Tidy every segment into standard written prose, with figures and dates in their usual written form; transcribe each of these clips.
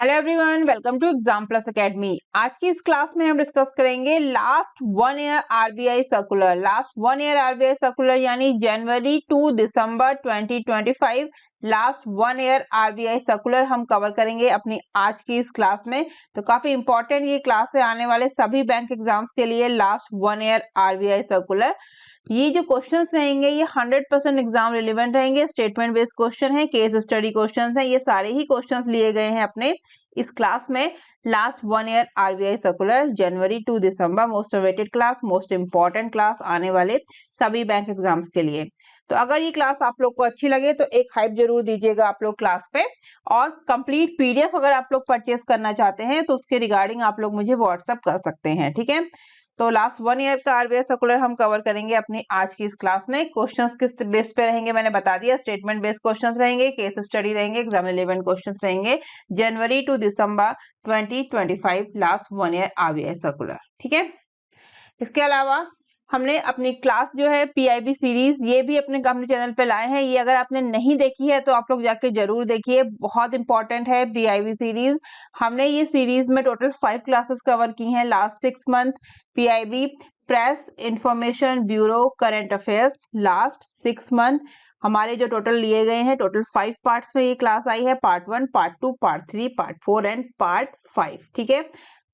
Hello everyone, welcome to exam plus academy. आज की इस क्लास में हम डिस्कस करेंगे last 1 year RBI circular. Last 1 year RBI circular यानी जनवरी टू दिसंबर 2025 लास्ट 1 ईयर आरबीआई सर्कुलर हम कवर करेंगे अपनी आज की इस क्लास में। तो काफी इंपॉर्टेंट ये क्लास है आने वाले सभी बैंक एग्जाम्स के लिए। लास्ट 1 ईयर आरबीआई सर्कुलर, ये जो क्वेश्चंस रहेंगे ये 100% एग्जाम रिलेवेंट रहेंगे। स्टेटमेंट बेस्ड क्वेश्चन है, केस स्टडी क्वेश्चंस हैं, ये सारे ही क्वेश्चंस लिए गए हैं अपने इस क्लास में। Last 1 year RBI circular January to December, most awaited class, most important class आने वाले सभी बैंक एग्जाम्स के लिए। तो अगर ये क्लास आप लोग को अच्छी लगे तो एक हाइप जरूर दीजिएगा आप लोग क्लास पे, और कंप्लीट पीडीएफ अगर आप लोग परचेस करना चाहते हैं तो उसके रिगार्डिंग आप लोग मुझे व्हाट्सअप कर सकते हैं, ठीक है। तो लास्ट 1 ईयर का आरबीआई सर्कुलर हम कवर करेंगे अपनी आज की इस क्लास में। क्वेश्चंस किस बेस पे रहेंगे मैंने बता दिया, स्टेटमेंट बेस्ड क्वेश्चंस रहेंगे, केस स्टडी रहेंगे, एग्जाम रिलेवेंट क्वेश्चंस रहेंगे जनवरी टू दिसंबर 2025 लास्ट 1 ईयर आरबीआई सर्कुलर, ठीक है। इसके अलावा हमने अपनी क्लास जो है पीआईबी सीरीज, ये भी अपने कंपनी चैनल पे लाए हैं। ये अगर आपने नहीं देखी है तो आप लोग जाके जरूर देखिए, बहुत इंपॉर्टेंट है पीआईबी सीरीज। हमने ये सीरीज में टोटल 5 क्लासेस कवर की हैं last 6 month. PIB press information bureau current affairs last 6 month हमारे जो टोटल लिए गए हैं, टोटल 5 पार्ट्स में ये क्लास आई है। Part 1, part 2, part 3, part 4 and part 5, ठीक है।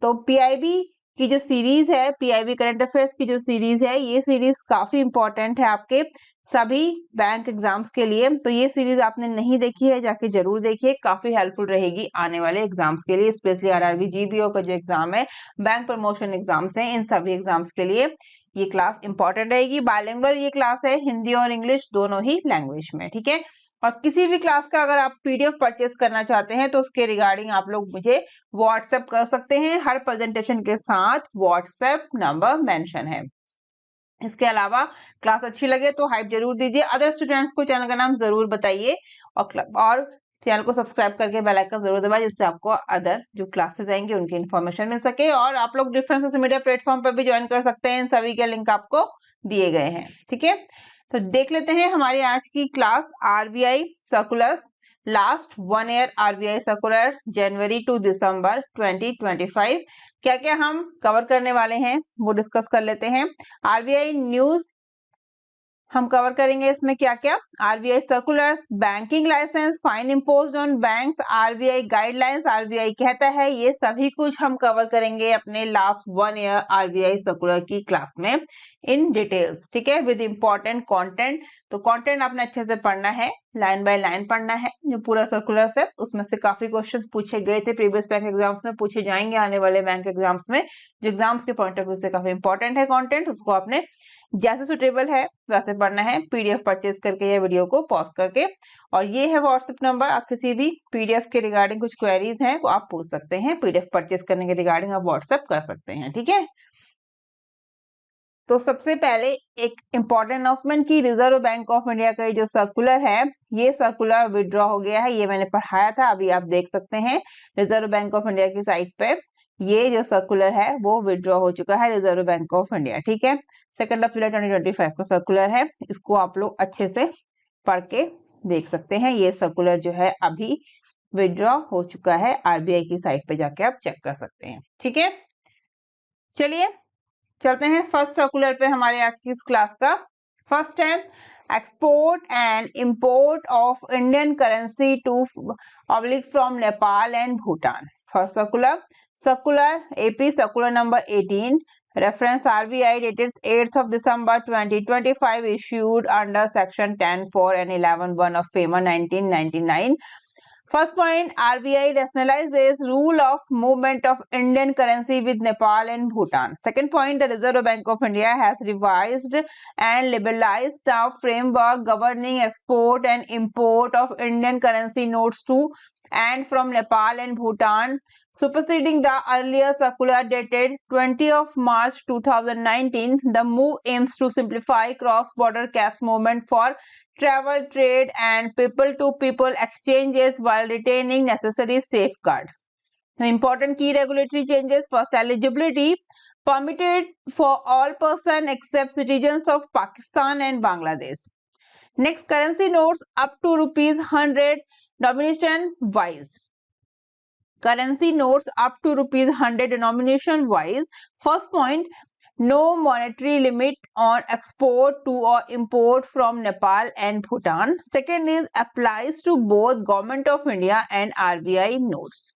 तो पीआईबी की जो सीरीज है, पीआईबी करंट अफेयर्स की जो सीरीज है, ये सीरीज काफी इंपॉर्टेंट है आपके सभी बैंक एग्जाम्स के लिए। तो ये सीरीज आपने नहीं देखी है जाके जरूर देखिए, काफी हेल्पफुल रहेगी आने वाले एग्जाम्स के लिए, स्पेशली आरआरबी जीबीओ का जो एग्जाम है, बैंक प्रमोशन एग्जाम्स हैं, इन सभी एग्जाम्स के लिए ये क्लास इंपॉर्टेंट रहेगी। बायलिंगुअल ये क्लास है, हिंदी और इंग्लिश दोनों ही लैंग्वेज में, ठीक है। और किसी भी क्लास का अगर आप पीडीएफ परचेस करना चाहते हैं तो उसके रिगार्डिंग आप लोग मुझे व्हाट्सएप कर सकते हैं। हर प्रेजेंटेशन के साथ व्हाट्सएप नंबर मेंशन है। इसके अलावा क्लास अच्छी लगे तो हाइप जरूर दीजिए। अदर स्टूडेंट्स को चैनल का नाम जरूर बताइए, और चैनल को सब्सक्राइब करके बेल आइकन जरूर दबाइए, जिससे आपको अदर जो क्लासेस आएंगे उनकी इन्फॉर्मेशन मिल सके। और आप लोग डिफरेंट सोशल मीडिया प्लेटफॉर्म पर भी ज्वाइन कर सकते हैं, इन सभी के लिंक आपको दिए गए हैं, ठीक है। तो देख लेते हैं हमारी आज की class RBI circular. Last 1 year RBI circular January to दिसंबर 2025, क्या क्या हम कवर करने वाले हैं वो डिस्कस कर लेते हैं। आरबीआई न्यूज हम कवर करेंगे, इसमें क्या क्या, RBI circulars, banking license, fine imposed on banks, RBI guidelines, RBI कहता है, ये सभी कुछ हम कवर करेंगे अपने लास्ट 1 ईयर आरबीआई सर्कुलर की क्लास में इन डिटेल्स, ठीक है, विद इंपॉर्टेंट कंटेंट। तो कंटेंट आपने अच्छे से पढ़ना है, लाइन बाय लाइन पढ़ना है। जो पूरा सर्कुलर है उसमें से काफी क्वेश्चन पूछे गए थे प्रीवियस बैंक एग्जाम्स में, पूछे जाएंगे आने वाले बैंक एग्जाम्स में, जो एग्जाम्स के पॉइंट ऑफ व्यू से काफी इंपॉर्टेंट है कंटेंट, उसको आपने जैसे सुटेबल है वैसे पढ़ना है, पीडीएफ परचेज करके या वीडियो को पॉज करके। और ये है व्हाट्सएप नंबर, आप किसी भी पीडीएफ के रिगार्डिंग कुछ क्वेरीज हैं वो आप पूछ सकते हैं, पीडीएफ परचेज करने के रिगार्डिंग आप व्हाट्सएप कर सकते हैं, ठीक है। तो सबसे पहले एक इंपॉर्टेंट अनाउंसमेंट की, रिजर्व बैंक ऑफ इंडिया का जो सर्कुलर है, ये सर्कुलर विड्रॉ हो गया है। ये मैंने पढ़ाया था, अभी आप देख सकते हैं रिजर्व बैंक ऑफ इंडिया की साइट पे, ये जो सर्कुलर है वो विड्रॉ हो चुका है रिजर्व बैंक ऑफ इंडिया, ठीक है। 2 जुलाई 2025 का सर्कुलर है, इसको आप लोग अच्छे से पढ़ के देख सकते हैं। ये सर्कुलर जो है अभी विड्रॉ हो चुका है, आरबीआई की साइट पे जाके आप चेक कर सकते हैं, ठीक है। चलिए चलते हैं फर्स्ट सर्कुलर पे हमारे आज की इस क्लास का। फर्स्ट है export and import of Indian currency to oblique from Nepal and Bhutan. First circular, circular AP circular number 18, reference RBI dated 8th of December 2025, issued under section 10(4) and 11(1) of FEMA 1999. First point, RBI rationalizes rule of movement of Indian currency with Nepal and Bhutan. Second point, the Reserve Bank of India has revised and liberalized the framework governing export and import of Indian currency notes to and from Nepal and Bhutan, superseding the earlier circular dated 20 of March 2019. The move aims to simplify cross-border cash movement for travel, trade, and people-to-people exchanges while retaining necessary safeguards. The important key regulatory changes: first, eligibility permitted for all persons except citizens of Pakistan and Bangladesh. Next, currency notes up to ₹100 denomination wise. currency notes up to rupees 100 denomination wise. First point, no monetary limit on export to or import from Nepal and Bhutan. Second is applies to both Government of India and RBI notes.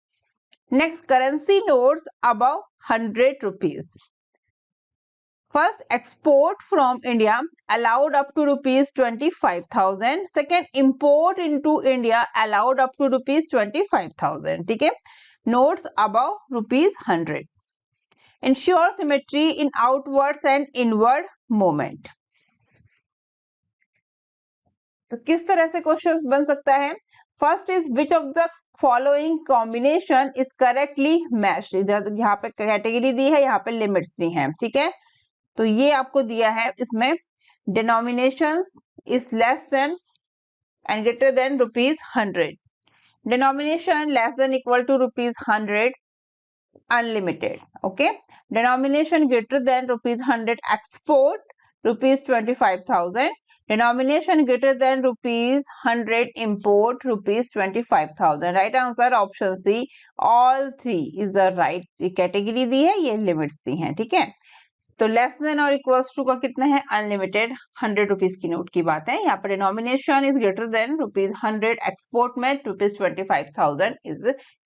Next, currency notes above 100 rupees. First, export from India allowed up to rupees 25,000. Second, import into India allowed up to rupees 25,000. ठीक है, notes above rupees 100. Ensure symmetry in outwards and inward movement. तो किस तरह से questions बन सकता है? First is which of the following combination is correctly matched. यहाँ पे कैटेगरी दी है, यहाँ पे लिमिट्स दी है. ठीक है, तो ये आपको दिया है. इसमें denominations is less than and greater than rupees 100. Denomination less than equal to rupees 100 unlimited. Okay, denomination greater than rupees 100 export rupees 25,000. Denomination greater than rupees 100 import rupees 25,000. Right answer option C. All three is the right category दी है, ये limits दी हैं. ठीक है, तो less than और equals to का कितना है? अनलिमिटेड 100 रुपीज की नोट की बात है. यहाँ पर denomination is greater than rupees 100, export में rupees 25,000 is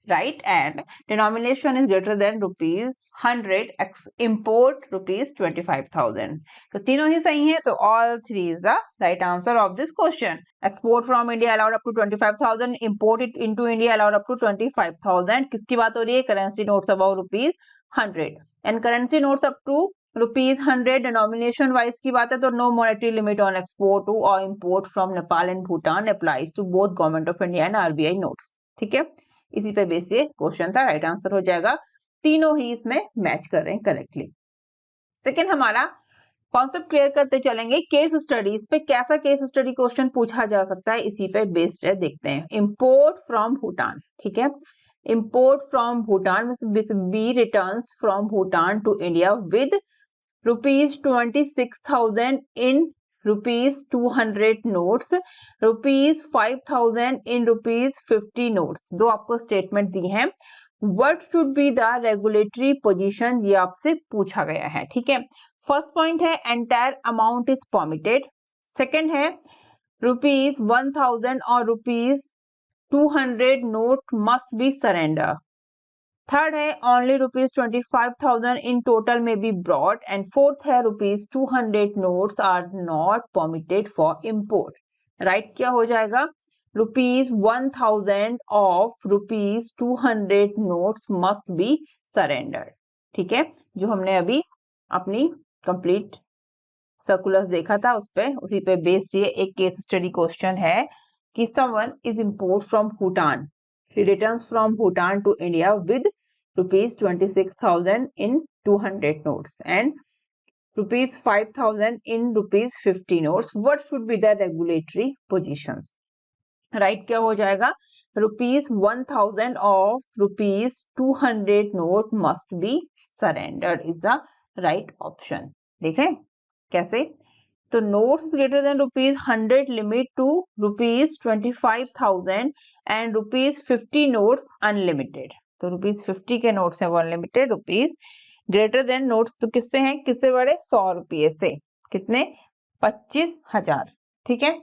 right, and denomination is greater than rupees 100, import rupees 25,000. तो तीनों ही सही है, तो all three is the right answer of this question. Export from India allowed up to 25,000, import it into India allowed up to 25,000. किसकी बात हो रही है? Currency notes about rupees 100 and currency notes up to rupees 100 denomination wise की बात है, तो no monetary limit on export to और import from Nepal and Bhutan applies to both government of India and RBI notes. ठीक है, इसी पे बेस ये क्वेश्चन था. राइट आंसर हो जाएगा. तीनों ही इसमें मैच कर रहे हैं करेक्टली. सेकेंड, हमारा कॉन्सेप्ट क्लियर करते चलेंगे. केस स्टडीज पे कैसा केस स्टडी क्वेश्चन पूछा जा सकता है, इसी पे बेस्ड है. देखते हैं. Import from Bhutan. ठीक है, import from Bhutan be returns from Bhutan to India with rupees 26,000 in rupees 200 notes, rupees 5,000 in rupees 50 notes. दो आपको स्टेटमेंट दी हैं. What should be the regulatory position, ये आपसे पूछा गया है. ठीक है, फर्स्ट पॉइंट है entire amount is permitted. Second है rupees 1,000 और rupees 200 note must be surrender. Third है only rupees 25,000 in total may be brought, and fourth है rupees 200 notes are not permitted for import. right, क्या हो जाएगा? rupees 1,000 of rupees 200 notes must be surrendered. ठीक है, जो हमने अभी अपनी कंप्लीट सर्कुलर्स देखा था उसी पे बेस्ड ये एक केस स्टडी क्वेश्चन है कि someone is import from Bhutan. He returns from Bhutan to India with rupees 26,000 in 200 notes and rupees 5,000 in rupees 50 notes. What should be the regulatory positions? Right, क्या हो जाएगा? rupees 1,000 of rupees 200 note must be surrendered is the right option. देखें कैसे? तो notes greater than rupees 100 limit to rupees 25,000 and rupees 50 notes unlimited. तो rupees 50 के notes हैं वो unlimited. Rupees greater than notes तो किससे हैं? किससे बड़े? 100 रुपये से. कितने? 25,000. ठीक है,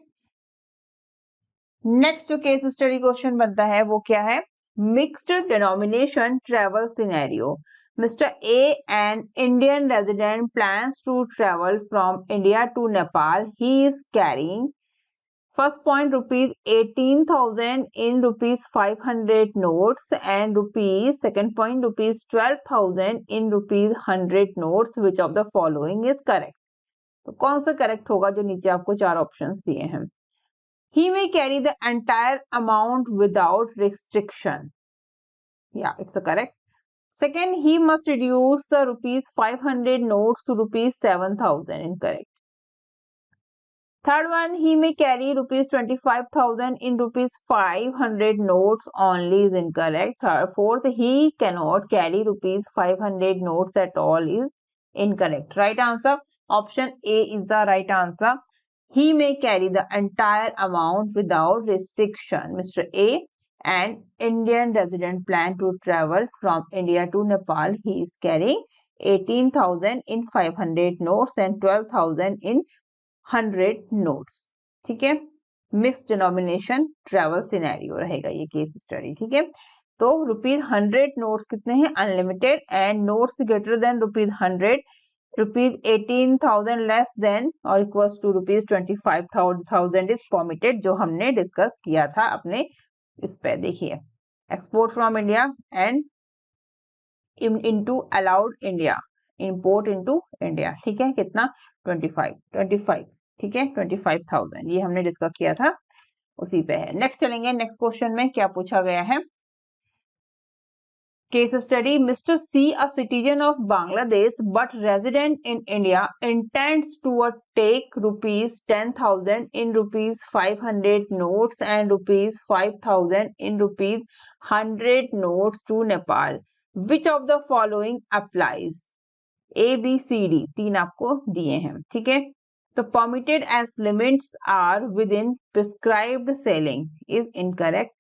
नेक्स्ट जो केस स्टडी क्वेश्चन बनता है वो क्या है? Mixed denomination travel scenario. Mr. A, an Indian resident, plans to travel from India to Nepal. He is carrying first point rupees 18,000 in rupees 500 notes and rupees second point rupees 12,000 in rupees 100 notes. Which of the following is correct? तो कौन सा correct होगा? जो नीचे आपको चार options दिए हैं. He may carry the entire amount without restriction. Yeah, it's a correct. Second, he must reduce the rupees 500 notes to rupees 7,000. Incorrect. Third one, he may carry rupees 25,000 in rupees 500 notes only is incorrect. Fourth, he cannot carry rupees 500 notes at all is incorrect. Right answer, option A is the right answer. He may carry the entire amount without restriction. Mr. A an Indian resident plan to travel from India to Nepal. He is carrying 18,000 in 500 notes and 12,000 in 100 notes. ठीक है, mix denomination travel scenario रहेगा ये case study. ठीक है, तो ₹100 notes कितने हैं? Unlimited. And notes greater then ₹100, ₹18,000 less than और इक्वल्स टू ₹25,000 इज परमिटेड, जो हमने डिस्कस किया था अपने इस पे. देखिए, export from India and into allowed India, import into India. ठीक है, कितना? 25. ठीक है, 25,000 ये हमने डिस्कस किया था, उसी पे है. नेक्स्ट चलेंगे. नेक्स्ट क्वेश्चन में क्या पूछा गया है? Case study. Mr. C, a citizen of Bangladesh but resident in India, intends to take ₹10,000 in ₹500 notes and ₹5,000 in ₹100 notes to Nepal. Which of the following applies? A, B, C, D. तीन आपको दिए हैं. ठीक है, तो permitted as limits are within prescribed selling is incorrect.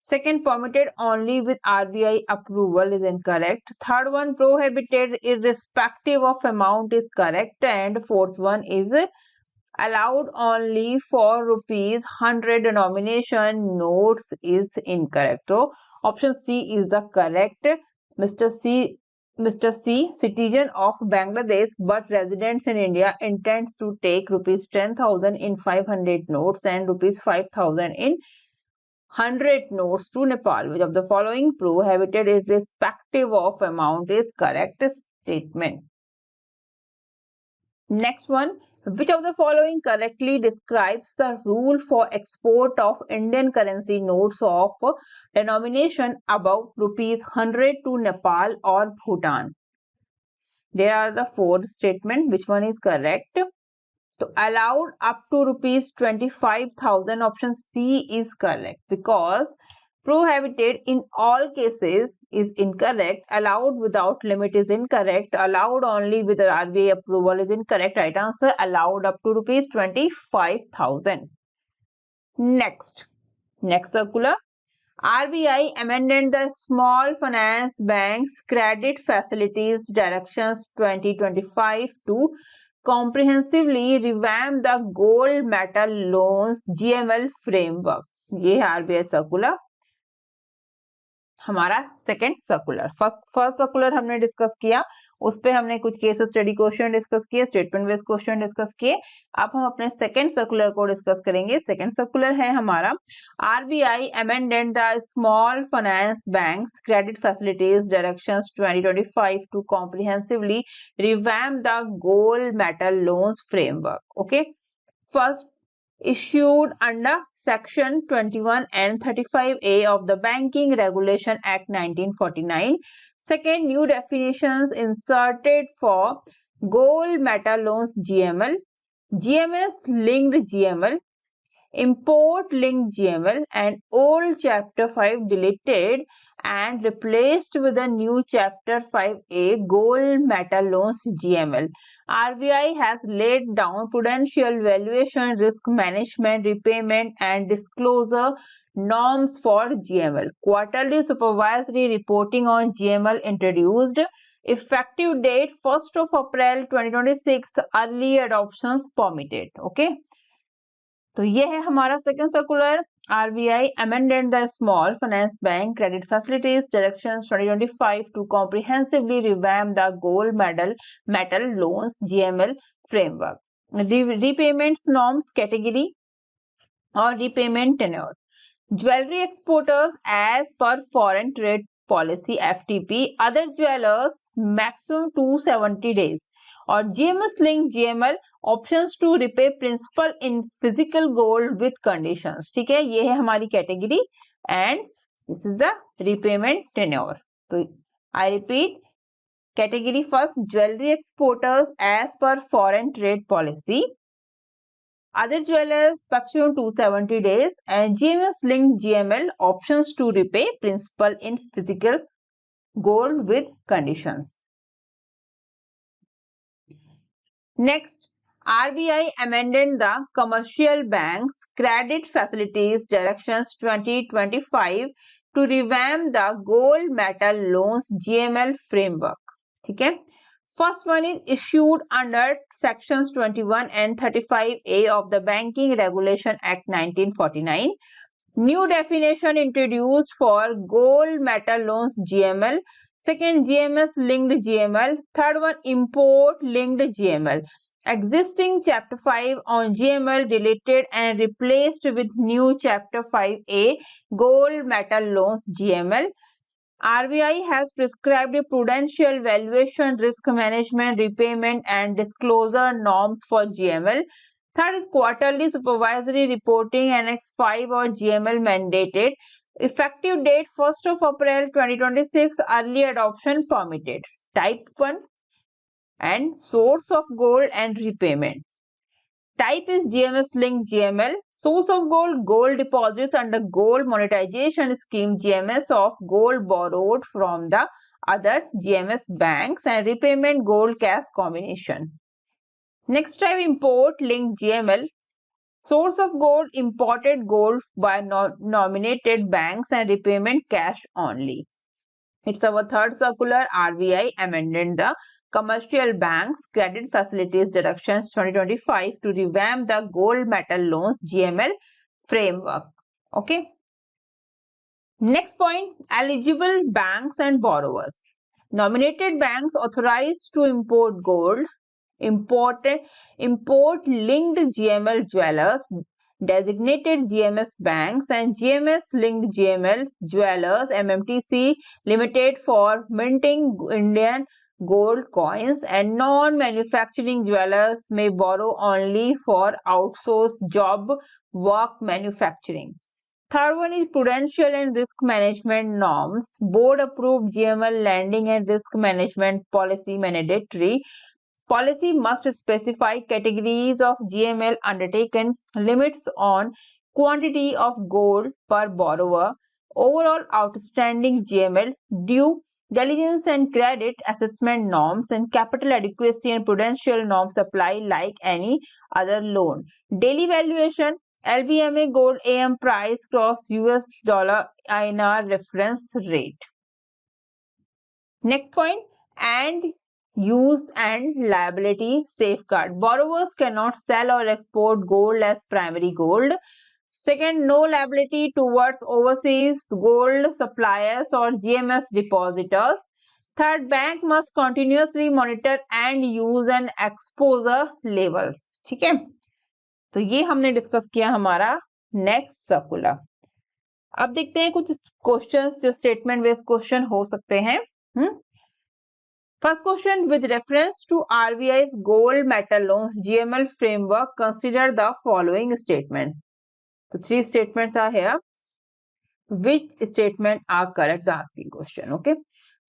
Second, permitted only with RBI approval is incorrect. Third one, prohibited irrespective of amount is correct. And fourth one is allowed only for ₹100 denomination notes is incorrect. So option C is the correct. Mr. C, citizen of Bangladesh but residents in India, intends to take ₹10,000 in 500 notes and ₹5,000 in 100 notes to Nepal. Which of the following prohibited irrespective of amount is correct statement? Next one, which of the following correctly describes the rule for export of Indian currency notes of denomination above ₹100 to Nepal or Bhutan? There are the four statements. Which one is correct? So allowed up to ₹25,000, option C is correct, because prohibited in all cases is incorrect. Allowed without limit is incorrect. Allowed only with the RBI approval is incorrect. Right answer, allowed up to ₹25,000. Next circular. RBI amended the Small Finance Banks Credit Facilities Directions 2025 to comprehensively revamp the gold metal loans GML framework. ये है RBI circular. हमारा second circular. First circular हमने discuss किया, उस पे हमने कुछ case study question discuss किए, स्टेटमेंट बेस्ड क्वेश्चन डिस्कस किए. अब हम अपने सेकंड सर्कुलर को डिस्कस करेंगे. सेकंड सर्कुलर है हमारा RBI amended the Small Finance Banks Credit Facilities Directions 2025 to comprehensively revamp the gold metal loans framework. Okay, first, issued under Section 21 and 35A of the Banking Regulation Act 1949. Second, new definitions inserted for gold metal loans GML, GMS linked GML, import linked GML, and old Chapter 5 deleted and replaced with a new Chapter 5A gold metal loans GML. RBI has laid down prudential valuation, risk management, repayment, and disclosure norms for GML. Quarterly supervisory reporting on GML introduced. Effective date 1st of April 2026. Early adoptions permitted. Okay. तो ये है हमारा second circular. RBI amended the Small Finance Bank Credit Facilities Directions 2025 to comprehensively revamp the gold metal loans GML framework. Repayments norms category or repayment tenure. Jewelry exporters as per foreign trade policy FTP, other jewelers maximum 270 days. और GMS linked GML options to repay principal in physical gold with conditions. ठीक है, ये है हमारी category and this is the repayment tenure. तो I repeat, category first, jewelry exporters as per foreign trade policy, other jewelers maximum 270 days, and GMS linked GML options to repay principal in physical gold with conditions. Next, RBI amended the Commercial Banks Credit Facilities Directions 2025 to revamp the Gold Metal Loans GML framework. ठीक है. First one is issued under sections 21 and 35A of the Banking Regulation Act 1949. New definition introduced for gold metal loans GML. Second, GMS linked GML. Third one, import linked GML. Existing chapter 5 on GML deleted and replaced with new chapter 5A gold metal loans GML. RBI has prescribed prudential valuation, risk management, repayment and disclosure norms for GML. Third is quarterly supervisory reporting Annex 5 or GML mandated. Effective date 1st of April 2026. Early adoption permitted. Type 1 and source of gold and repayment. Type is GMS linked GML. Source of gold, gold deposits under gold monetization scheme GMS of gold borrowed from the other GMS banks and repayment gold cash combination. Next type, import linked GML. Source of gold, imported gold by nominated banks and repayment cash only. It's our third circular. RBI amended the Commercial Banks Credit Facilities Directions 2025 to revamp the Gold Metal Loans GML framework. Okay. Next point, eligible banks and borrowers. Nominated banks authorized to import gold, import linked GML jewelers, designated GMS banks and GMS linked GML jewelers MMTC limited for minting Indian gold coins, and non-manufacturing jewelers may borrow only for outsourced job work manufacturing. Third one is prudential and risk management norms. Board approved GML lending and risk management policy mandatory. Policy must specify categories of GML undertaken, limits on quantity of gold per borrower, overall outstanding GML, due diligence and credit assessment norms, and capital adequacy and prudential norms apply like any other loan. Daily valuation, LBMA gold AM price cross US dollar INR reference rate. Next point, and use and liability safeguard. Borrowers cannot sell or export gold as primary gold. Second, no liability towards overseas gold suppliers or GMS depositors. Third, bank must continuously monitor and use and exposure levels. ठीक है, तो ये हमने discuss किया हमारा next circular. अब देखते हैं कुछ क्वेश्चंस जो स्टेटमेंट बेस्ड क्वेश्चन हो सकते हैं. First question, with reference to RBI's gold metal loans GML framework, consider the following statements. So three statements are here. Which statement are correct? The asking question. Okay.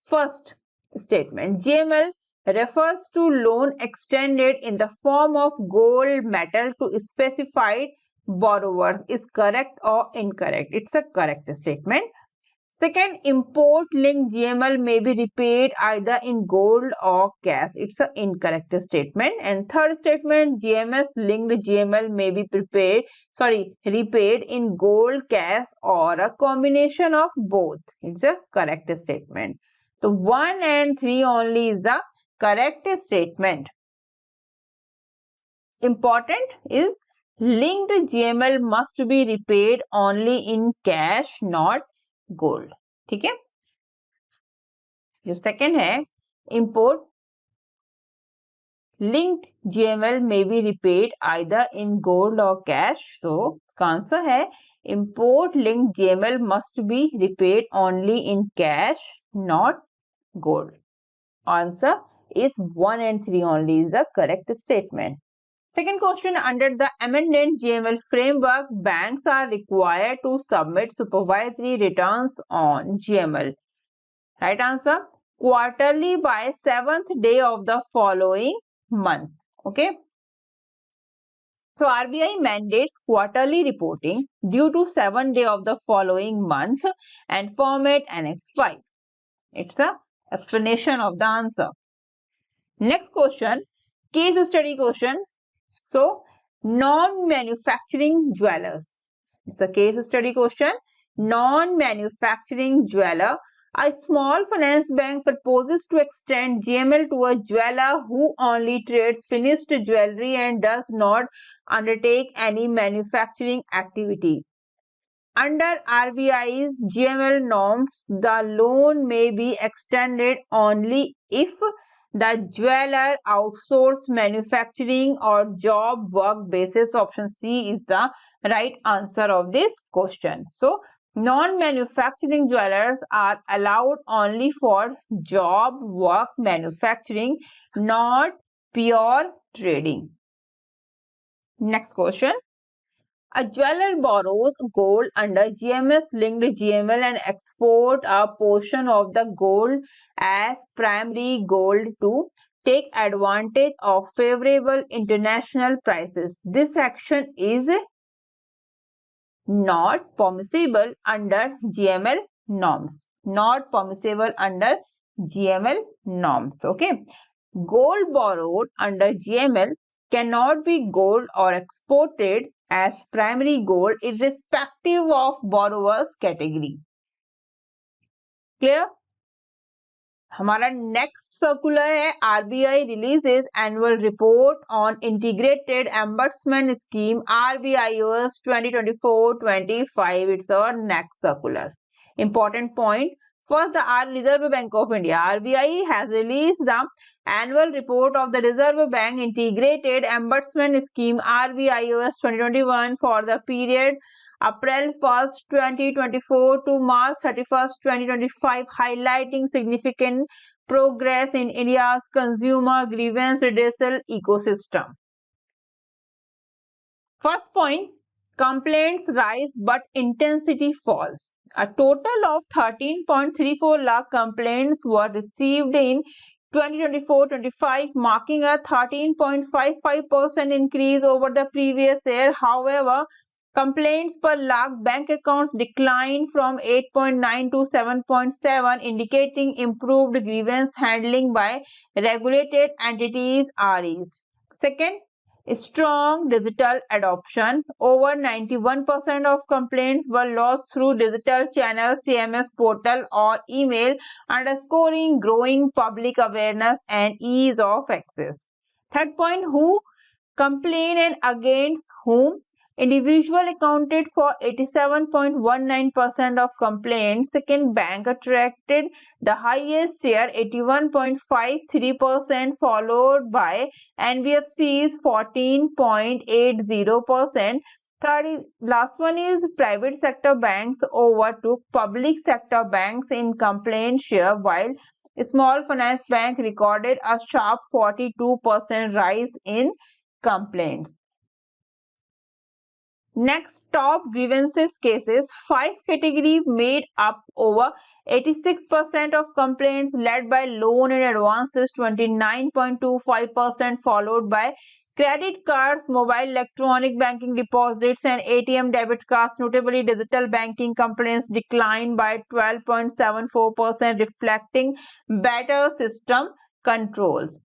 First statement, GML refers to loan extended in the form of gold metal to specified borrowers. Is correct or incorrect? It's a correct statement. Second, import linked GML may be repaid either in gold or cash. It's an incorrect statement. And third statement, GMS linked GML may be repaid in gold, cash or a combination of both. It's a correct statement. So 1 and 3 only is the correct statement. Important is linked GML must be repaid only in cash, not gold. ठीक है. जो second है, import linked GML में be repaid either in gold और cash. तो इसका answer है import linked GML must be repaid only in cash, not gold. Answer is 1 and 3 only is the correct statement. Second question, under the amended GML framework, banks are required to submit supervisory returns on GML. Right answer, quarterly by 7th day of the following month. Okay. So RBI mandates quarterly reporting due to 7th day of the following month and format Annex 5. It's a explanation of the answer. Next question, case study question. So, non-manufacturing jewelers. It's a case study question. Non-manufacturing jeweler. A small finance bank proposes to extend GML to a jeweler who only trades finished jewelry and does not undertake any manufacturing activity. Under RBI's GML norms, the loan may be extended only if the jeweler outsources manufacturing or job work basis. Option C is the right answer of this question. So, non-manufacturing jewelers are allowed only for job work manufacturing, not pure trading. Next question. A jeweler borrows gold under GMS linked GML and export a portion of the gold as primary gold to take advantage of favorable international prices. This action is not permissible under GML norms. Not permissible under GML norms. Okay. Gold borrowed under GML cannot be gold or exported as primary gold irrespective of borrower's category. Clear? हमारा next circular है RBI releases annual report on integrated ombudsman scheme RBIOS 2024-25. It's our next circular. Important point. First, the Reserve Bank of India (RBI) has released the annual report of the Reserve Bank Integrated Embersment Scheme (RBIOS 2021) for the period April 1st, 2024 to March 31st, 2025, highlighting significant progress in India's consumer grievance redressal ecosystem. First point, complaints rise but intensity falls. A total of 13.34 lakh complaints were received in 2024-25, marking a 13.55% increase over the previous year. However, complaints per lakh bank accounts declined from 8.9 to 7.7, indicating improved grievance handling by regulated entities (REs). Second, strong digital adoption. Over 91% of complaints were lodged through digital channels, CMS portal or email, underscoring growing public awareness and ease of access. Third point, who complain and against whom? Individual accounted for 87.19% of complaints. Second, bank attracted the highest share, 81.53%, followed by NBFCs 14.80%. Third, last one is private sector banks overtook public sector banks in complaint share, while small finance bank recorded a sharp 42% rise in complaints. Next, top grievances cases. 5 categories made up over 86% of complaints, led by loan and advances 29.25%, followed by credit cards, mobile electronic banking deposits and ATM debit cards. Notably, digital banking complaints declined by 12.74%, reflecting better system controls.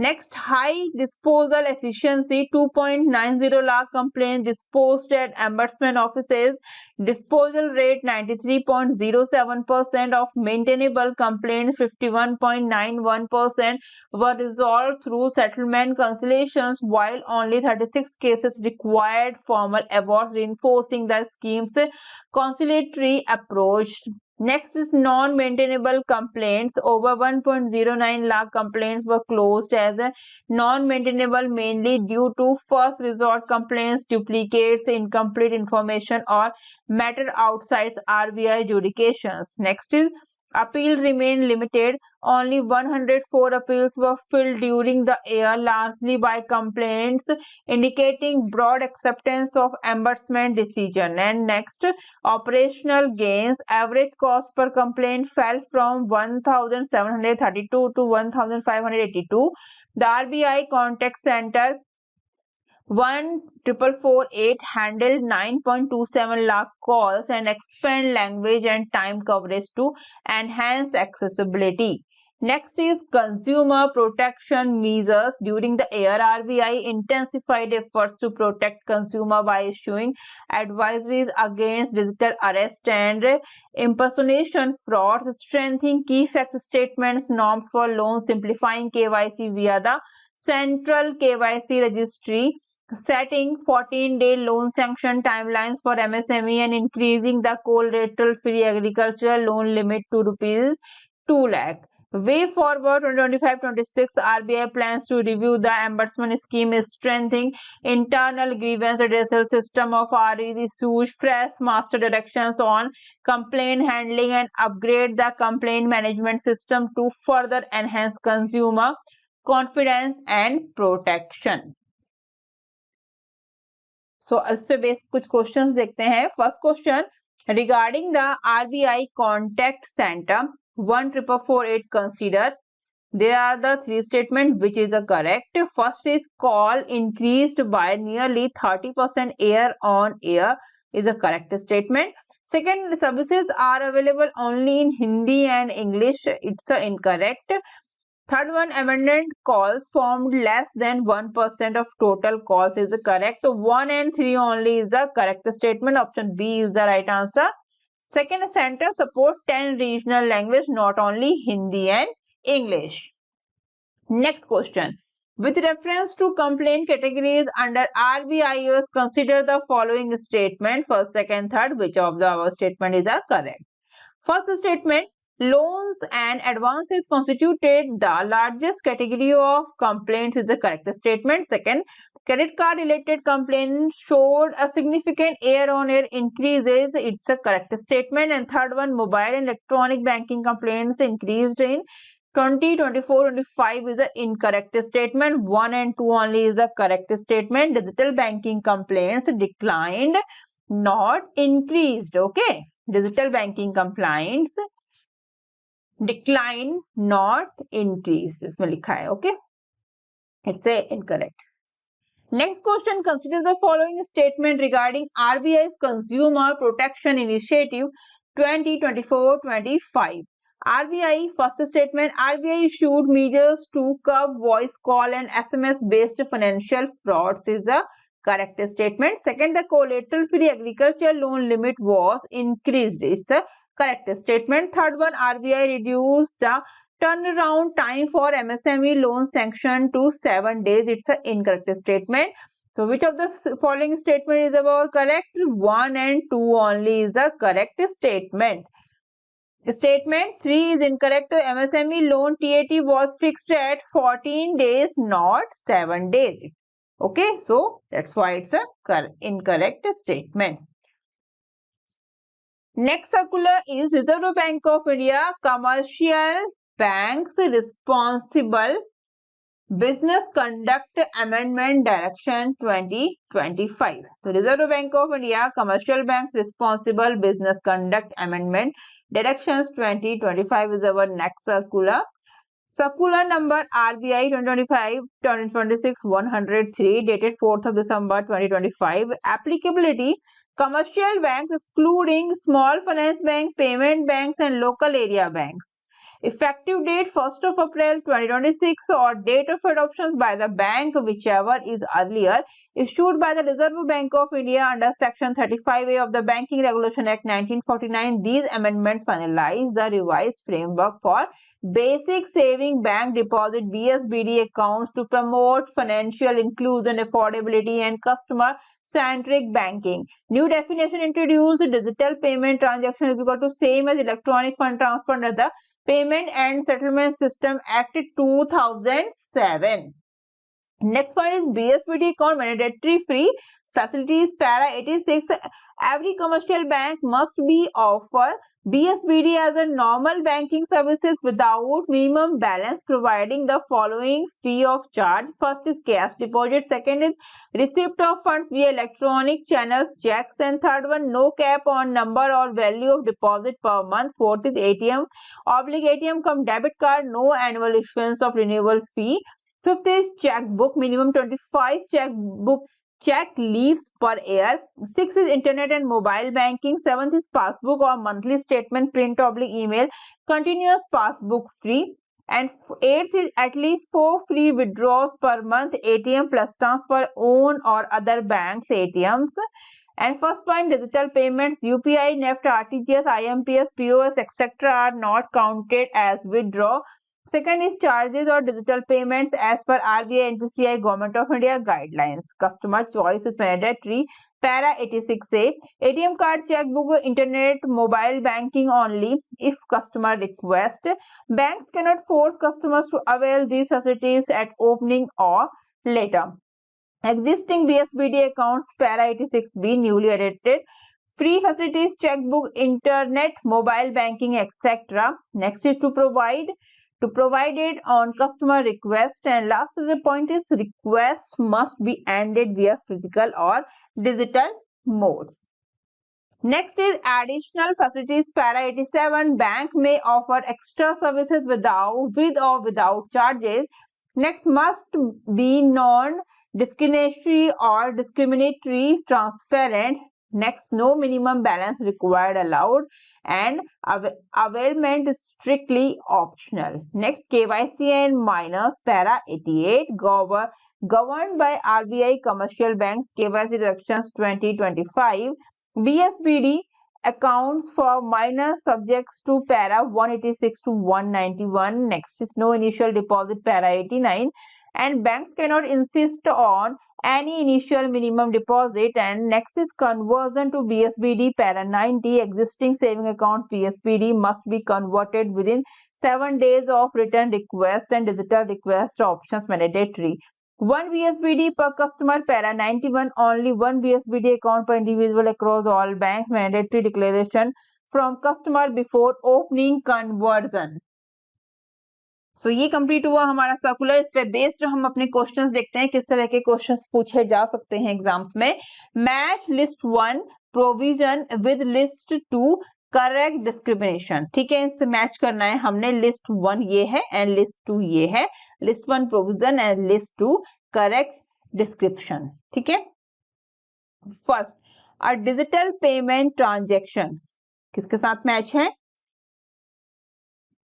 Next, high disposal efficiency. 2.90 lakh complaints disposed at ombudsman offices. Disposal rate 93.07% of maintainable complaints. 51.91% were resolved through settlement conciliations, while only 36 cases required formal awards, reinforcing the scheme's conciliatory approach. Next is non-maintainable complaints. Over 1.09 lakh complaints were closed as non-maintainable, mainly due to first resort complaints, duplicates, incomplete information or matter outside RBI jurisdictions. Next is appeal remain limited. Only 104 appeals were filed during the year, largely by complaints, indicating broad acceptance of ombudsman decision. And next, operational gains. Average cost per complaint fell from 1,732 to 1,582. The RBI contact center 14448 handled 9.27 lakh calls and expand language and time coverage to enhance accessibility. Next is consumer protection measures. During the year, RBI intensified efforts to protect consumer by issuing advisories against digital arrest and impersonation frauds, strengthening key fact statements, norms for loans, simplifying KYC via the central KYC registry, setting 14-day loan sanction timelines for MSME and increasing the collateral free agricultural loan limit to rupees 2 lakh. Way forward 2025-26, RBI plans to review the embezzlement scheme, strengthening internal grievance redressal system of REs, issues fresh master directions on complaint handling and upgrade the complaint management system to further enhance consumer confidence and protection. So इस पे base कुछ questions देखते हैं. First question, regarding the RBI contact center 14448 consider. There are the three statements which is the correct. First is call increased by nearly 30% year on year is a correct statement. Second, services are available only in Hindi and English. It's a incorrect. Third one, amendment calls formed less than 1% of total calls is the correct. 1 and 3 only is the correct statement. Option B is the right answer. Second, center supports 10 regional language, not only Hindi and English. Next question. With reference to complaint categories under RBIOS, consider the following statement. First, second, third. Which of the above statement is the correct? First statement, loans and advances constituted the largest category of complaints is the correct statement. Second, credit card related complaints showed a significant year-on-year increases. It's a correct statement. And third one, mobile and electronic banking complaints increased in 2024-25 is the incorrect statement. 1 and 2 only is the correct statement. Digital banking complaints declined, not increased. Okay. Digital banking compliance decline, not increase. इसमें लिखा है. Okay. It's a incorrect. Next question, consider the following statement regarding RBI's Consumer Protection Initiative 2024-25. RBI, first statement, RBI issued measures to curb voice call and SMS based financial frauds is the correct statement. Second, the collateral free agricultural loan limit was increased. It's a correct statement. Third one, RBI reduced the turnaround time for MSME loan sanction to 7 days. It's an incorrect statement. So which of the following statement is about correct? 1 and 2 only is the correct statement. Statement 3 is incorrect. MSME loan TAT was fixed at 14 days, not 7 days. Okay, so that's why it's a incorrect statement. Next circular is Reserve Bank of India Commercial Banks Responsible Business Conduct Amendment Direction 2025. So Reserve Bank of India Commercial Banks Responsible Business Conduct Amendment Directions 2025 is our next circular. Circular number RBI 2025-2026-103 dated 4th of December 2025. Applicability, commercial banks excluding small finance bank, payment banks and local area banks. Effective date 1st of April 2026 or date of adoption by the bank, whichever is earlier, issued by the Reserve Bank of India under Section 35A of the Banking Regulation Act 1949. These amendments finalize the revised framework for basic saving bank deposit BSBD accounts to promote financial inclusion, affordability and customer-centric banking. New definition introduced: digital payment transaction is equal to same as electronic fund transfer under the Payment and Settlement System Act 2007. Next point is BSBD account mandatory free facilities. Para 86. Every commercial bank must be offer BSBD as a normal banking services without minimum balance, providing the following free of charge. First is cash deposit. Second is receipt of funds via electronic channels, checks. And third one, no cap on number or value of deposit per month. Fourth is ATM, ATM cum debit card, no annual issuance of renewal fee. Fifth is checkbook, minimum 25 check leaves per year. Sixth is internet and mobile banking. Seventh is passbook or monthly statement print / email, continuous passbook free. And eighth is at least 4 free withdrawals per month ATM plus transfer own or other banks ATMs. And first point, digital payments, UPI, NEFT, RTGS, IMPS, POS, etc. are not counted as withdraw. Second is charges or digital payments as per RBI, NPCI, Government of India guidelines. Customer choice is mandatory. Para 86A, ATM card, checkbook, internet, mobile banking only if customer request. Banks cannot force customers to avail these facilities at opening or later. Existing BSBD accounts, para 86B, newly added. Free facilities, checkbook, internet, mobile banking, etc. Next is to provide it on customer request. And last point is request must be ended via physical or digital modes. Next is additional facilities, para 87. Bank may offer extra services with or without charges. Next, must be non-discriminatory or discriminatory, transparent. Next, no minimum balance required allowed, and availment is strictly optional. Next, KYC and minors, para 88. Governed by RBI Commercial Banks KYC Directions 2025. BSBD accounts for minor subjects to para 186 to 191. Next is no initial deposit, para 89. And banks cannot insist on any initial minimum deposit. And next is conversion to BSBD, para 90. Existing saving accounts BSBD must be converted within 7 days of return request, and digital request options mandatory. 1 BSBD per customer, para 91. Only 1 BSBD account per individual across all banks. Mandatory declaration from customer before opening conversion. सो ये complete हुआ हमारा circular. इस पे based हम अपने questions देखते हैं किस तरह के क्वेश्चंस पूछे जा सकते हैं एग्जाम्स में. Match list 1 provision with list 2 correct discrimination. ठीक है, इससे मैच करना है हमने. लिस्ट 1 ये है एंड लिस्ट 2 ये है. List 1 provision and list 2 correct description. ठीक है. First, a digital payment transaction किसके साथ मैच है?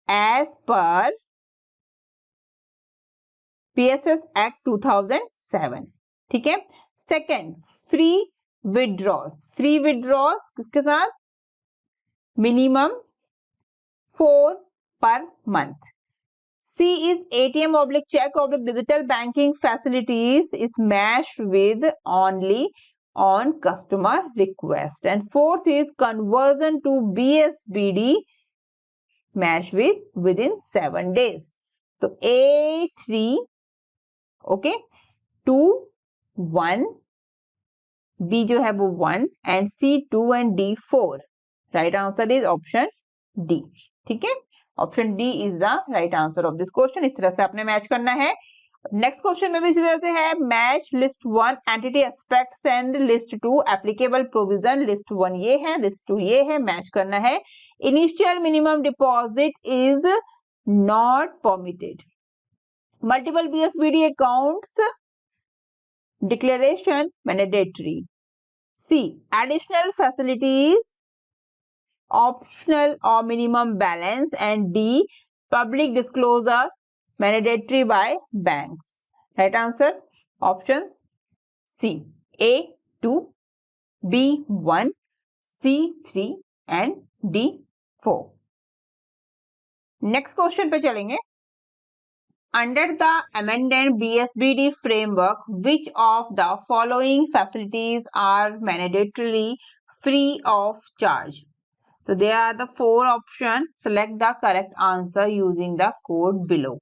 As per PSS act 2007. ठीक है. Second, free withdraws. Free withdraws किसके साथ? Minimum 4 per month. C is ATM oblique check oblique digital banking facilities is matched with only on customer request. And fourth is conversion to BSBD matched with within 7 days. तो A3 okay 2 1, B जो है वो 1 and C 2 and D 4. Right answer is option D. ठीक है, option D is the right answer of this question. इस तरह से आपने मैच करना है. नेक्स्ट क्वेश्चन में भी इसी तरह से है. Match list 1 entity aspects and list 2 applicable provision. List 1 ये है, लिस्ट 2 ये है, मैच करना है. Initial minimum deposit is not permitted. Multiple BSBD accounts declaration mandatory. C, additional facilities optional or minimum balance. And D, public disclosure mandatory by banks. Right answer option C. A 2, B 1, C 3 and D 4. Next question पे चलेंगे. Under the amended BSBD framework, which of the following facilities are mandatorily free of charge? So there are the 4 options. Select the correct answer using the code below.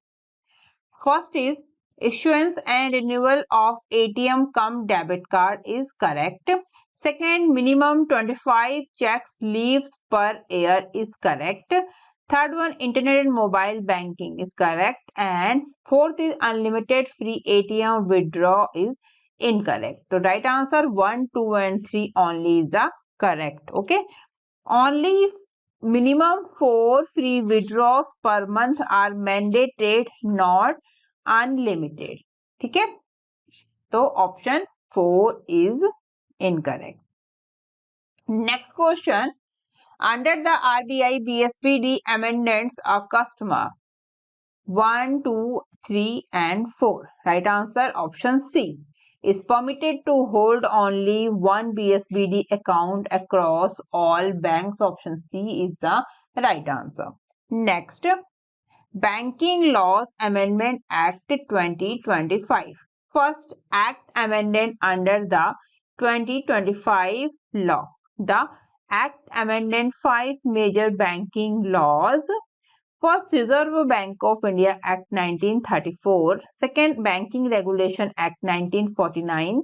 First is issuance and renewal of ATM cum debit card is correct. Second, minimum 25 checks leaves per year is correct. Third one, internet and mobile banking is correct. And fourth is unlimited free ATM withdraw is incorrect. So right answer 1, 2 and 3 only is the correct. Okay. Only minimum 4 free withdrawals per month are mandated, not unlimited. ठीक है, तो option 4 is incorrect. Next question. Under the RBI BSBD amendments, a customer 1, 2, 3 and 4. Right answer option C. Is permitted to hold only one BSBD account across all banks. Option C is the right answer. Next, Banking Laws Amendment Act 2025. First act amended under the 2025 law. The act amended 5 major banking laws. First, Reserve Bank of India Act 1934. Second, Banking Regulation Act 1949.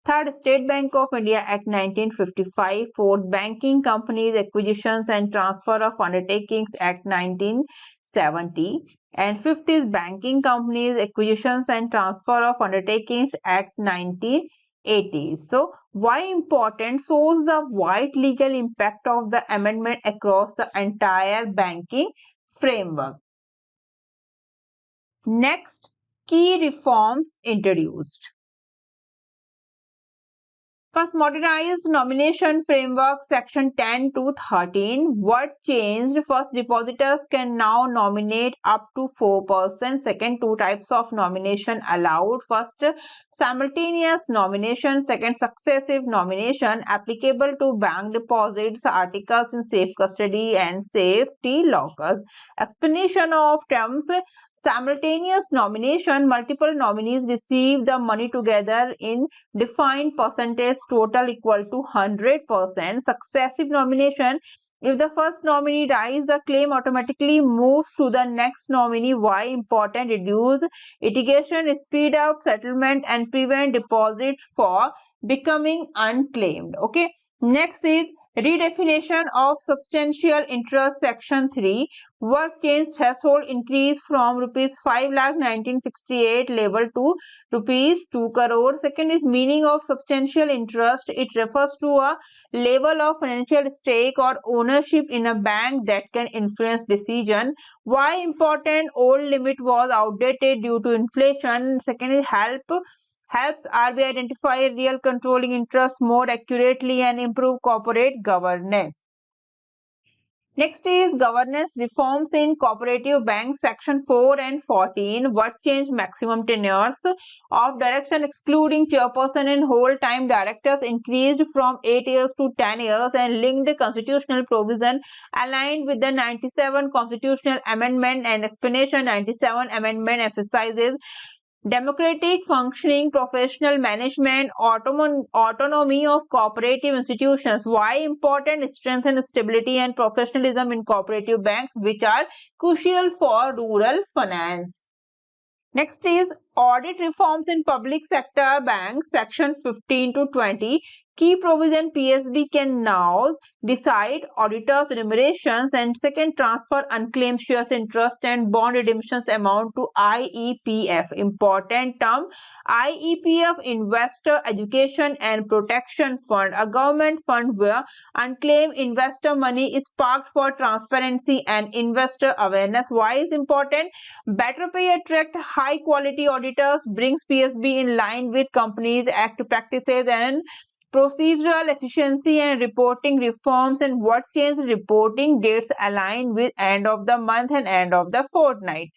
Third, State Bank of India Act 1955. Fourth, Banking Companies Acquisitions and Transfer of Undertakings Act 1970. And fifth is Banking Companies Acquisitions and Transfer of Undertakings Act 1980. So, why important? Shows the wide legal impact of the amendment across the entire banking framework. Next, key reforms introduced. First, modernized nomination framework section 10 to 13. What changed? First, depositors can now nominate up to 4%. Second, two types of nomination allowed. First, simultaneous nomination. Second, successive nomination applicable to bank deposits, articles in safe custody and safety lockers. Explanation of terms. Simultaneous nomination, multiple nominees receive the money together in defined percentage total equal to 100%. Successive nomination, if the first nominee dies, the claim automatically moves to the next nominee. Why important? Reduce litigation, speed up settlement and prevent deposits for becoming unclaimed. Okay. Next is redefinition of substantial interest section 3. What change? Threshold increase from rupees 5 lakh 1968 level to rupees 2 crore. Second is meaning of substantial interest. It refers to a level of financial stake or ownership in a bank that can influence decision. Why important? Old limit was outdated due to inflation. Second is helps RBI identify real controlling interest more accurately and improve corporate governance. Next is governance reforms in cooperative banks section 4 and 14. What changed? Maximum tenures of direction excluding chairperson and whole time directors increased from 8 years to 10 years and linked constitutional provision aligned with the 97 constitutional amendment and explanation. 97 amendment emphasizes democratic functioning, professional management, autonomy of cooperative institutions. Why important? Strength and stability and professionalism in cooperative banks, which are crucial for rural finance. Next is audit reforms in public sector banks, section 15 to 20. Key provision: PSB can now decide auditors' remunerations and second, transfer unclaimed shares interest and bond redemptions amount to IEPF. Important term: IEPF, Investor Education and Protection Fund, a government fund where unclaimed investor money is parked for transparency and investor awareness. Why is important? Better pay attract high quality auditors, brings PSB in line with Companies Act practices and procedural efficiency and reporting reforms. And what changed? Reporting dates align with end of the month and end of the fortnight.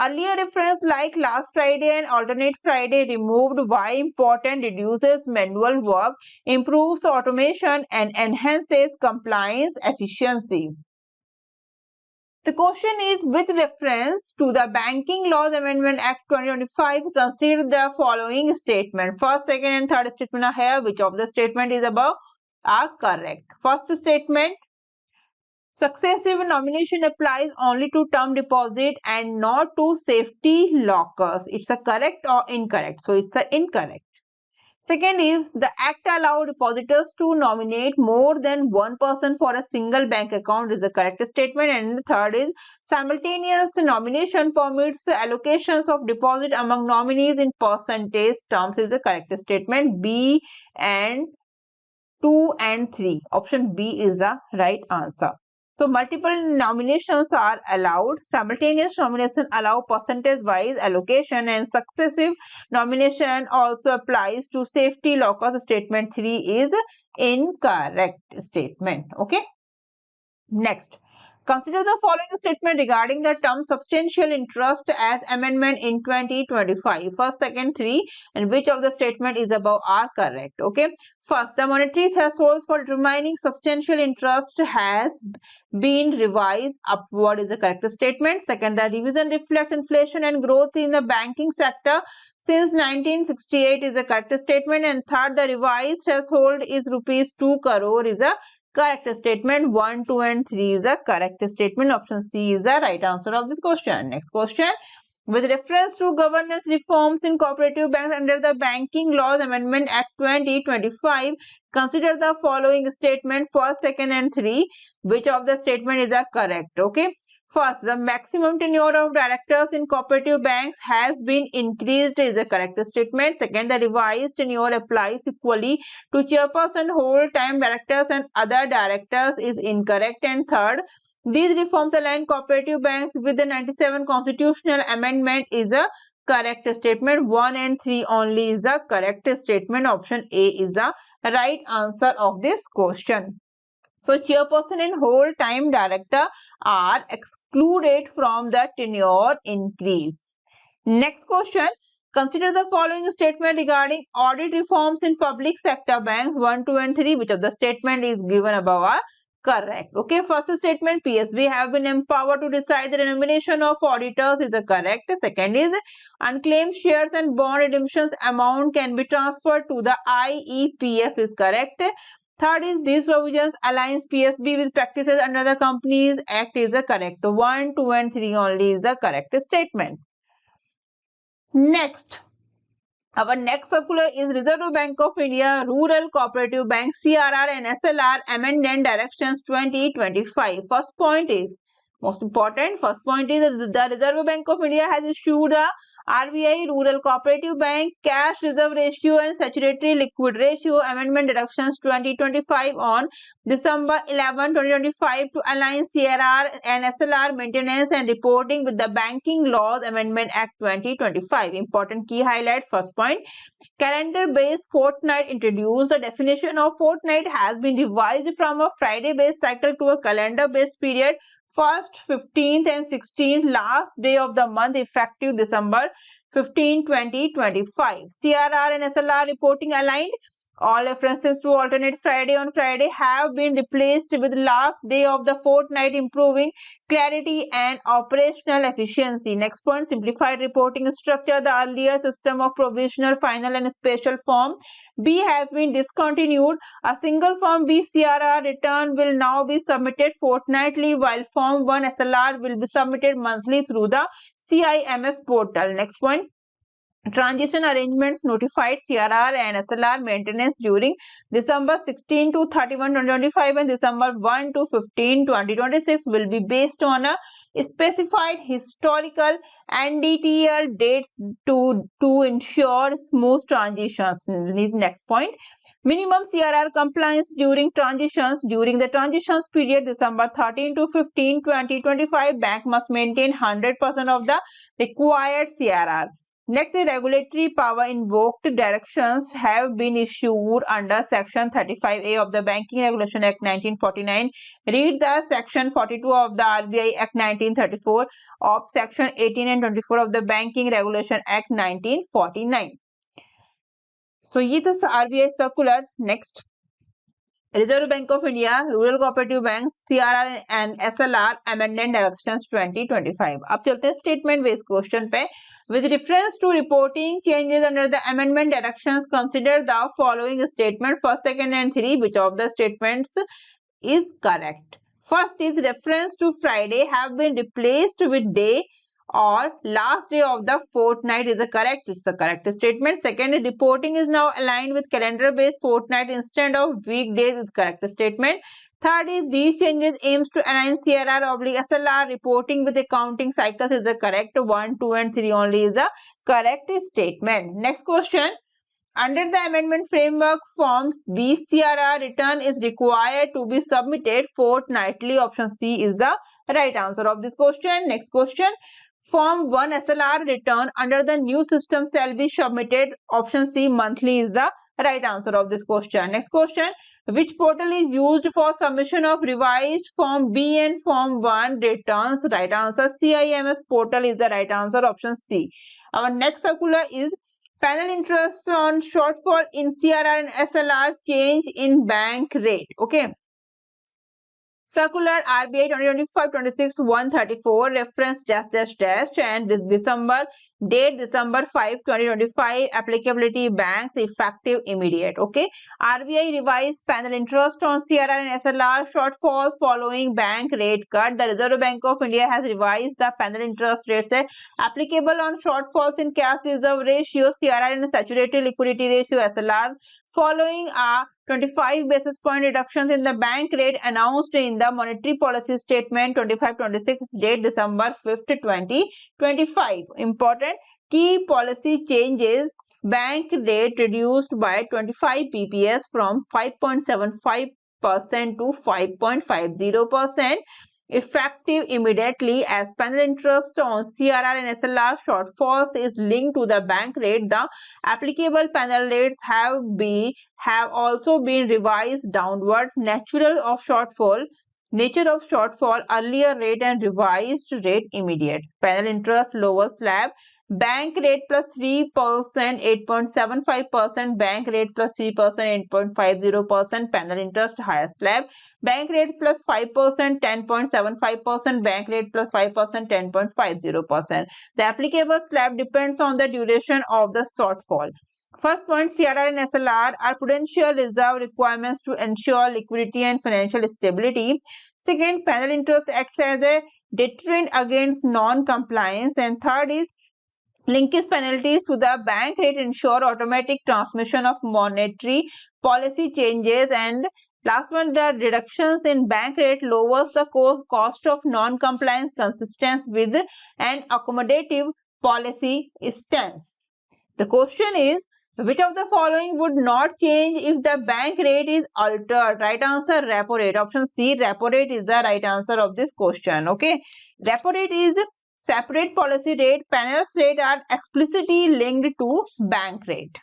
Earlier reference like last Friday and alternate Friday removed. Why important? Reduces manual work, improves automation and enhances compliance efficiency. The question is, with reference to the Banking Laws Amendment Act 2025, consider the following statement. First, second and third statement are here. Which of the statement is above are correct? First statement, successive nomination applies only to term deposit and not to safety lockers. It's a correct or incorrect? So it's a incorrect. Second is, the act allowed depositors to nominate more than one person for a single bank account is the correct statement. And the third is, simultaneous nomination permits allocations of deposit among nominees in percentage terms is the correct statement. B and 2 and 3. Option B is the right answer. So multiple nominations are allowed. Simultaneous nomination allow percentage-wise allocation and successive nomination also applies to safety lockers. Statement 3 is incorrect statement. Okay. Next, Consider the following statement regarding the term substantial interest as amendment in 2025. First, second, three, and which of the statement is above are correct. Okay. First, the monetary thresholds for determining substantial interest has been revised upward is the correct statement. Second, the revision reflects inflation and growth in the banking sector since 1968 is the correct statement. And third, the revised threshold is rupees 2 crore is a correct statement. 1, 2 and 3 is the correct statement. Option C is the right answer of this question. Next question. With reference to governance reforms in cooperative banks under the Banking Laws Amendment Act 2025, consider the following statement first, second and 3. Which of the statement is the correct? Okay. First, the maximum tenure of directors in cooperative banks has been increased is a correct statement. Second, the revised tenure applies equally to chairperson, whole-time directors and other directors is incorrect. And third, these reforms align cooperative banks with the 97 constitutional amendment is a correct statement. 1 and 3 only is the correct statement. Option A is the right answer of this question. So, chairperson and whole-time director are excluded from the tenure increase. Next question. Consider the following statement regarding audit reforms in public sector banks 1, 2 and 3. Which of the statement is given above are correct? Okay, first statement, PSB have been empowered to decide the remuneration of auditors is the correct. Second is unclaimed shares and bond redemptions amount can be transferred to the IEPF is correct. Third is these provisions aligns PSB with practices under the Companies Act is the correct. 1, 2 and 3 only is the correct statement. Next, our next circular is Reserve Bank of India Rural Cooperative Bank CRR and SLR Amendment Directions 2025. First point is most important. First point is the Reserve Bank of India has issued the RBI Rural Cooperative Bank Cash Reserve Ratio and Statutory Liquid Ratio Amendment Directions 2025 on December 11, 2025 to align CRR and SLR maintenance and reporting with the Banking Laws Amendment Act 2025. Important key highlight. First point, calendar-based fortnight introduced. The definition of fortnight has been revised from a Friday-based cycle to a calendar-based period. First, 15th and 16th last day of the month effective December 15, 2025. CRR and SLR reporting aligned. All references to alternate Friday on Friday have been replaced with last day of the fortnight, improving clarity and operational efficiency. Next point, simplified reporting structure. The earlier system of provisional, final and special form B has been discontinued. A single form B CRR return will now be submitted fortnightly, while form 1 SLR will be submitted monthly through the CIMS portal. Next point, transition arrangements notified CRR and SLR maintenance during December 16 to 31, 2025 and December 1 to 15, 2026 will be based on a specified historical NDTL dates to ensure smooth transitions. Next point, minimum CRR compliance during transitions. During the transitions period December 13 to 15, 2025, bank must maintain 100% of the required CRR. Next, regulatory power invoked directions have been issued under Section 35A of the Banking Regulation Act 1949. Read the Section 42 of the RBI Act 1934 of Section 18 and 24 of the Banking Regulation Act 1949. So, this is RBI circular. Next, Reserve Bank of India Rural Cooperative Banks CRR and SLR Amendment Directions 2025. अब चलते हैं statement based question पे. With reference to reporting changes under the amendment directions, consider the following statement first, second and 3. Which of the statements is correct? First is reference to Friday have been replaced with day or last day of the fortnight is a correct. It's a correct statement. Second is reporting is now aligned with calendar based fortnight instead of weekdays is correct statement. Third is these changes aims to align CRR/SLR reporting with accounting cycles is the correct. 1, 2 and 3 only is the correct statement. Next question. Under the amendment framework, forms BCRR return is required to be submitted fortnightly. Option C is the right answer of this question. Next question. Form 1 SLR return under the new system shall be submitted. Option C monthly is the right answer of this question. Next question. Which portal is used for submission of revised Form B and Form 1 returns? Right answer, CIMS portal is the right answer, option C. Our next circular is final interest on shortfall in CRR and SLR change in bank rate. Okay. Circular RBI 2025-26-134 reference dash dash dash and December date December 5 2025 applicability banks effective immediate. Okay, RBI revised panel interest on CRR and SLR shortfalls following bank rate cut. The Reserve Bank of India has revised the panel interest rates applicable on shortfalls in cash reserve ratio CRR and saturated liquidity ratio SLR following a 25 basis point reductions in the bank rate announced in the monetary policy statement 25-26 date December 5th 2025. Important key policy changes: bank rate reduced by 25 bps from 5.75% to 5.50%, effective immediately. As panel interest on CRR and SLR shortfalls is linked to the bank rate, the applicable panel rates have also been revised downward. Nature of shortfall, earlier rate and revised rate immediate. Panel interest lower slab, bank rate plus 3%, 8.75%, bank rate plus 3%, 8.50%, panel interest higher slab, bank rate plus 5%, 10.75%, bank rate plus 5%, 10.50%. The applicable slab depends on the duration of the shortfall. First point, CRR and SLR are prudential reserve requirements to ensure liquidity and financial stability. Second, panel interest acts as a deterrent against non-compliance. And third is linkage penalties to the bank rate ensure automatic transmission of monetary policy changes. And last one, the reductions in bank rate lowers the cost of non-compliance consistent with an accommodative policy stance. The question is, which of the following would not change if the bank rate is altered? Right answer, repo rate. Option C, repo rate is the right answer of this question. Okay, repo rate is separate policy rate. Panel's rate are explicitly linked to bank rate.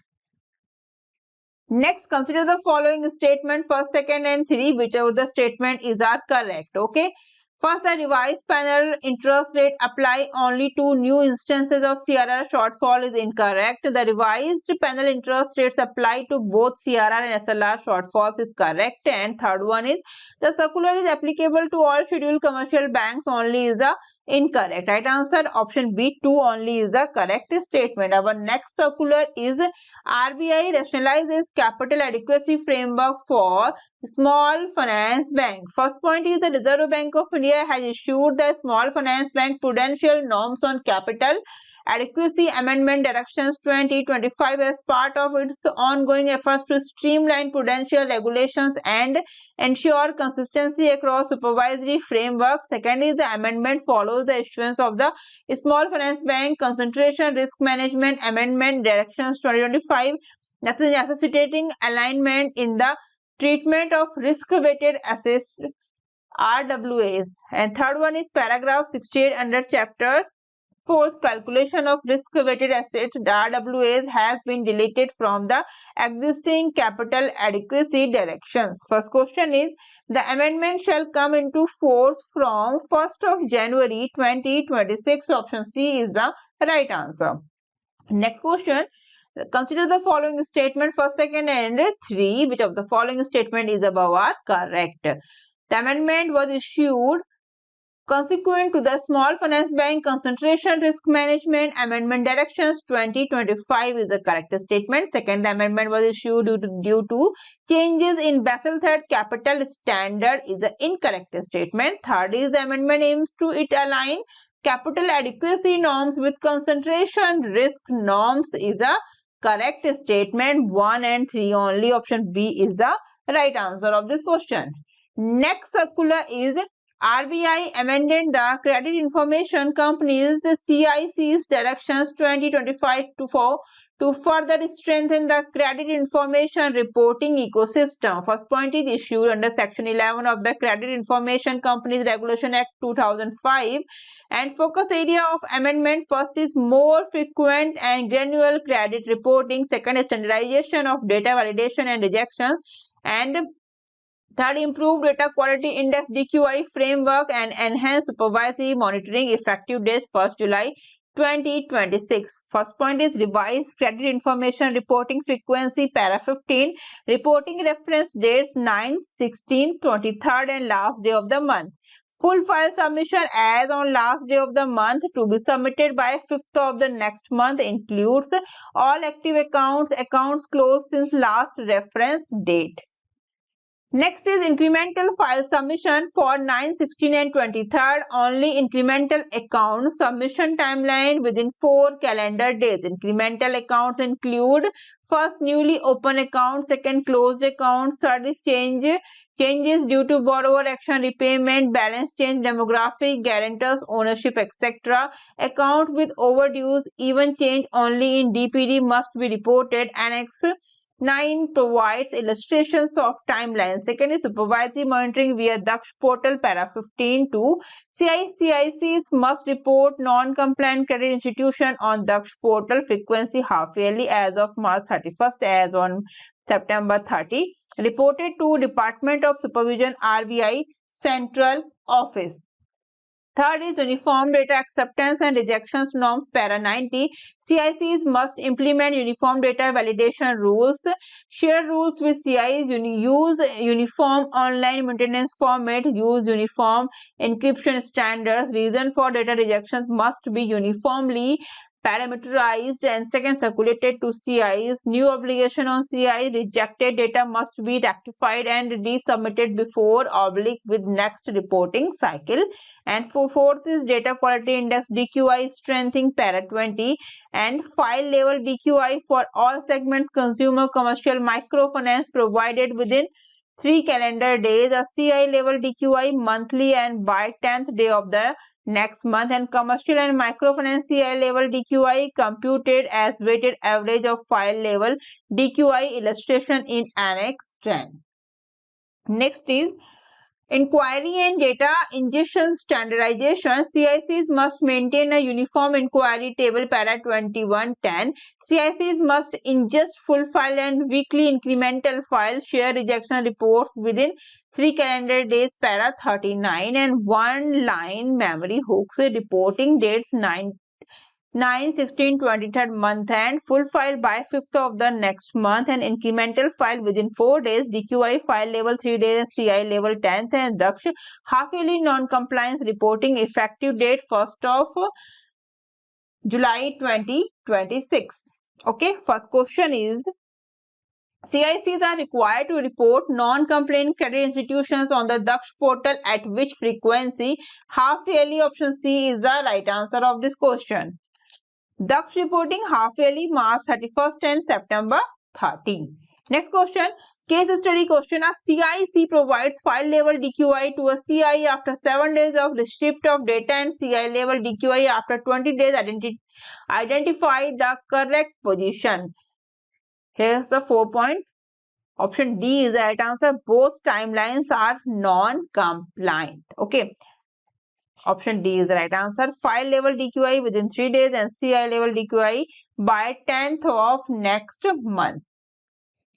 Next, consider the following statement, first, second and three, whichever the statement is are correct. Okay. First, the revised panel interest rate apply only to new instances of CRR shortfall is incorrect. The revised panel interest rates apply to both CRR and SLR shortfalls is correct. And third one is the circular is applicable to all scheduled commercial banks only is the incorrect. Right answer, option B, 2 only is the correct statement. Our next circular is RBI rationalizes capital adequacy framework for small finance bank. First point is the Reserve Bank of India has issued the small finance bank prudential norms on capital adequacy amendment directions 2025 as part of its ongoing efforts to streamline prudential regulations and ensure consistency across supervisory framework. Second is the amendment follows the issuance of the small finance bank concentration risk management amendment directions 2025, that is necessitating alignment in the treatment of risk-weighted assets RWAs. And third one is paragraph 68 under chapter 4th calculation of risk-weighted assets RWAs has been deleted from the existing capital adequacy directions. First question is the amendment shall come into force from 1st of January 2026. Option C is the right answer. Next question. Consider the following statement, first, second and three. Which of the following statement is above are correct? The amendment was issued consequent to the Small Finance Bank Concentration Risk Management Amendment Directions 2025 is the correct statement. Second, the amendment was issued due to changes in Basel III capital standard is the incorrect statement. Third is the amendment aims to align capital adequacy norms with concentration risk norms is a correct statement. 1 and 3 only. Option B is the right answer of this question. Next circular is RBI amended the Credit Information Companies CIC's Directions 2025 to further strengthen the credit information reporting ecosystem. First point is issued under Section 11 of the Credit Information Companies Regulation Act 2005. And focus area of amendment, first is more frequent and granular credit reporting. Second is standardization of data validation and rejection. And Third, improved data quality index DQI framework and enhanced supervisory monitoring, effective dates 1st July 2026. First point is revised credit information reporting frequency, para 15, reporting reference dates 9, 16, 23rd and last day of the month. Full file submission as on last day of the month to be submitted by 5th of the next month includes all active accounts, accounts closed since last reference date. Next is incremental file submission for 9, 16 and 23rd. Only incremental account submission timeline within 4 calendar days. Incremental accounts include first newly open account, second closed account, third is changes due to borrower action, repayment, balance change, demographic, guarantors, ownership, etc. Account with overdues, even change only in DPD must be reported. Annex 9 provides illustrations of timelines. Second is supervisory monitoring via Daksh portal, para 15 to CICs must report non-compliant credit institution on Daksh portal frequency half yearly as of March 31st as on September 30. Reported to Department of Supervision RBI Central Office. Third is uniform data acceptance and rejections norms, para 90. CICs must implement uniform data validation rules, share rules with CIs, use uniform online maintenance format, use uniform encryption standards. Reason for data rejections must be uniformly parameterized and second circulated to CIs. New obligation on CI, rejected data must be rectified and resubmitted before with next reporting cycle. And fourth is data quality index DQI strengthening, para 20, and file level DQI for all segments, consumer, commercial, microfinance provided within 3 calendar days, a CI level DQI monthly and by 10th day of the next month, and commercial and microfinance CI level DQI computed as weighted average of file level DQI, illustration in Annex 10. Next is inquiry and data ingestion standardization. CICs must maintain a uniform inquiry table, para 2110. CICs must ingest full file and weekly incremental file, share rejection reports within 3 calendar days, para 39, and one line memory hooks, reporting dates 9, 16, 23rd month and full file by 5th of the next month, and incremental file within 4 days, DQI file level 3 days and CI level 10th, and Daksh half yearly non-compliance reporting, effective date 1st of July 2026. Okay, first question is CICs are required to report non-compliant credit institutions on the Daksh portal at which frequency? Half yearly, option C is the right answer of this question. Daksh reporting half yearly, March 31st and September 30. Next question, case study question. A CIC provides file level DQI to a CI after 7 days of receipt of data and CI level DQI after 20 days. Identify the correct position. Here's the 4 point. Option D is the right answer. Both timelines are non-compliant. Okay. Option D is the right answer. File level DQI within 3 days and CI level DQI by 10th of next month.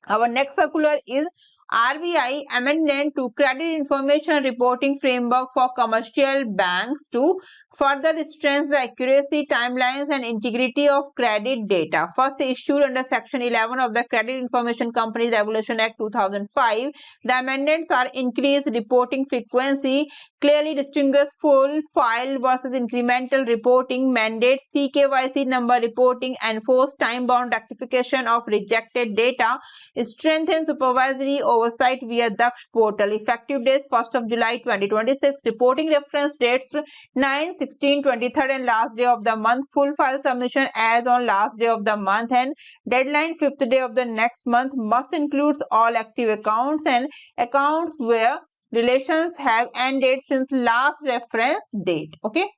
Our next circular is RBI amendment to credit information reporting framework for commercial banks to further strengthen the accuracy, timelines and integrity of credit data. First issued under section 11 of the Credit Information Companies Regulation Act 2005. The amendments are increased reporting frequency, clearly distinguish full file versus incremental reporting, mandates CKYC number reporting, enforce time-bound rectification of rejected data, strengthen supervisory oversight via Daksh portal. Effective dates 1st of July 2026. Reporting reference dates 9, 16, 23rd and last day of the month. Full file submission as on last day of the month, and deadline 5th day of the next month. Must include all active accounts and accounts where relations have ended since last reference date. Okay.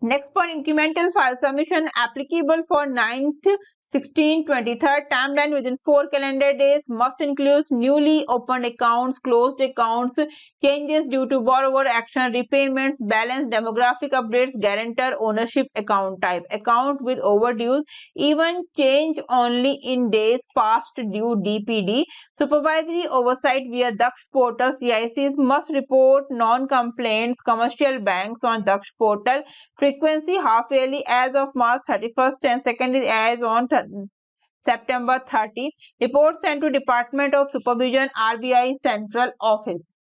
Next point, incremental file submission applicable for 9th, 16, 23rd timeline within 4 calendar days must include newly opened accounts, closed accounts, changes due to borrower action, repayments, balance, demographic updates, guarantor, ownership, account type, account with overdues, even change only in days past due DPD, supervisory oversight via Daksh portal. CICs must report non-complaints commercial banks on Daksh portal. Frequency half yearly as of March 31st and second is as on September 30. Report sent to Department of Supervision RBI Central Office.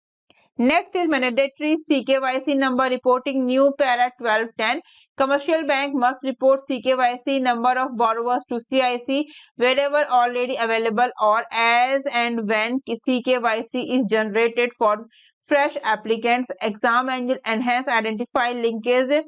Next is mandatory CKYC number reporting, new para 1210. Commercial bank must report CKYC number of borrowers to CIC wherever already available or as and when CKYC is generated for fresh applicants. Exam engine enhance identify linkage,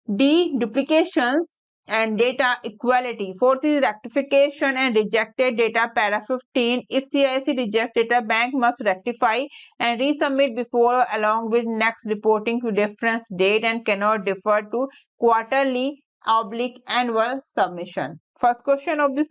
duplications and data equality. Fourth is rectification and rejected data, para 15. If CIC rejects data, bank must rectify and resubmit before or along with next reporting to reference date and cannot defer to quarterly/annual submission. First question of this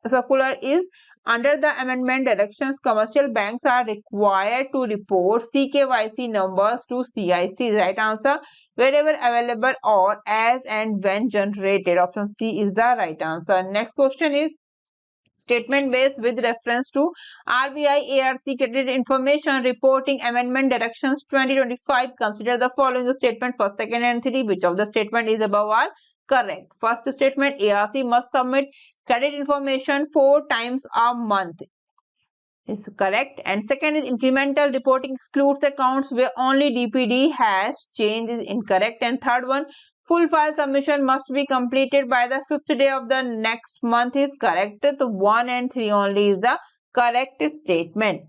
circular is, under the amendment directions, commercial banks are required to report CKYC numbers to CIC. Right answer, wherever available or as and when generated. Option C is the right answer. Next question is statement based with reference to RBI ARC credit information reporting amendment directions 2025. Consider the following statement, first, second and three. Which of the statement is above are correct? First statement, ARC must submit credit information 4 times a month is correct, and second is incremental reporting excludes accounts where only DPD has changed is incorrect, and third one, full file submission must be completed by the 5th day of the next month is correct. So 1 and 3 only is the correct statement.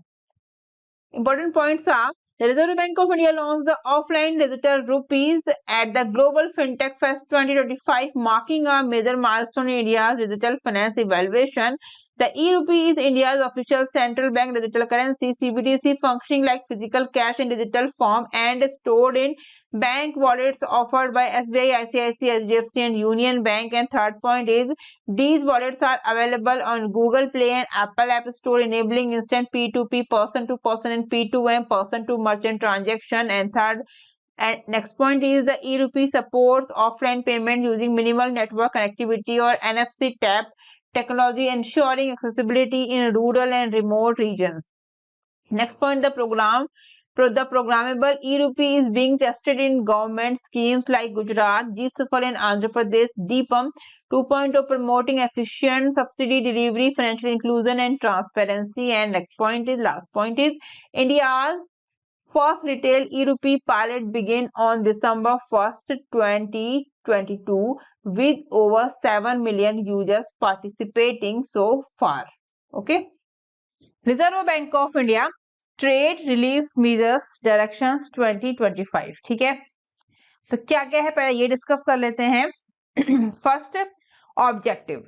Important points are, the Reserve Bank of India launched the offline digital rupees at the Global FinTech Fest 2025, marking a major milestone in India's digital finance evaluation. The e-rupee is India's official central bank digital currency, CBDC, functioning like physical cash in digital form and stored in bank wallets offered by SBI, ICICI, HDFC and Union Bank. And third point is, these wallets are available on Google Play and Apple App Store, enabling instant P2P, person to person and P2M, person to merchant transaction. And third, and next point is, the e-rupee supports offline payment using minimal network connectivity or NFC tap technology, ensuring accessibility in rural and remote regions. Next point, the programmable e-rupee is being tested in government schemes like Gujarat, GSFL in Andhra Pradesh, DPAM 2.0, promoting efficient subsidy delivery, financial inclusion and transparency. And next point is, last point is, India's first retail e-rupee pilot began on December 1st, 2022 with over 7 million users participating so far. Okay. Reserve Bank of India trade relief measures directions 2025. ठीक है, तो क्या क्या है पहले ये discuss कर लेते हैं. First, objective.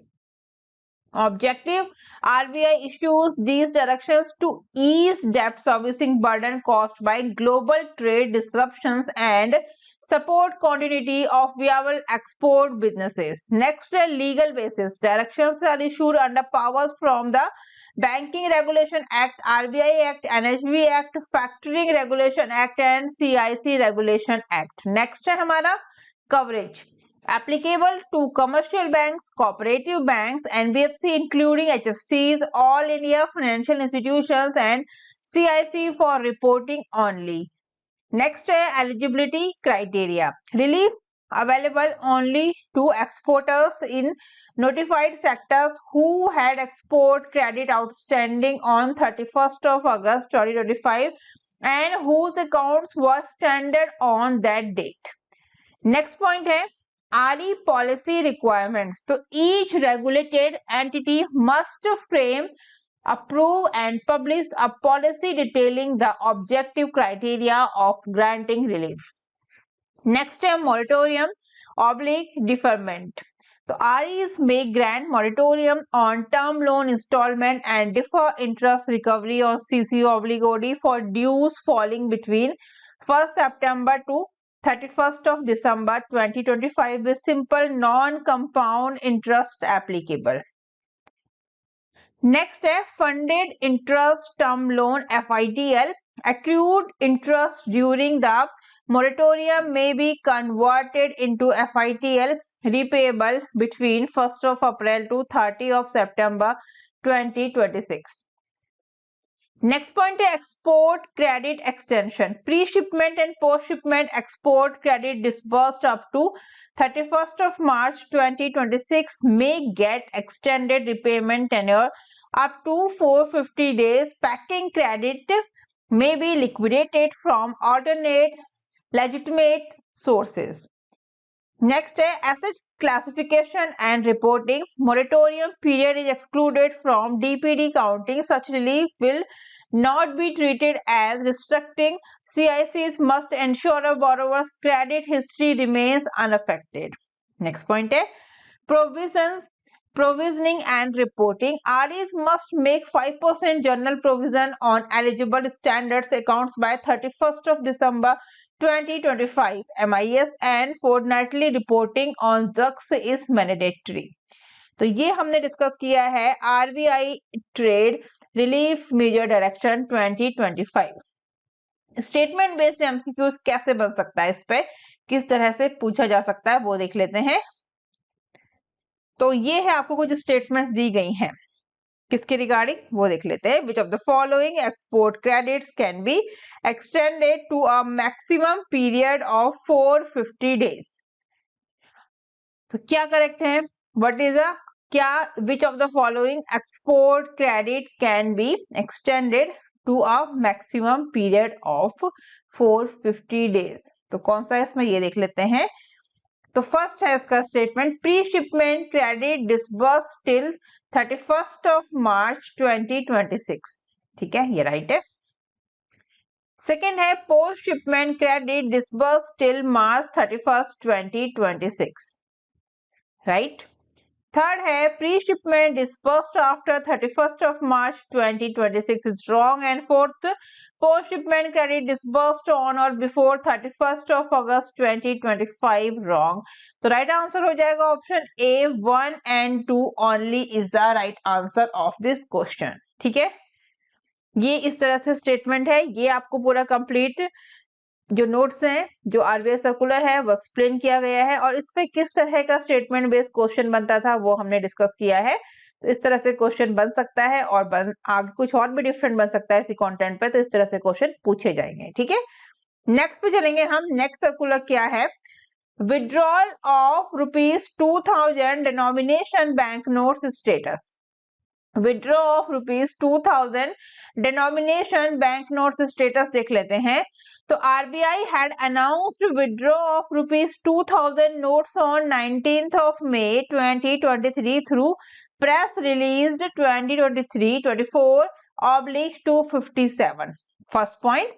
RBI issues these directions to ease debt servicing burden caused by global trade disruptions and support continuity of viable export businesses. Next, legal basis. Directions are issued under powers from the Banking Regulation Act, RBI Act, NHB Act, Factoring Regulation Act and CIC Regulation Act. Next है हमारा coverage. Applicable to commercial banks, cooperative banks, NBFC including HFCs, all India financial institutions and CIC for reporting only. Next है eligibility criteria. Relief available only to exporters in notified sectors who had export credit outstanding on 31st of August 2025 and whose accounts were standard on that date. Next point है RE policy requirements. So each regulated entity must frame, approve and publish a policy detailing the objective criteria of granting relief. Next है moratorium / deferment. So REs may grant moratorium on term loan installment and defer interest recovery on CC / OD for dues falling between 1st September to 31st of December 2025 with simple non-compound interest applicable. Next है funded interest term loan FITL. Accrued interest during the moratorium may be converted into FITL repayable between 1st of April to 30 of September 2026. Next point है export credit extension. Pre-shipment and post-shipment export credit disbursed up to 31st of March 2026 may get extended repayment tenure up to 450 days. Packing credit may be liquidated from alternate legitimate sources. Next है assets classification and reporting. Moratorium period is excluded from DPD counting. Such relief will not be treated as restricting. CICs must ensure a borrower's credit history remains unaffected. Next point है provisioning and reporting. REs must make 5% general provision on eligible standards accounts by 31st of December 2025. MIS and fortnightly reporting on drugs is mandatory. तो ये हमने discuss किया है RBI trade relief measure direction 2025. Statement based MCQs कैसे बन सकता है, इस पे किस तरह से पूछा जा सकता है वो देख लेते हैं. तो ये है आपको कुछ स्टेटमेंट्स दी गई हैं किसके रिगार्डिंग वो देख लेते हैं. Which of the following export credits can be extended to a maximum period of 450 days. तो क्या करेक्ट है, व्हाट इज अ क्या which of the following export credit can be extended to a maximum period of 450 days. तो कौन सा है इसमें ये देख लेते हैं. तो फर्स्ट है इसका statement pre shipment credit disburse till 31st of March 2026. ठीक है, ये राइट है. सेकेंड है post shipment credit disburse till March 31st 2026. Right. Third है pre shipment disbursed after 31st of March 2026 is wrong. And fourth post shipment credit disbursed on और before 31st of August 2025 wrong. तो right answer हो जाएगा option A. 1 and 2 only is the right answer of this question. ठीक है, ये इस तरह से स्टेटमेंट है. ये आपको पूरा कंप्लीट जो नोट्स हैं जो आरबीआई सर्कुलर है वो एक्सप्लेन किया गया है और इस पे किस तरह का स्टेटमेंट बेस्ड क्वेश्चन बनता था वो हमने डिस्कस किया है. तो इस तरह से क्वेश्चन बन सकता है और आगे कुछ और भी डिफरेंट बन सकता है इसी कंटेंट पे. तो इस तरह से क्वेश्चन पूछे जाएंगे. ठीक है, नेक्स्ट पे चलेंगे हम. नेक्स्ट सर्कुलर क्या है, withdrawal of ₹2000 denomination bank notes status. Withdraw of ₹2000 denomination bank notes status देख लेते हैं. तो RBI had announced withdrawal of ₹2000 notes on 19th of May 2023 through press released 2023-24/257. First point.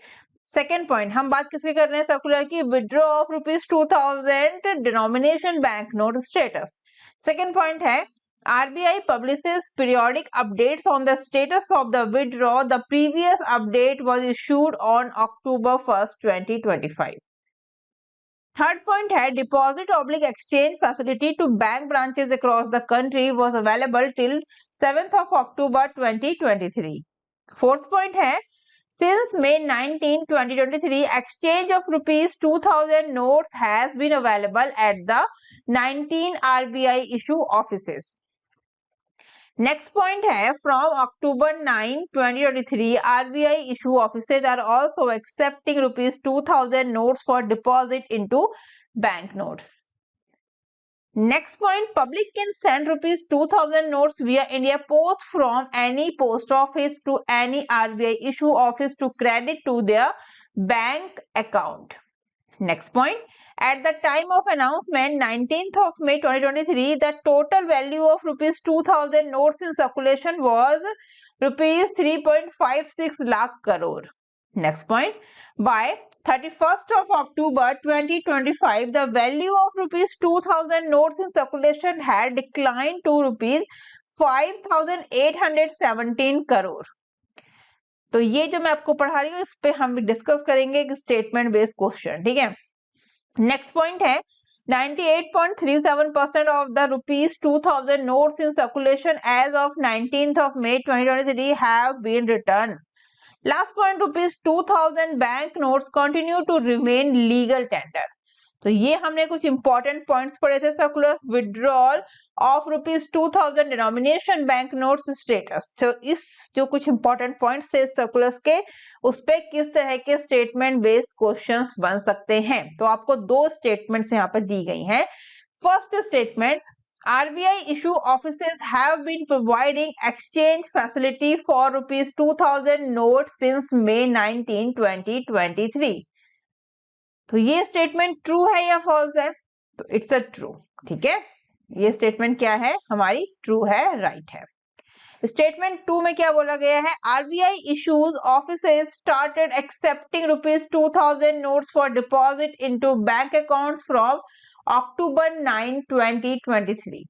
Second point हम बात किसकी कर रहे हैं सर्कुलर की, withdraw of ₹2000 denomination bank note status. Second point है RBI publishes periodic updates on the status of the withdrawal. The previous update was issued on October 1st, 2025. Third point है deposit/exchange facility to bank branches across the country was available till 7th of October 2023. Fourth point है since May 19, 2023, exchange of ₹2000 notes has been available at the 19 RBI issue offices. Next point है from October 9, 2023, RBI issue offices are also accepting ₹2000 notes for deposit into bank notes. Next point, public can send ₹2000 notes via India Post from any post office to any RBI issue office to credit to their bank account. Next point, at the time of announcement 19th of May 2023, the total value of ₹2000 notes in circulation was ₹3.56 lakh crore. Next point, by 31st of October 2025, the value of ₹2000 notes in circulation had declined to ₹5817 crore. तो ये जो मैं आपको पढ़ा रही हूँ इस पे हम डिस्कस करेंगे एक स्टेटमेंट बेस्ड क्वेश्चन. ठीक है, नेक्स्ट पॉइंट है 98.37% of the rupees 2000 notes in circulation as of 19th of May 2023 have been returned. Last point, rupees 2000 bank notes continue to remain legal tender. तो ये हमने कुछ इंपॉर्टेंट पॉइंट्स पढ़े थे circulars withdrawal of rupees 2000 denomination bank notes status. तो इस जो कुछ इंपॉर्टेंट पॉइंट्स थे सर्कुलर्स के, उस पे किस तरह के स्टेटमेंट बेस्ड क्वेश्चंस बन सकते हैं। तो आपको दो स्टेटमेंट्स यहाँ पर दी गई हैं। First statement, RBI issue offices have been providing exchange facility for rupees 2000 notes since May 19, 2023. तो ये स्टेटमेंट ट्रू है या फॉल्स है? तो इट्स अ ट्रू। ठीक है, ये स्टेटमेंट क्या है हमारी? ट्रू है, राइट है। स्टेटमेंट 2 में क्या बोला गया है? RBI issues offices started accepting rupees 2000 notes for deposit into bank accounts from October 9, 2023.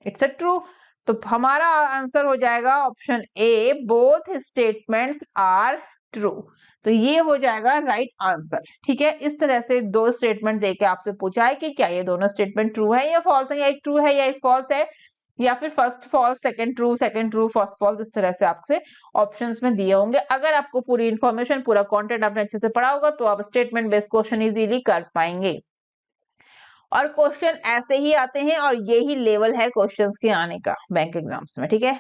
It's a true. तो हमारा आंसर हो जाएगा option A, both statements are true. तो ये हो जाएगा राइट आंसर। ठीक है, इस तरह से दो स्टेटमेंट देके आपसे पूछा है कि क्या ये दोनों स्टेटमेंट ट्रू है या फॉल्स है, या एक ट्रू है या एक फॉल्स है, या फिर first false second true first false, इस तरह से आपसे ऑप्शंस में दिए होंगे। अगर आपको पूरी इंफॉर्मेशन पूरा कंटेंट आपने अच्छे से पढ़ा होगा तो आप स्टेटमेंट बेस्ड क्वेश्चन इजीली कर पाएंगे। और क्वेश्चन ऐसे ही आते हैं और यही लेवल है क्वेश्चंस के आने का बैंक एग्जाम्स में। ठीक है,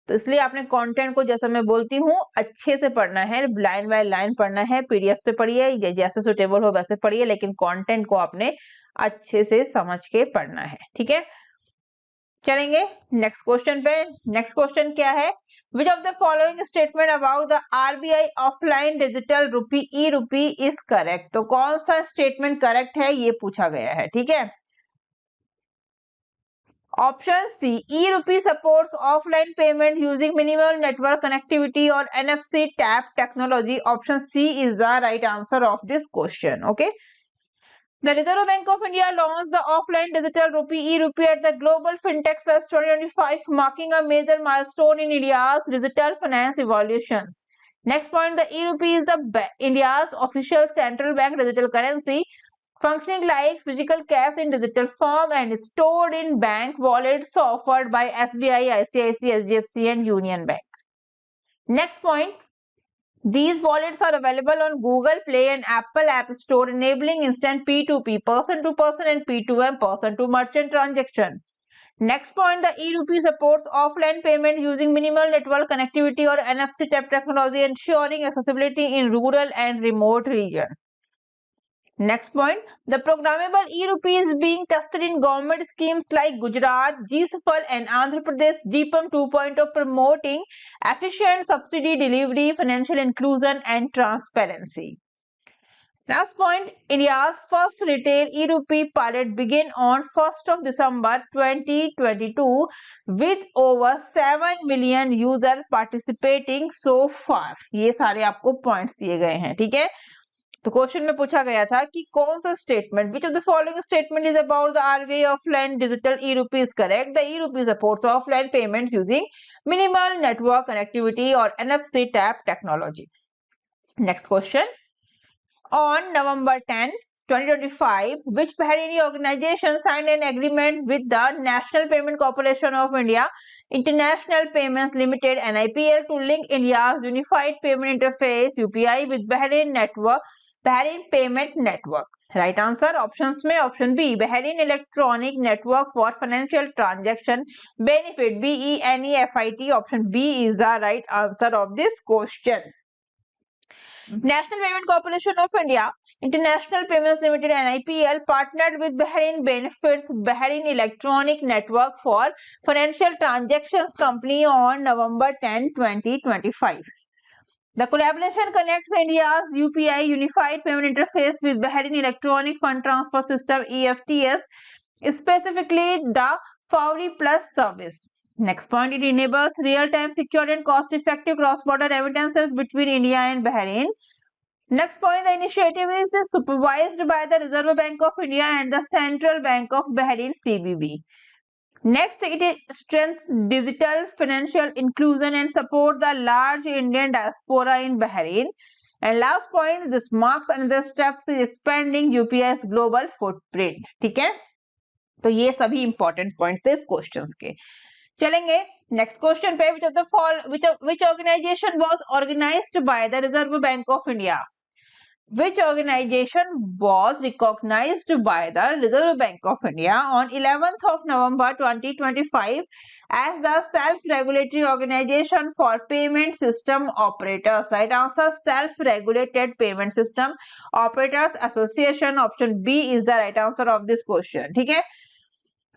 तो इसलिए आपने कंटेंट को, जैसा मैं बोलती हूँ, अच्छे से पढ़ना है, लाइन बाय लाइन पढ़ना है। पीडीएफ से पढ़िए, जैसे सुटेबल हो वैसे पढ़िए, लेकिन कंटेंट को आपने अच्छे से समझ के पढ़ना है। ठीक है, चलेंगे नेक्स्ट क्वेश्चन पे। नेक्स्ट क्वेश्चन क्या है? विच of the following statement about the RBI offline digital rupee E rupee is correct? तो कौन सा स्टेटमेंट करेक्ट है ये पूछा गया है। ठीक है, option C, e rupee supports offline payment using minimal network connectivity और NFC tap technology. Option C is the right answer of this question. Okay, the Reserve Bank of India launched the offline digital rupee e-rupee at the Global FinTech Fest 2025, marking a major milestone in India's digital finance evolutions. Next point, the e-rupee is the India's official central bank digital currency, functioning like physical cash in digital form and stored in bank wallets offered by SBI, ICICI, HDFC and Union Bank. Next point, these wallets are available on Google Play and Apple App Store, enabling instant P2P, person-to-person and P2M, person-to-merchant transaction. Next point, the e-rupee supports offline payment using minimal network connectivity or NFC tap technology, ensuring accessibility in rural and remote regions. Next point, the programmable e-rupee is being tested in government schemes like Gujarat, GSFL and Andhra Pradesh GPAM 2.0, promoting efficient subsidy delivery, financial inclusion and transparency. Last point, India's first retail e-rupee pilot began on 1st of December 2022 with over 7 million users participating so far. ये सारे आपको points दिए गए हैं। ठीक है, तो question में पूछा गया था कि कौन सा statement, which of the following statement is about the RBI offline digital e-RUPI is correct? The e-RUPI supports offline payments using minimal network connectivity और NFC tap technology. Next question, on November 10, 2025, which Bahraini organization signed an agreement with the National Payment Corporation of India, International Payments Limited (NIPL) to link India's unified payment interface UPI with Bahrain Payment Network? Right answer options में option B, Bahrain electronic network for financial transaction benefit, BENEFIT। Option B is the right answer of this question. National Payment Corporation of India, International Payments Limited (NIPL) partnered with Bahrain Benefits Bahrain Electronic Network for Financial Transactions Company on November 10, 2025. The collaboration connects India's UPI Unified Payment Interface with Bahrain Electronic Fund Transfer System (EFTS), specifically the Fawry Plus service. Next point, it enables real-time, secure and cost-effective cross-border remittances between India and Bahrain. Next point, the initiative is supervised by the Reserve Bank of India and the Central Bank of Bahrain (CBB). Next, it strengthens digital financial inclusion and support the large Indian diaspora in Bahrain. And last point, this marks another steps in expanding UPI's global footprint. ठीक है, तो ये सभी important points थे इस questions के. चलेंगे next question पे. which organization was organized by the Reserve Bank of India? Which organization was recognized by the Reserve Bank of India on 11th of November 2025 as the self-regulatory organization for payment system operators? Right answer, self-regulated payment system operators association. Option B is the right answer of this question. ठीक है.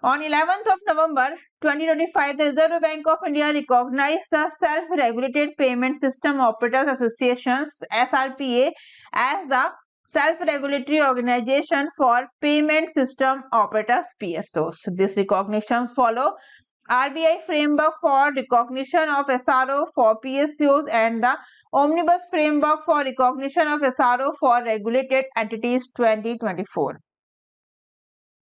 On 11th of November 2025, the Reserve Bank of India recognized the Self-Regulated Payment System Operators Associations (SRPA) as the self-regulatory organization for payment system operators (PSOs). These recognitions follow RBI framework for recognition of SRO for PSOs and the Omnibus framework for recognition of SRO for regulated entities 2024.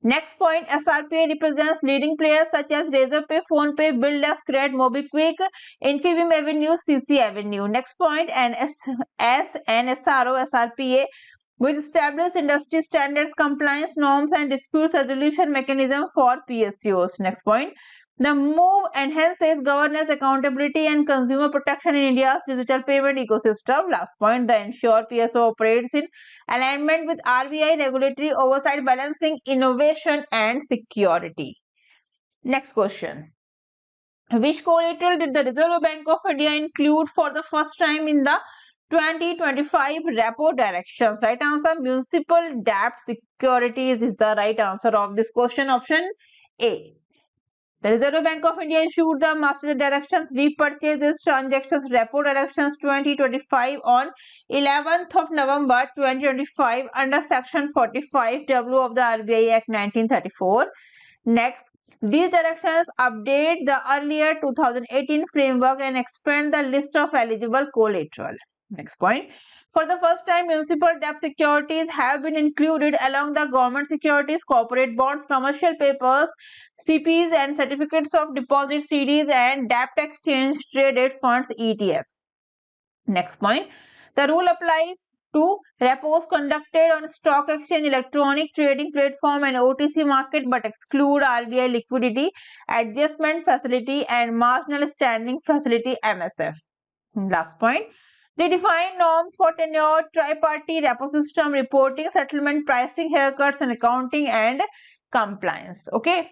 Next point, SRPA represents leading players such as Razorpay, PhonePe, BillDesk, Cred, MobiKwik, Infibeam Avenue, CC Avenue. Next point, SRO, SRPA, which establishes industry standards, compliance norms and dispute resolution mechanism for PSUs. Next point, the move enhances governance, accountability and consumer protection in India's digital payment ecosystem. Last point, the ensure PSO operates in alignment with RBI regulatory oversight, balancing innovation and security. Next question. Which collateral did the Reserve Bank of India include for the first time in the 2025 repo directions? Right answer, municipal debt securities is the right answer of this question. Option A. The Reserve Bank of India issued the Master Directions Repurchases Transactions Repo Directions 2025 on 11th of November 2025 under Section 45W of the RBI Act 1934. Next, these directions update the earlier 2018 framework and expand the list of eligible collateral. Next point. For the first time, municipal debt securities have been included along the government securities, corporate bonds, commercial papers, CPs and certificates of deposit CDs and debt exchange traded funds ETFs. Next point. The rule applies to repos conducted on stock exchange, electronic trading platform and OTC market but exclude RBI liquidity adjustment facility and marginal standing facility MSF. Last point. They define norms for tenure, tri-party repo system, reporting, settlement, pricing, haircuts, and accounting and compliance. Okay.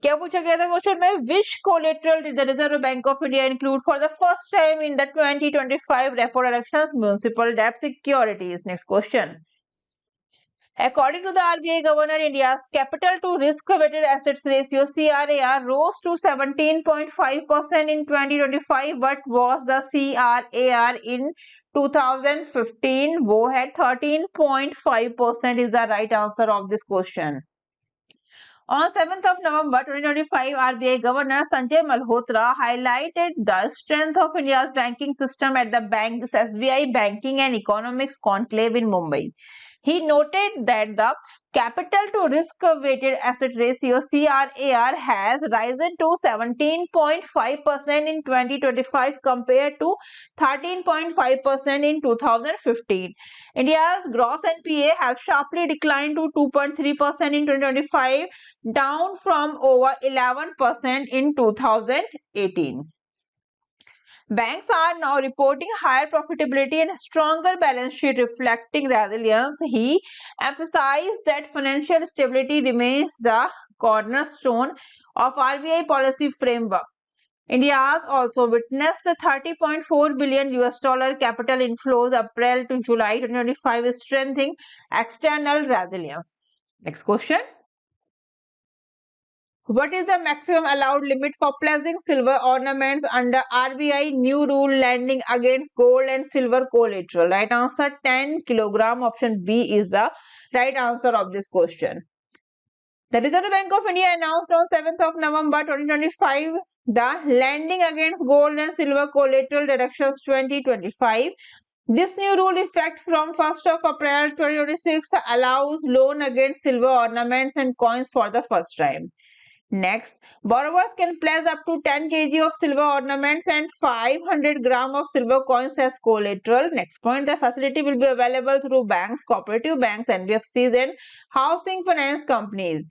क्या पूछा गया था question में? Which collateral did the Reserve Bank of India include for the first time in the 2025 repo directions? Municipal debt securities. Next question. According to the RBI Governor, India's capital to risk-weighted assets ratio (CRAR) rose to 17.5% in 2025. What was the CRAR in 2015? वो है 13.5% is the right answer of this question. On 7th of November 2025, RBI Governor Sanjay Malhotra highlighted the strength of India's banking system at the bank's SBI Banking and Economics Conclave in Mumbai. He noted that the capital to risk weighted asset ratio (CRAR) has risen to 17.5% in 2025 compared to 13.5% in 2015. India's gross NPA have sharply declined to 2.3% in 2025, down from over 11% in 2018. Banks are now reporting higher profitability and stronger balance sheet reflecting resilience. He emphasized that financial stability remains the cornerstone of RBI policy framework. India has also witnessed the $30.4 billion capital inflows April to July 2025, strengthening external resilience. Next question. What is the maximum allowed limit for pledging silver ornaments under RBI new rule lending against gold and silver collateral? Right answer 10 kilogram. Option B is the right answer of this question. The Reserve Bank of India announced on 7th of November 2025 the lending against gold and silver collateral directions 2025. This new rule, effect from 1st of April 2026, allows loan against silver ornaments and coins for the first time. Next, borrowers can pledge up to 10 kg of silver ornaments and 500 gram of silver coins as collateral. Next point, the facility will be available through banks, cooperative banks, NBFCs and housing finance companies.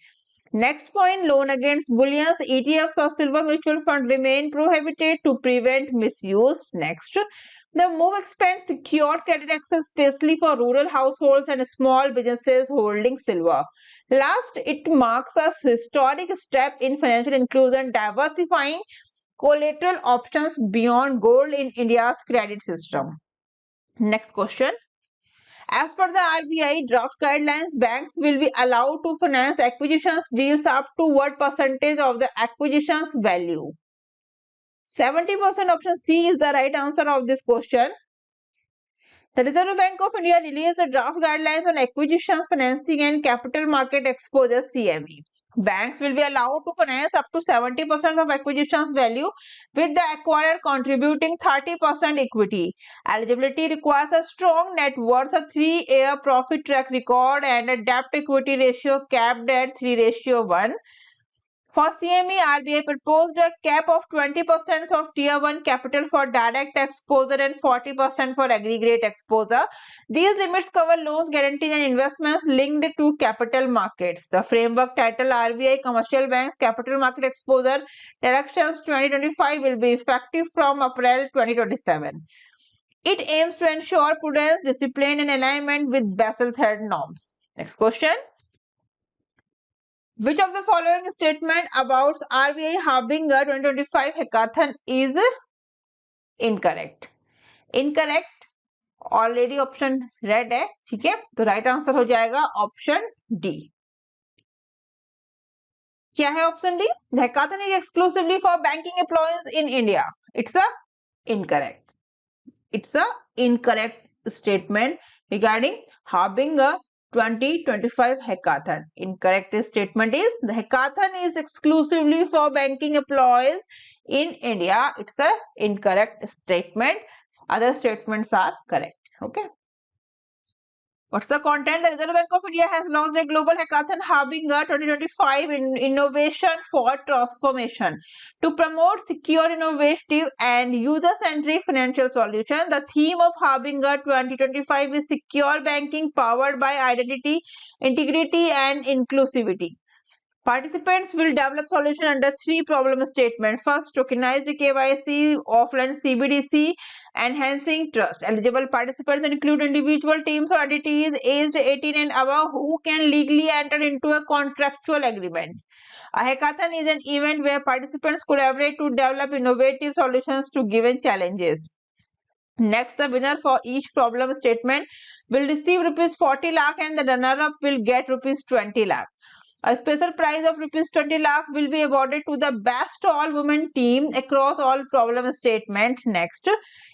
Next point, loan against bullions, ETFs or silver mutual fund remain prohibited to prevent misuse. Next, the move expands secured credit access especially for rural households and small businesses holding silver. Last, it marks a historic step in financial inclusion, diversifying collateral options beyond gold in India's credit system. Next question. As per the RBI draft guidelines, banks will be allowed to finance acquisitions deals up to what percentage of the acquisitions value? 70%. Option C is the right answer of this question. The Reserve Bank of India released a draft guidelines on acquisitions, financing and capital market exposure (CME). Banks will be allowed to finance up to 70% of acquisitions value, with the acquirer contributing 30% equity. Eligibility requires a strong net worth, a 3-year profit track record and a debt equity ratio capped at 3:1. For CME, RBI proposed a cap of 20% of Tier 1 capital for direct exposure and 40% for aggregate exposure. These limits cover loans, guarantees and investments linked to capital markets. The framework title RBI Commercial Banks Capital Market Exposure Directions 2025 will be effective from April 2027. It aims to ensure prudence, discipline and alignment with Basel III norms. Next question. Which of the following statement about RBI Harbinger 2025 hackathon is incorrect? Incorrect already option red है, ठीक है, तो right answer हो जाएगा option D. क्या है option D? The hackathon is exclusively for banking employees in India. It's a incorrect. It's a incorrect statement regarding Harbinger 2025 hackathon. Incorrect statement is the hackathon is exclusively for banking employees in India. It's a incorrect statement. Other statements are correct. Okay. What's the content? The Reserve Bank of India has launched a global hackathon Harbinger 2025 in Innovation for Transformation to promote secure, innovative and user-centric financial solutions. The theme of Harbinger 2025 is secure banking powered by identity, integrity and inclusivity. Participants will develop solution under 3 problem statements. First, tokenized KYC, offline CBDC, enhancing trust. Eligible participants include individual teams or entities aged 18 and above who can legally enter into a contractual agreement. A hackathon is an event where participants collaborate to develop innovative solutions to given challenges. Next, the winner for each problem statement will receive rupees 40 lakh and the runner-up will get rupees 20 lakh. A special prize of rupees 20 lakh will be awarded to the best all-women team across all problem statements. Next,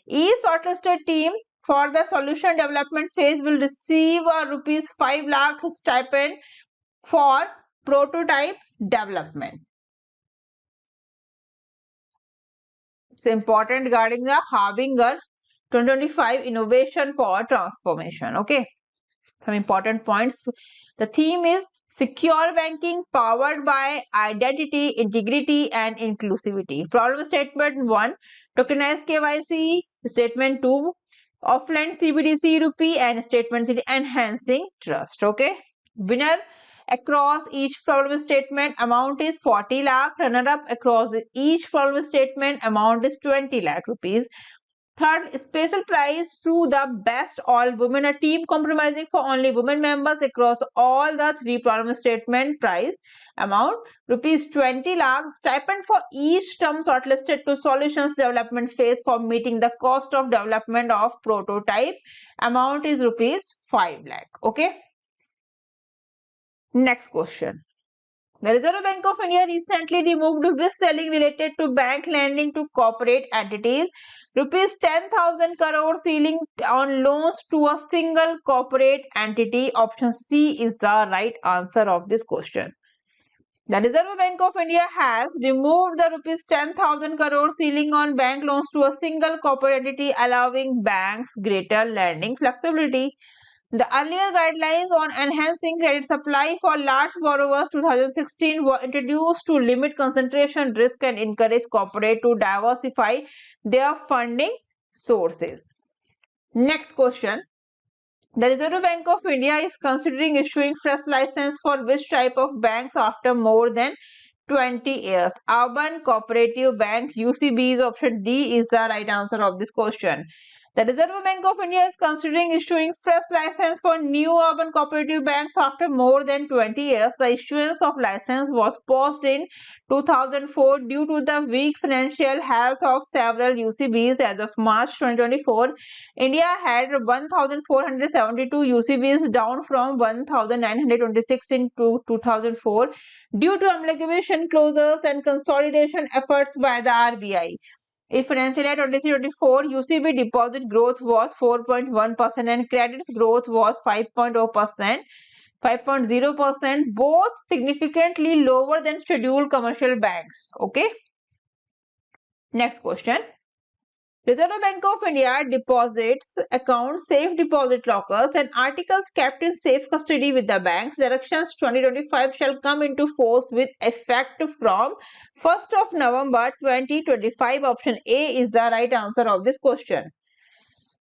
each shortlisted team for the solution development phase will receive a rupees 5 lakh stipend for prototype development. It's important regarding the Harbinger 2025 Innovation for Transformation. Okay, some important points. The theme is secure banking powered by identity, integrity and inclusivity. Problem statement 1, tokenized KYC. Statement 2, offline CBDC rupee. And statement 3, enhancing trust. Okay. Winner across each problem statement amount is 40 lakh. Runner up across each problem statement amount is 20 lakh rupees. Third, special prize to the best all-women, a team comprising for only women members across all the 3 problem statement. Prize amount rupees 20 lakh. Stipend for each term shortlisted to solutions development phase for meeting the cost of development of prototype. Amount is rupees 5 lakh. Okay. Next question. The Reserve Bank of India recently removed which selling related to bank lending to corporate entities. Rupees 10,000 crore ceiling on loans to a single corporate entity. Option C is the right answer of this question. The Reserve Bank of India has removed the rupees 10,000 crore ceiling on bank loans to a single corporate entity, allowing banks greater lending flexibility. The earlier guidelines on enhancing credit supply for large borrowers 2016 were introduced to limit concentration risk and encourage corporate to diversify their funding sources. Next question. The Reserve Bank of India is considering issuing fresh license for which type of banks after more than 20 years? Urban Cooperative Bank, UCBs. Option D is the right answer of this question. The Reserve Bank of India is considering issuing fresh license for new urban cooperative banks after more than 20 years. The issuance of license was paused in 2004 due to the weak financial health of several UCBs. As of March 2024, India had 1,472 UCBs, down from 1,926 in 2004 due to amalgamation closures and consolidation efforts by the RBI. In financial year 23-24, UCB deposit growth was 4.1% and credits growth was 5.0%, both significantly lower than scheduled commercial banks. Okay. Next question. Reserve Bank of India deposits accounts, safe deposit lockers and articles kept in safe custody with the banks. Directions 2025 shall come into force with effect from 1st of November 2025. Option A is the right answer of this question.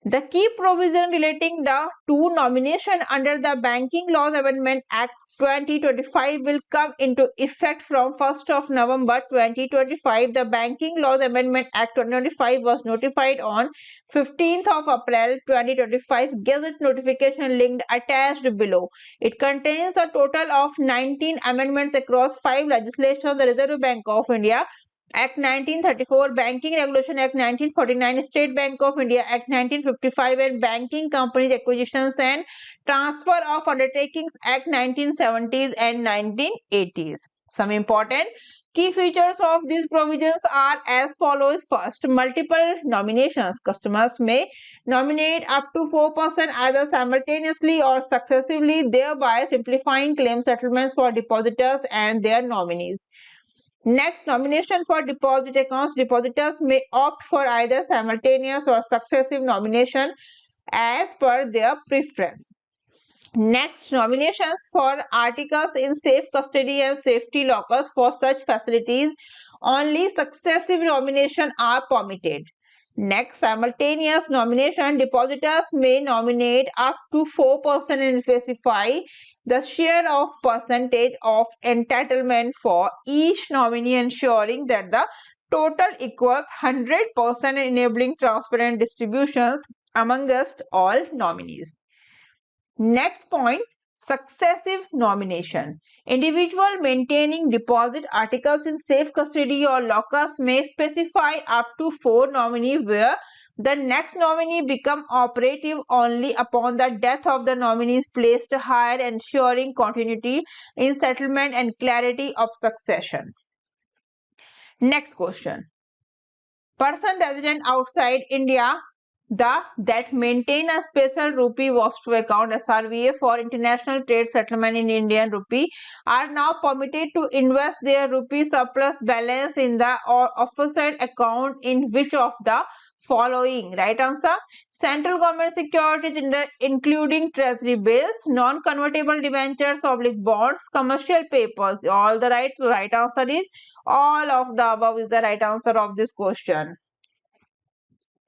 The key provision relating to nomination under the Banking Laws Amendment Act 2025 will come into effect from 1st of November 2025. The Banking Laws Amendment Act 2025 was notified on 15th of April 2025. Gazette notification linked attached below. It contains a total of 19 amendments across 5 legislations. The Reserve Bank of India Act 1934, Banking Regulation Act 1949, State Bank of India Act 1955 and Banking Companies Acquisitions and Transfer of Undertakings Act 1970s and 1980s. Some important key features of these provisions are as follows. First, multiple nominations. Customers may nominate up to 4% either simultaneously or successively, thereby simplifying claim settlements for depositors and their nominees. Next, nomination for deposit accounts. Depositors may opt for either simultaneous or successive nomination as per their preference. Next, nominations for articles in safe custody and safety lockers. For such facilities, only successive nomination are permitted. Next, simultaneous nomination. Depositors may nominate up to 4% and specify the share of percentage of entitlement for each nominee, ensuring that the total equals 100% and enabling transparent distributions amongst all nominees. Next point, successive nomination. Individual maintaining deposit articles in safe custody or lockers may specify up to 4 nominees, where the next nominee become operative only upon the death of the nominees placed higher, ensuring continuity in settlement and clarity of succession. Next question. Person resident outside India that maintain a special rupee Vostro account SRVA for international trade settlement in Indian rupee are now permitted to invest their rupee surplus balance in the offset account in which of the following? Right answer. Central government securities including treasury bills, non-convertible debentures, bonds, commercial papers. All the right answer is all of the above is the right answer of this question.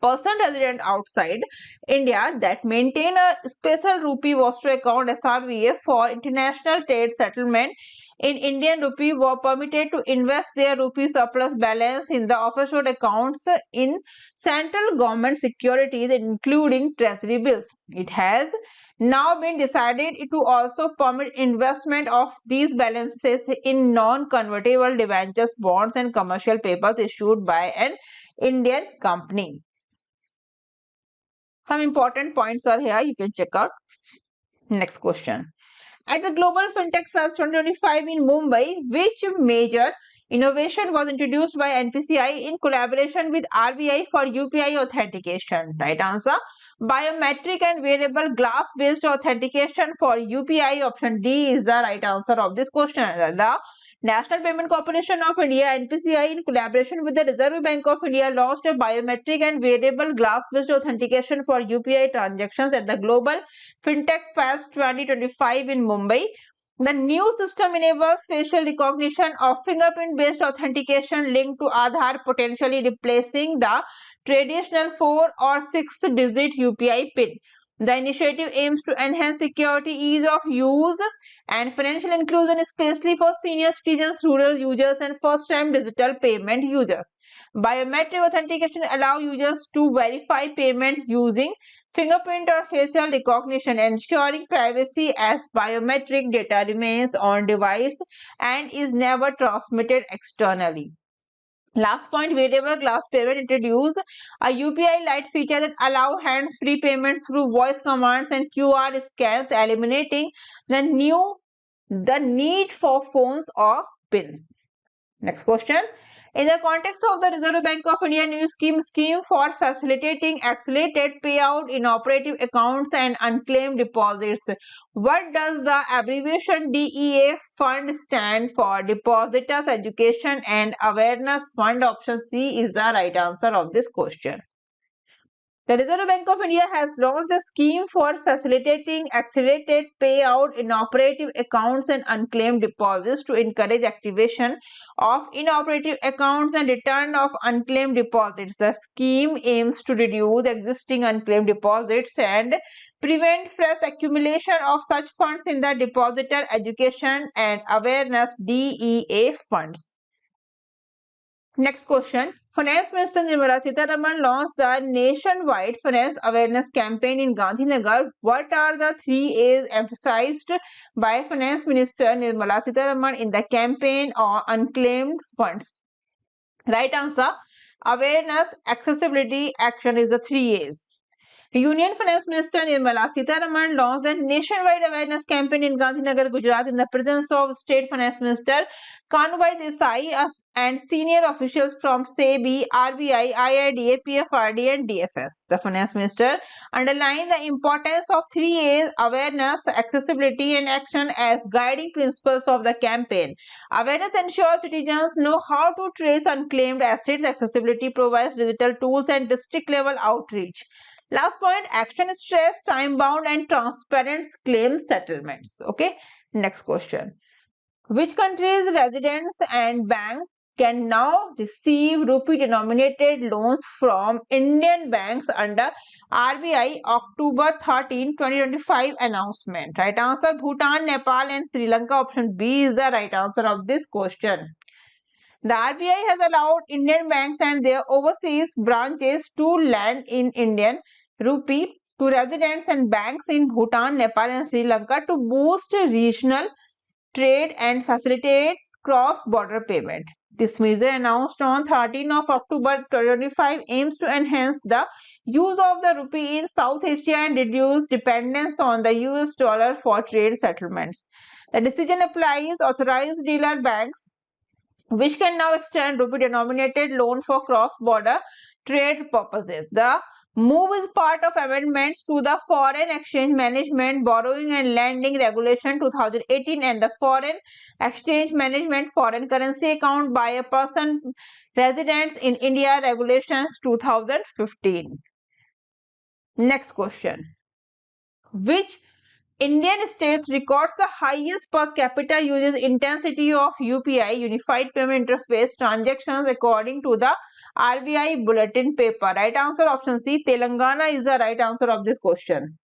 Person resident outside India that maintain a special rupee Vostro account SRVA for international trade settlement in Indian rupee were permitted to invest their rupee surplus balance in the offshore accounts in central government securities including treasury bills. It has now been decided to also permit investment of these balances in non-convertible debentures, bonds and commercial papers issued by an Indian company. Some important points are here, you can check out. Next question. At the Global FinTech Fest 2025 in Mumbai, which major innovation was introduced by NPCI in collaboration with RBI for UPI authentication? Right answer. Biometric and wearable glass-based authentication for UPI. Option D is the right answer of this question. The National Payment Corporation of India (NPCI) in collaboration with the Reserve Bank of India launched a biometric and wearable glass-based authentication for UPI transactions at the Global FinTech Fest 2025 in Mumbai. The new system enables facial recognition of fingerprint-based authentication linked to Aadhaar, potentially replacing the traditional 4 or 6-digit UPI PIN. The initiative aims to enhance security, ease of use, and financial inclusion, especially for senior citizens, rural users, and first-time digital payment users. Biometric authentication allows users to verify payment using fingerprint or facial recognition, ensuring privacy as biometric data remains on device and is never transmitted externally. Last point, wearable glass payment introduced a UPI Lite feature that allow hands-free payments through voice commands and QR scans, eliminating the need for phones or pins. Next question. In the context of the Reserve Bank of India new scheme for facilitating accelerated payout in operative accounts and unclaimed deposits, what does the abbreviation DEA fund stand for? Depositors Education and Awareness Fund. Option C is the right answer of this question. The Reserve Bank of India has launched a scheme for facilitating accelerated payout in operative accounts and unclaimed deposits to encourage activation of inoperative accounts and return of unclaimed deposits. The scheme aims to reduce existing unclaimed deposits and prevent fresh accumulation of such funds in the Depositor Education and Awareness DEA funds. Next question. Finance Minister Nirmala Sitharaman launched the nationwide finance awareness campaign in Gandhinagar. What are the 3 A's emphasized by Finance Minister Nirmala Sitharaman in the campaign on unclaimed funds? Right answer. Awareness, accessibility, action is the 3 A's. Union Finance Minister Nirmala Sitharaman launched a nationwide awareness campaign in Gandhinagar, Gujarat in the presence of State Finance Minister Kanubai Desai and senior officials from SEBI, RBI, IRDA, PFRD and DFS. The Finance Minister underlined the importance of 3 A's: awareness, accessibility and action as guiding principles of the campaign. Awareness ensures citizens know how to trace unclaimed assets. Accessibility provides digital tools and district level outreach. Last point, action stress, time bound and transparent claim settlements. Okay, next question. Which country's residents and banks can now receive rupee denominated loans from Indian banks under RBI October 13, 2025 announcement? Right answer, Bhutan, Nepal and Sri Lanka. Option B is the right answer of this question. The RBI has allowed Indian banks and their overseas branches to lend in Indian rupee to residents and banks in Bhutan, Nepal and Sri Lanka to boost regional trade and facilitate cross-border payment. This measure, announced on 13 of October 2025, aims to enhance the use of the rupee in South Asia and reduce dependence on the US dollar for trade settlements. The decision applies authorized dealer banks, which can now extend rupee-denominated loan for cross-border trade purposes. The move is part of amendments to the Foreign Exchange Management, Borrowing and Lending Regulation 2018 and the Foreign Exchange Management Foreign Currency Account by a Person Residents in India Regulations 2015. Next question. Which Indian states records the highest per capita usage intensity of UPI Unified Payment Interface transactions according to the RBI bulletin paper? Right answer, option C, Telangana is the right answer of this question.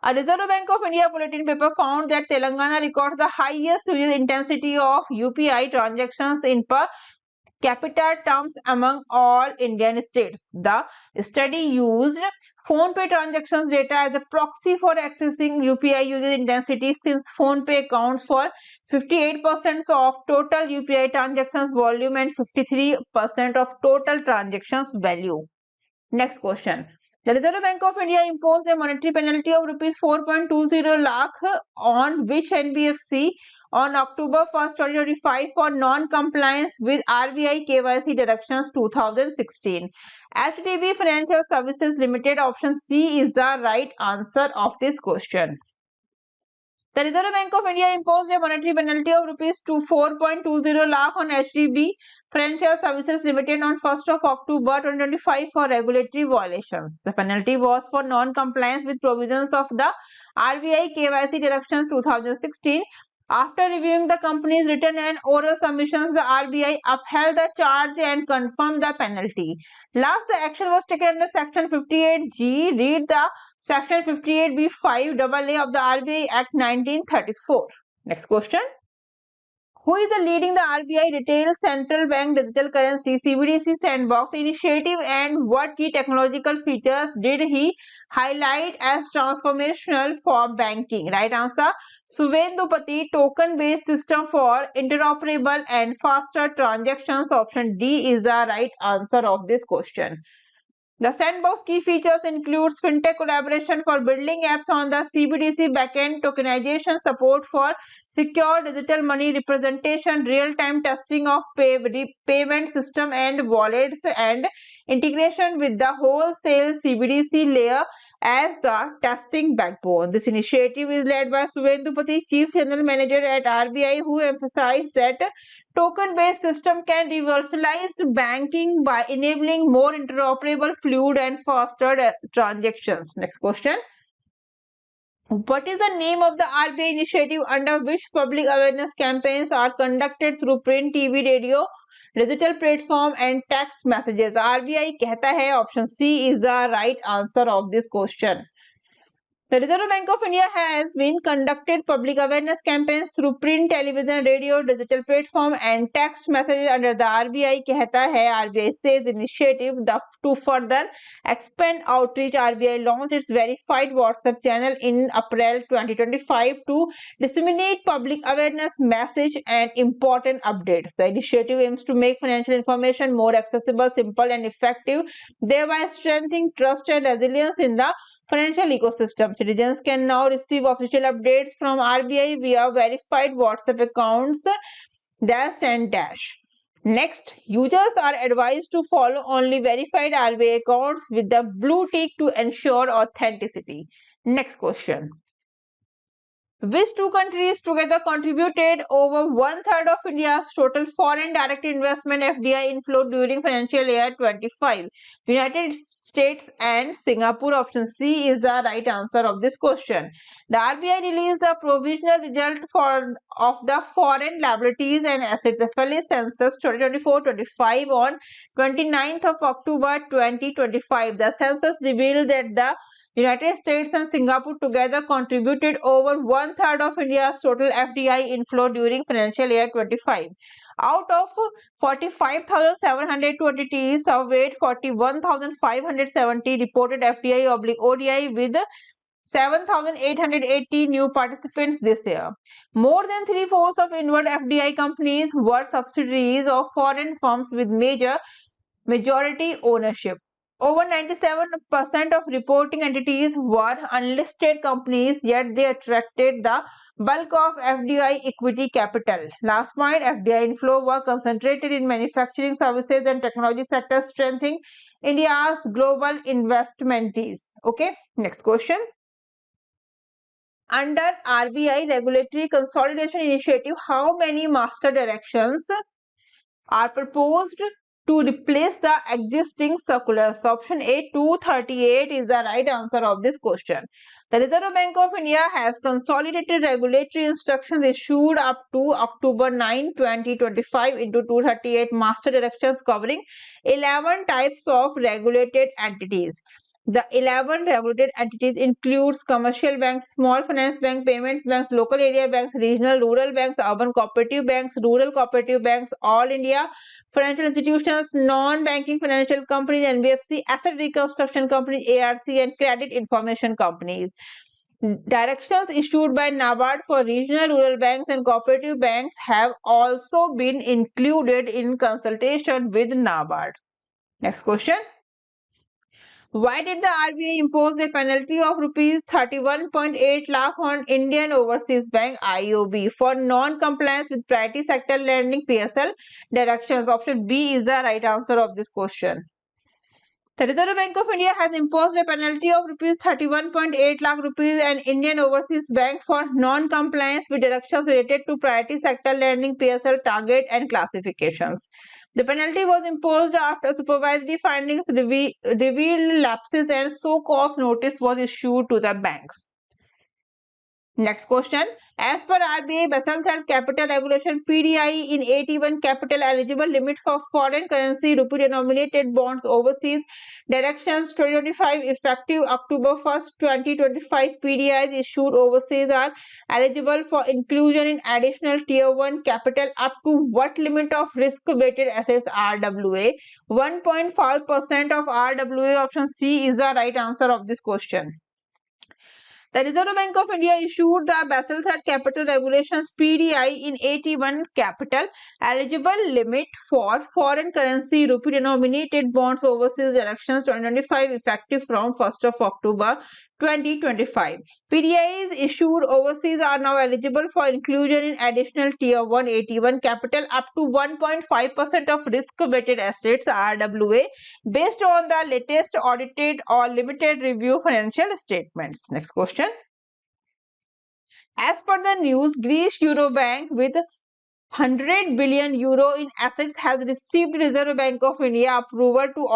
A Reserve Bank of India bulletin paper found that Telangana records the highest usage intensity of UPI transactions in per capita terms among all Indian states. The study used PhonePe transactions data as a proxy for accessing UPI usage intensity, since PhonePe accounts for 58% of total UPI transactions volume and 53% of total transactions value. Next question. The Reserve Bank of India imposed a monetary penalty of rupees 4.20 lakh on which NBFC on October 1st, 2025 for non-compliance with RBI KYC directions 2016. HDB Financial Services Limited. Option C is the right answer of this question. The Reserve Bank of India imposed a monetary penalty of rupees 4.20 lakh on HDB Financial Services Limited on 1st of October 2025 for regulatory violations. The penalty was for non-compliance with provisions of the RBI KYC Directions 2016. After reviewing the company's written and oral submissions, the RBI upheld the charge and confirmed the penalty. Last, the action was taken under Section 58G. Read the Section 58B5 AA of the RBI Act 1934. Next question. Who is the leading the RBI Retail Central Bank Digital Currency CBDC Sandbox initiative, and what key technological features did he highlight as transformational for banking? Right answer, Subendupati, token-based system for interoperable and faster transactions. Option D is the right answer of this question. The sandbox key features includes fintech collaboration for building apps on the CBDC backend, tokenization support for secure digital money representation, real-time testing of payment system and wallets, and integration with the wholesale CBDC layer as the testing backbone. This initiative is led by Subendupati, Chief General Manager at RBI, who emphasized that token-based system can revolutionize banking by enabling more interoperable, fluid, and faster transactions. Next question. What is the name of the RBI initiative under which public awareness campaigns are conducted through print, TV, radio, digital platform, and text messages? RBI कहता है. Option C is the right answer of this question. The Reserve Bank of India has been conducted public awareness campaigns through print, television, radio, digital platform, and text messages under the RBI कहता है RBI says initiative. To further expand outreach, RBI launched its verified WhatsApp channel in April 2025 to disseminate public awareness message and important updates. The initiative aims to make financial information more accessible, simple, and effective, thereby strengthening trust and resilience in the financial ecosystem. Citizens can now receive official updates from RBI via verified WhatsApp accounts --. Next, users are advised to follow only verified RBI accounts with the blue tick to ensure authenticity. Next question. Which two countries together contributed over one-third of India's total foreign direct investment FDI inflow during financial year 25? United States and Singapore. Option C is the right answer of this question. The RBI released the provisional result of the Foreign Liabilities and Assets FLA Census 2024-25 on 29th of October 2025. The census revealed that the United States and Singapore together contributed over one-third of India's total FDI inflow during financial year 25. Out of 45,700 entities, surveyed 41,570 reported FDI/ODI with 7,880 new participants this year. More than three-fourths of inward FDI companies were subsidiaries of foreign firms with majority ownership. Over 97% of reporting entities were unlisted companies, yet they attracted the bulk of FDI equity capital. Last point, FDI inflow were concentrated in manufacturing, services, and technology sectors, strengthening India's global investments. Okay, next question. Under RBI Regulatory Consolidation Initiative, how many master directions are proposed to replace the existing circulars? Option A, 238 is the right answer of this question. The Reserve Bank of India has consolidated regulatory instructions issued up to October 9, 2025 into 238 master directions covering 11 types of regulated entities. The 11 regulated entities includes commercial banks, small finance bank, payments banks, local area banks, regional rural banks, urban cooperative banks, rural cooperative banks, all India financial institutions, non-banking financial companies, NBFC, asset reconstruction companies, ARC, and credit information companies. Directions issued by NABARD for regional rural banks and cooperative banks have also been included in consultation with NABARD. Next question. Why did the RBI impose a penalty of rupees 31.8 lakh on Indian Overseas Bank IOB for non-compliance with priority sector lending PSL directions? Option B is the right answer of this question. The Reserve Bank of India has imposed a penalty of rupees 31.8 lakh rupees and Indian Overseas Bank for non-compliance with directions related to priority sector lending, PSL target and classifications. The penalty was imposed after supervisory findings revealed lapses and so-cause notice was issued to the banks. Next question. As per RBI Basel III Capital Regulation PDI in 81 capital eligible limit for foreign currency rupee denominated bonds overseas directions 2025 effective October 1st 2025 PDIs issued overseas are eligible for inclusion in additional tier 1 capital up to what limit of risk weighted assets RWA? 1.5% of RWA. Option C is the right answer of this question. The Reserve Bank of India issued the Basel III Capital Regulations PDI in 81 capital eligible limit for foreign currency rupee denominated bonds overseas directions 2025 effective from 1st of October 2025. PDIs issued overseas are now eligible for inclusion in additional tier 1 81 capital up to 1.5% of risk weighted assets RWA based on the latest audited or limited review financial statements. Next question. As per the news, Greece Eurobank with 100 billion euro in assets has received Reserve Bank of India approval to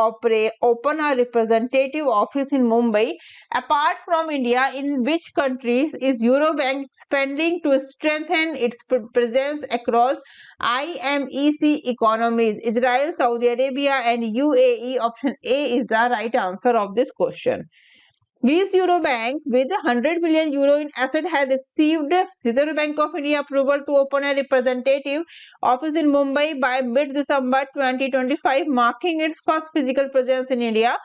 open a representative office in Mumbai. Apart from India, in which countries is Eurobank expanding to strengthen its presence across IMEC economies? Israel, Saudi Arabia and UAE. Option A is the right answer of this question. Greece Eurobank with 100 billion euro in asset has received Reserve Bank of India approval to open a representative office in Mumbai by mid-December 2025, marking its first physical presence in India.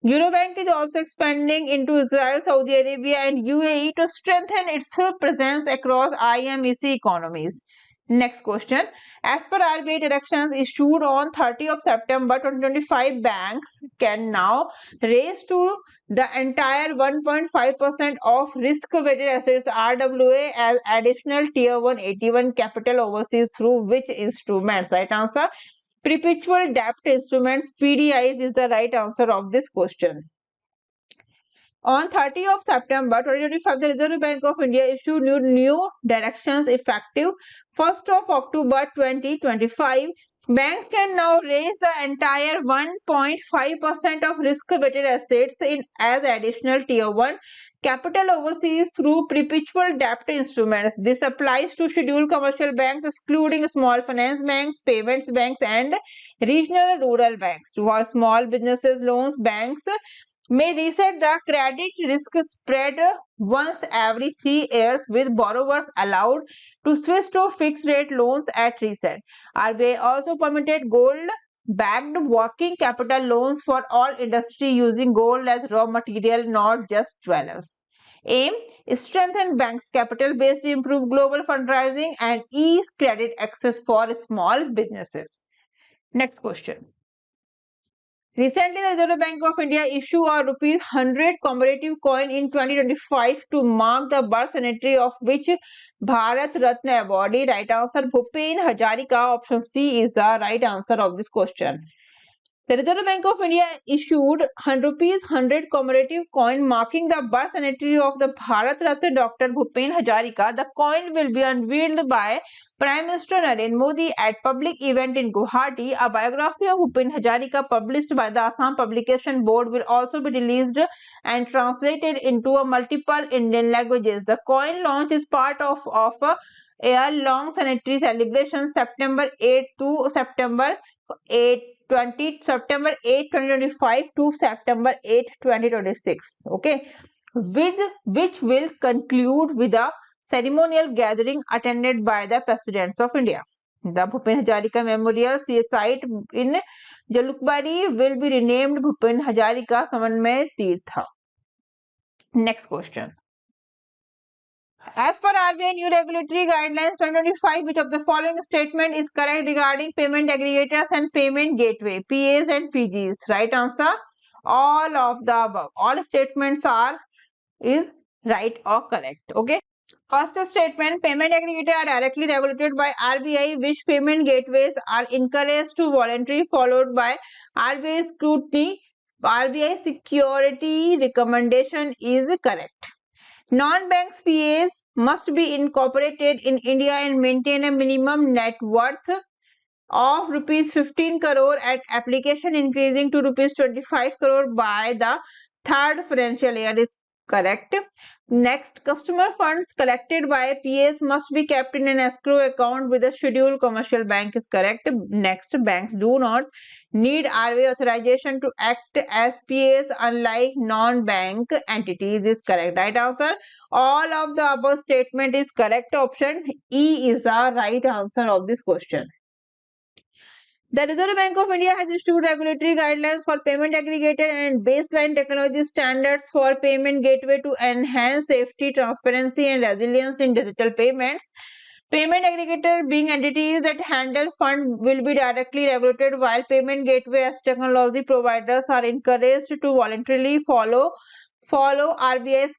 Eurobank is also expanding into Israel, Saudi Arabia and UAE to strengthen its presence across IMEC economies. Next question. As per RBI directions issued on 30 of September 2025, banks can now raise to the entire 1.5% of risk-weighted assets RWA as additional tier 1 81 capital overseas through which instruments? Right answer. Perpetual debt instruments PDIs is the right answer of this question. On 30 of September 2025, the Reserve Bank of India issued new directions effective 1st of October 2025. Banks can now raise the entire 1.5% of risk-weighted assets in as additional tier 1 capital overseas through perpetual debt instruments. This applies to scheduled commercial banks excluding small finance banks, payments banks and regional rural banks. For small businesses loans, banks may reset the credit risk spread once every 3 years, with borrowers allowed to switch to fixed rate loans at reset. RBI also permitted gold backed working capital loans for all industry using gold as raw material, not just jewelers. Aim is strengthen banks capital base to improve global fundraising and ease credit access for small businesses. Next question. Recently, the Reserve Bank of India issued a rupees 100 commemorative coin in 2025 to mark the birth centenary of which Bharat Ratna awardee? Right answer Bhupen Hazarika. Option C is the right answer of this question. The Reserve Bank of India issued rupees 100 commemorative coin marking the birth centenary of the Bharat Ratna Dr. Bhupen Hazarika. The coin will be unveiled by Prime Minister Narendra Modi at public event in Guwahati. A biography of Bhupen Hazarika published by the Assam Publication Board will also be released and translated into multiple Indian languages. The coin launch is part of a year-long centenary celebration September 8 to September 8 2025 to September 8 2026. Okay, which will conclude with a ceremonial gathering attended by the presidents of India. The Bhupen Hazarika Memorial site in Jalukbari will be renamed Bhupen Hazarika Samanmay Tirtha. Next question. As per RBI new regulatory guidelines 2025, which of the following statement is correct regarding payment aggregators and payment gateway, PAs and PGs? Right answer, all of the above. All statements is right or correct. Okay. First statement, payment aggregators are directly regulated by RBI, which payment gateways are encouraged to voluntary, followed by RBI scrutiny. RBI security recommendation is correct. Non-banks PAs must be incorporated in India and maintain a minimum net worth of rupees 15 crore at application increasing to rupees 25 crore by the third financial year is correct. Next, customer funds collected by PAs must be kept in an escrow account with a scheduled commercial bank is correct. Next, banks do not need RBI authorization to act as PAs unlike non-bank entities is correct. Right answer. All of the above statement is correct. Option E is the right answer of this question. The Reserve Bank of India has issued regulatory guidelines for payment aggregator and baseline technology standards for payment gateway to enhance safety, transparency, and resilience in digital payments. Payment aggregator being entities that handle fund will be directly regulated, while payment gateway as technology providers are encouraged to voluntarily follow RBI's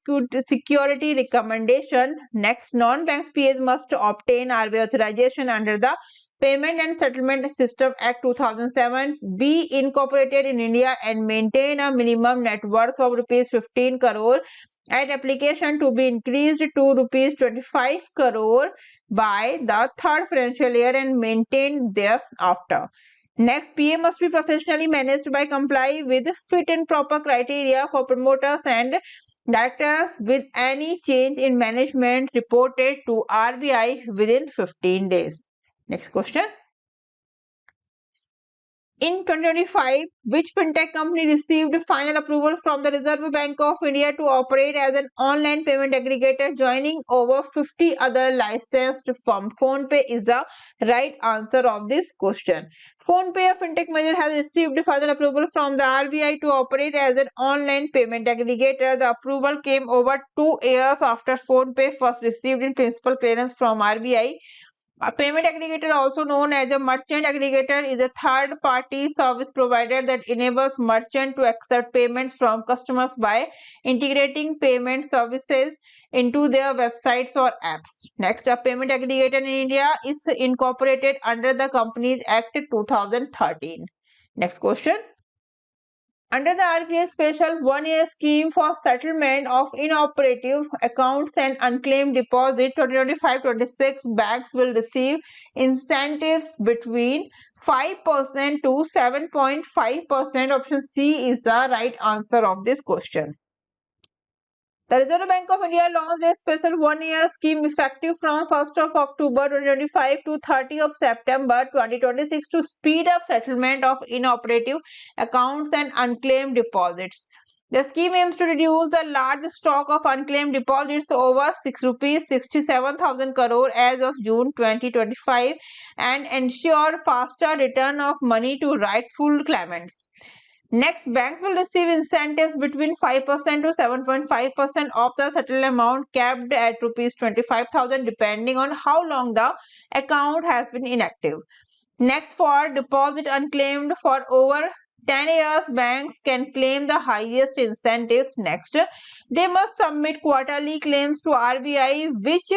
security recommendation. Next, non-banks PAs must obtain RBI authorization under the Payment and Settlement System Act 2007, be incorporated in India and maintain a minimum net worth of rupees 15 crore at application to be increased to rupees 25 crore by the third financial year and maintained thereafter. Next, PA must be professionally managed by comply with fit and proper criteria for promoters and directors, with any change in management reported to RBI within 15 days. Next question. In 2025, which fintech company received final approval from the Reserve Bank of India to operate as an online payment aggregator, joining over 50 other licensed firms? PhonePe is the right answer of this question. PhonePe, a fintech major, has received final approval from the RBI to operate as an online payment aggregator. The approval came over 2 years after PhonePe first received in principal clearance from RBI. A payment aggregator, also known as a merchant aggregator, is a third-party service provider that enables merchants to accept payments from customers by integrating payment services into their websites or apps. Next, a payment aggregator in India is incorporated under the Companies Act 2013. Next question. Under the RBI special one-year scheme for settlement of inoperative accounts and unclaimed deposits 2025-26, banks will receive incentives between 5% to 7.5%. Option C is the right answer of this question. The Reserve Bank of India launched a special one-year scheme effective from 1st of October 2025 to 30th of September 2026 to speed up settlement of inoperative accounts and unclaimed deposits. The scheme aims to reduce the large stock of unclaimed deposits over 6 rupees 67,000 crore as of June 2025 and ensure faster return of money to rightful claimants. Next, banks will receive incentives between 5% to 7.5% of the settled amount, capped at rupees 25,000 depending on how long the account has been inactive. Next, for deposit unclaimed for over 10 years, banks can claim the highest incentives. Next, they must submit quarterly claims to RBI, which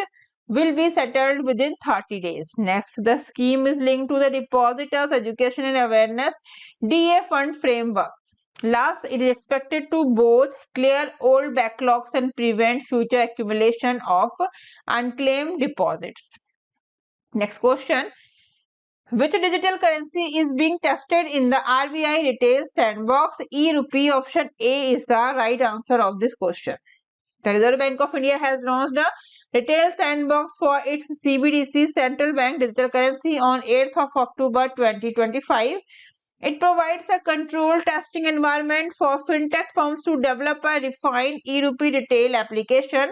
will be settled within 30 days. Next, the scheme is linked to the Depositors Education and Awareness DA Fund framework. Last, it is expected to both clear old backlogs and prevent future accumulation of unclaimed deposits. Next question. Which digital currency is being tested in the RBI retail sandbox? E-rupee. Option A is the right answer of this question. The Reserve Bank of India has launched a retail sandbox for its CBDC central bank digital currency on 8th of October 2025. It provides a controlled testing environment for fintech firms to develop a refined e-rupee retail application.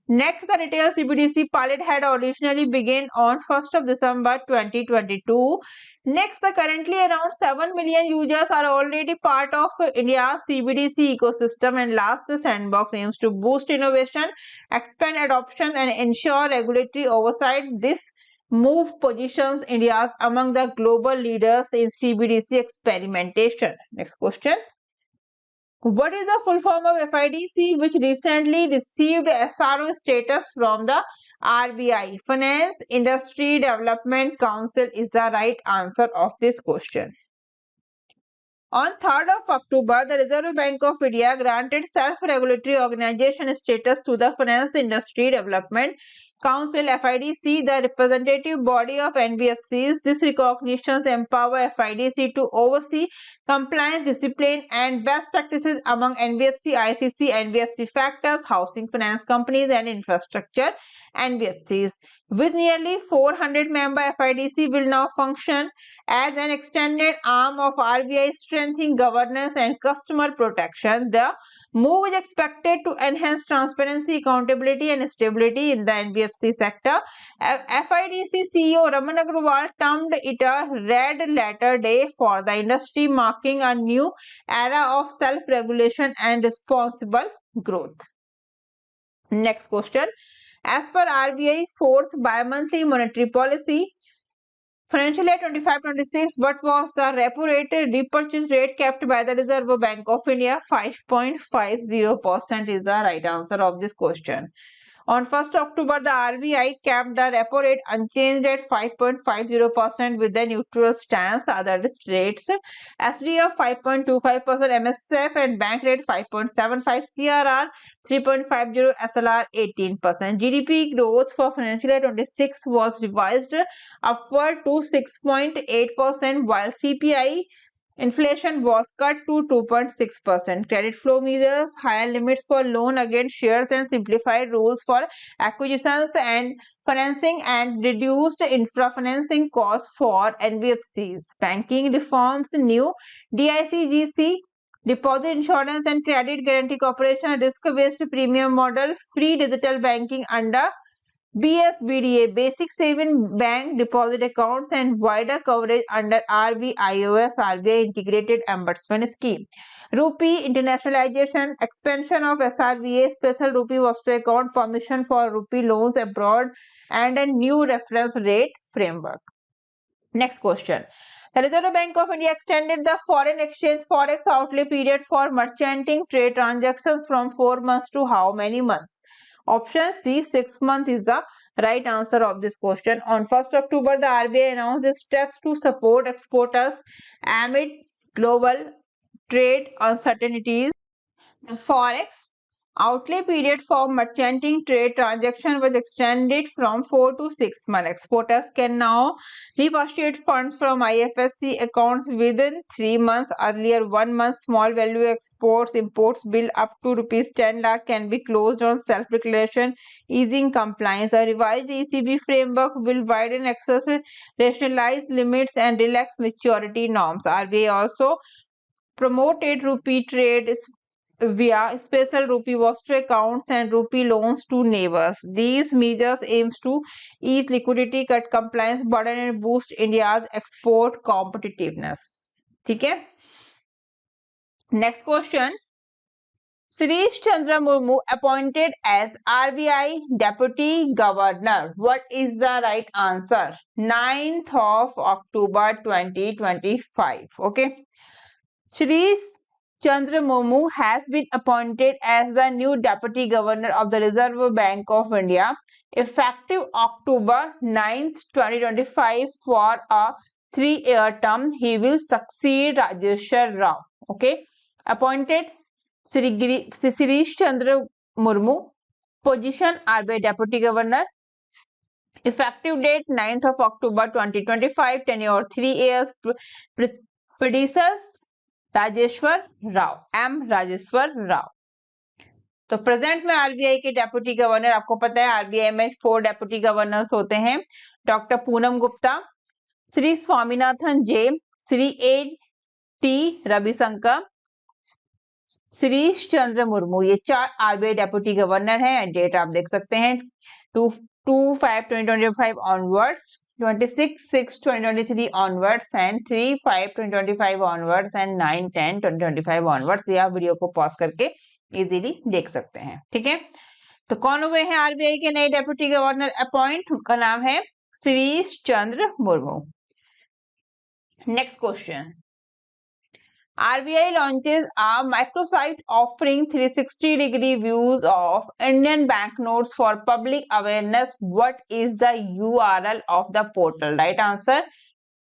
Next, the retail CBDC pilot had originally begun on 1st of December 2022. Next, the currently around 7 million users are already part of India's CBDC ecosystem, and last, the sandbox aims to boost innovation, expand adoption, and ensure regulatory oversight. This move positions India among the global leaders in CBDC experimentation. Next question. What is the full form of FIDC, which recently received SRO status from the RBI? Finance Industry Development Council is the right answer of this question. On 3rd of October, the Reserve Bank of India granted self-regulatory organization status to the Finance Industry Development Council (FIDC), the representative body of NBFCs. This recognition empowers FIDC to oversee compliance, discipline, and best practices among NBFC, ICC, NBFC factors, housing finance companies, and infrastructure NBFCs. With nearly 400 member, FIDC will now function as an extended arm of RBI, strengthening governance and customer protection. The move is expected to enhance transparency, accountability, and stability in the NBFC sector. FIDC CEO Raman Agrawal termed it a red letter day for the industry, marking a new era of self-regulation and responsible growth. Next question. As per RBI fourth bi-monthly monetary policy, financial year 25-26, what was the repo rate repurchase rate kept by the Reserve Bank of India? 5.50% is the right answer of this question. On 1st October, the RBI kept the repo rate unchanged at 5.50% with a neutral stance. Other rates, SDF 5.25%, MSF and bank rate 5.75, CRR 3.50, SLR 18%. GDP growth for financial year 26 was revised upward to 6.8%, while CPI inflation was cut to 2.6%. Credit flow measures, higher limits for loan against shares, and simplified rules for acquisitions and financing, and reduced infra financing costs for NBFCs. Banking reforms, new DICGC, deposit insurance and credit guarantee corporation, risk-based premium model, free digital banking under BSBDA, basic saving bank deposit accounts, and wider coverage under RBIOS, RBI Integrated Embeddment Scheme. Rupee internationalization, expansion of SRVA, special rupee Vostro account, permission for rupee loans abroad, and a new reference rate framework. Next question. The Reserve Bank of India extended the foreign exchange forex outlay period for merchanting trade transactions from 4 months to how many months? Option C, 6 months is the right answer of this question. On 1st October, the RBI announced the steps to support exporters amid global trade uncertainties. The forex outlay period for merchanting trade transaction was extended from 4 to 6 months. Exporters can now repatriate funds from IFSC accounts within 3 months. Earlier, 1 month small value exports, imports bill up to rupees 10 lakh can be closed on self-declaration, easing compliance. A revised ECB framework will widen access, rationalize limits, and relax maturity norms. RBI also promoted rupee trade via special rupee Vostro accounts and rupee loans to neighbors. These measures aims to ease liquidity, cut compliance burden, and boost India's export competitiveness. ठीक है? Next question. Shirish Chandra Murmu appointed as RBI Deputy Governor. What is the right answer? 9th of October 2025. Okay. Shirish Chandra Murmu has been appointed as the new Deputy Governor of the Reserve Bank of India effective October 9th, 2025 for a 3-year term. He will succeed Rajeshwar Rao. Okay. Appointed Shirish Chandra Murmu, position RBI Deputy Governor, effective date 9th of October 2025, tenure 3 years, predecessors Rajeshwar Rao, M Rajeshwar Rao. तो present में RBI के deputy governor, आपको पता है RBI में 4 deputy governors होते हैं. Doctor Poonam Gupta, Shri Swaminathan J, Shri A T Ravishankar, Shirish Chandra Murmu, ये 4 आरबीआई डेप्यूटी गवर्नर हैं. डेट आप देख सकते हैं 2/5/2025 onwards, 26/6/2023 onwards, and 3/5/2025 onwards, and 9/10/2025 onwards. ये आप वीडियो को पॉज करके इजीली देख सकते हैं. ठीक है. तो कौन हुए हैं आरबीआई के नए डेप्यूटी गवर्नर अपॉइंट? उनका नाम है Shirish Chandra Murmu. Next question. RBI launches a microsite offering 360-degree views of Indian banknotes for public awareness. What is the URL of the portal? Right answer,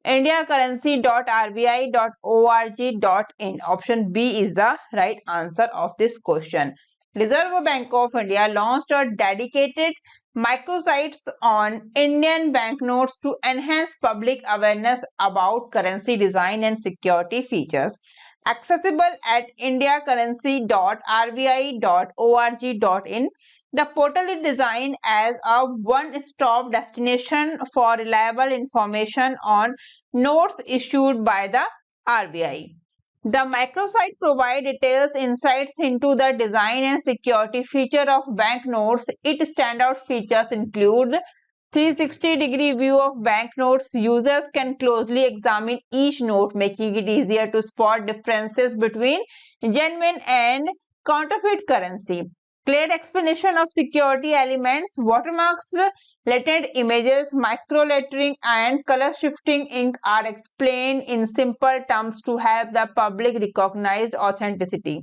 indiacurrency.rbi.org.in. Option B is the right answer of this question. Reserve Bank of India launched a dedicated microsites on Indian banknotes to enhance public awareness about currency design and security features. Accessible at indiacurrency.rbi.org.in. The portal is designed as a one-stop destination for reliable information on notes issued by the RBI. The microsite provides details insights into the design and security feature of banknotes. Its standout features include 360-degree view of banknotes. Users can closely examine each note, making it easier to spot differences between genuine and counterfeit currency. Clear explanation of security elements, watermarks, latent images, micro-lettering, and color-shifting ink are explained in simple terms to help the public recognize authenticity.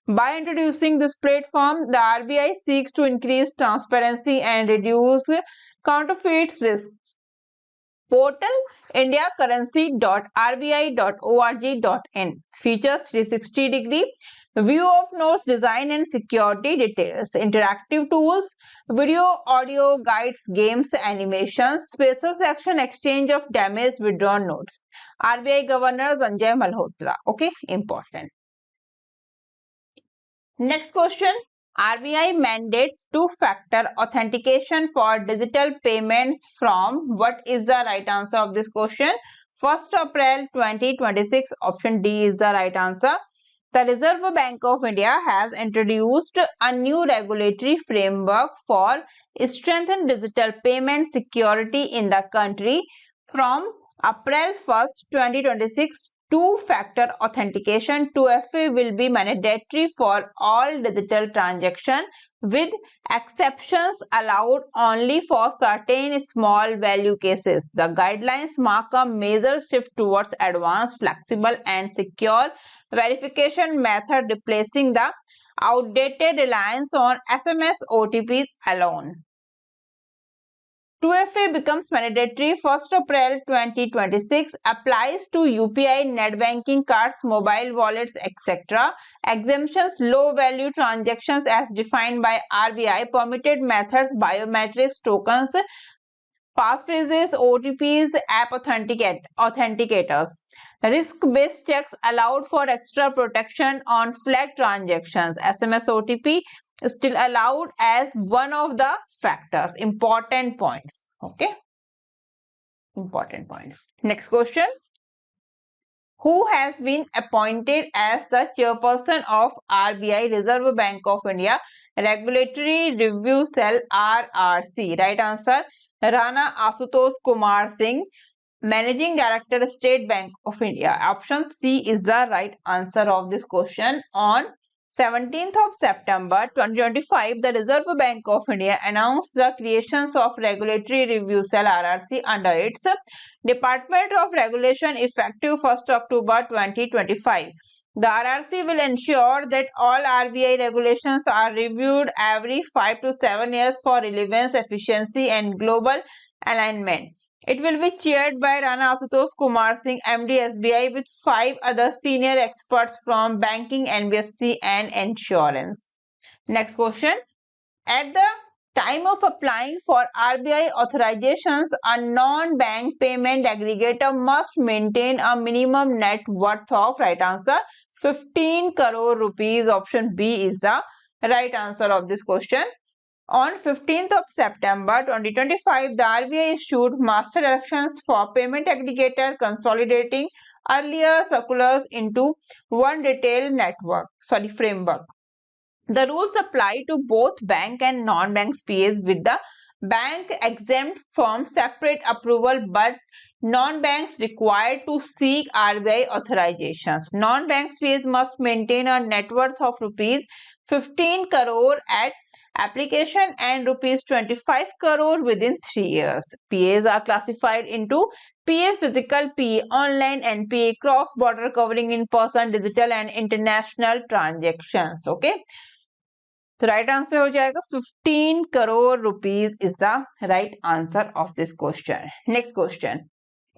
By introducing this platform, the RBI seeks to increase transparency and reduce counterfeit risks. Portal indiacurrency.rbi.org.in features 360-degree view of notes, design and security details, interactive tools, video, audio, guides, games, animations, special section exchange of damaged withdrawn notes. RBI Governor Sanjay Malhotra. Okay, important. Next question. RBI mandates two-factor authentication for digital payments from. What is the right answer of this question? 1st April 2026. Option D is the right answer. The Reserve Bank of India has introduced a new regulatory framework for strengthened digital payment security in the country from April 1st, 2026. Two-factor authentication 2FA will be mandatory for all digital transactions, with exceptions allowed only for certain small value cases. The guidelines mark a major shift towards advanced, flexible and secure verification method, replacing the outdated reliance on SMS OTPs alone. 2FA becomes mandatory 1st April 2026, applies to UPI, net banking, cards, mobile wallets, etc. Exemptions, low value transactions as defined by RBI, permitted methods, biometrics, tokens, passphrases, OTPs, app authenticators. Risk-based checks allowed for extra protection on flagged transactions. SMS OTP still allowed as one of the factors. Important points. Okay. Important points. Next question. Who has been appointed as the chairperson of RBI, Reserve Bank of India Regulatory Review Cell, RRC? Right answer, Rana Asutosh Kumar Singh, Managing Director, State Bank of India. Option C is the right answer of this question. On 17th of September 2025, the Reserve Bank of India announced the creation of Regulatory Review Cell, RRC, under its Department of Regulation effective 1st October 2025. The RRC will ensure that all RBI regulations are reviewed every 5 to 7 years for relevance, efficiency and global alignment. It will be chaired by Rana Asutosh Kumar Singh, MD SBI, with 5 other senior experts from banking, NBFC and insurance. Next question. At the time of applying for RBI authorizations, a non-bank payment aggregator must maintain a minimum net worth of, right answer, 15 crore rupees. Option B is the right answer of this question. On 15th of September 2025, the RBI issued master directions for payment aggregator, consolidating earlier circulars into one detailed framework. The rules apply to both bank and non-bank PAs, with the bank exempt from separate approval but non-banks required to seek RBI authorizations. Non-bank PAs must maintain a net worth of rupees 15 crore at application and rupees 25 crore within 3 years. PAs are classified into PA physical, PA online and PA cross-border, covering in-person, digital and international transactions. Okay. तो right answer हो जाएगा 15 crore rupees is the right answer of this question. Next question.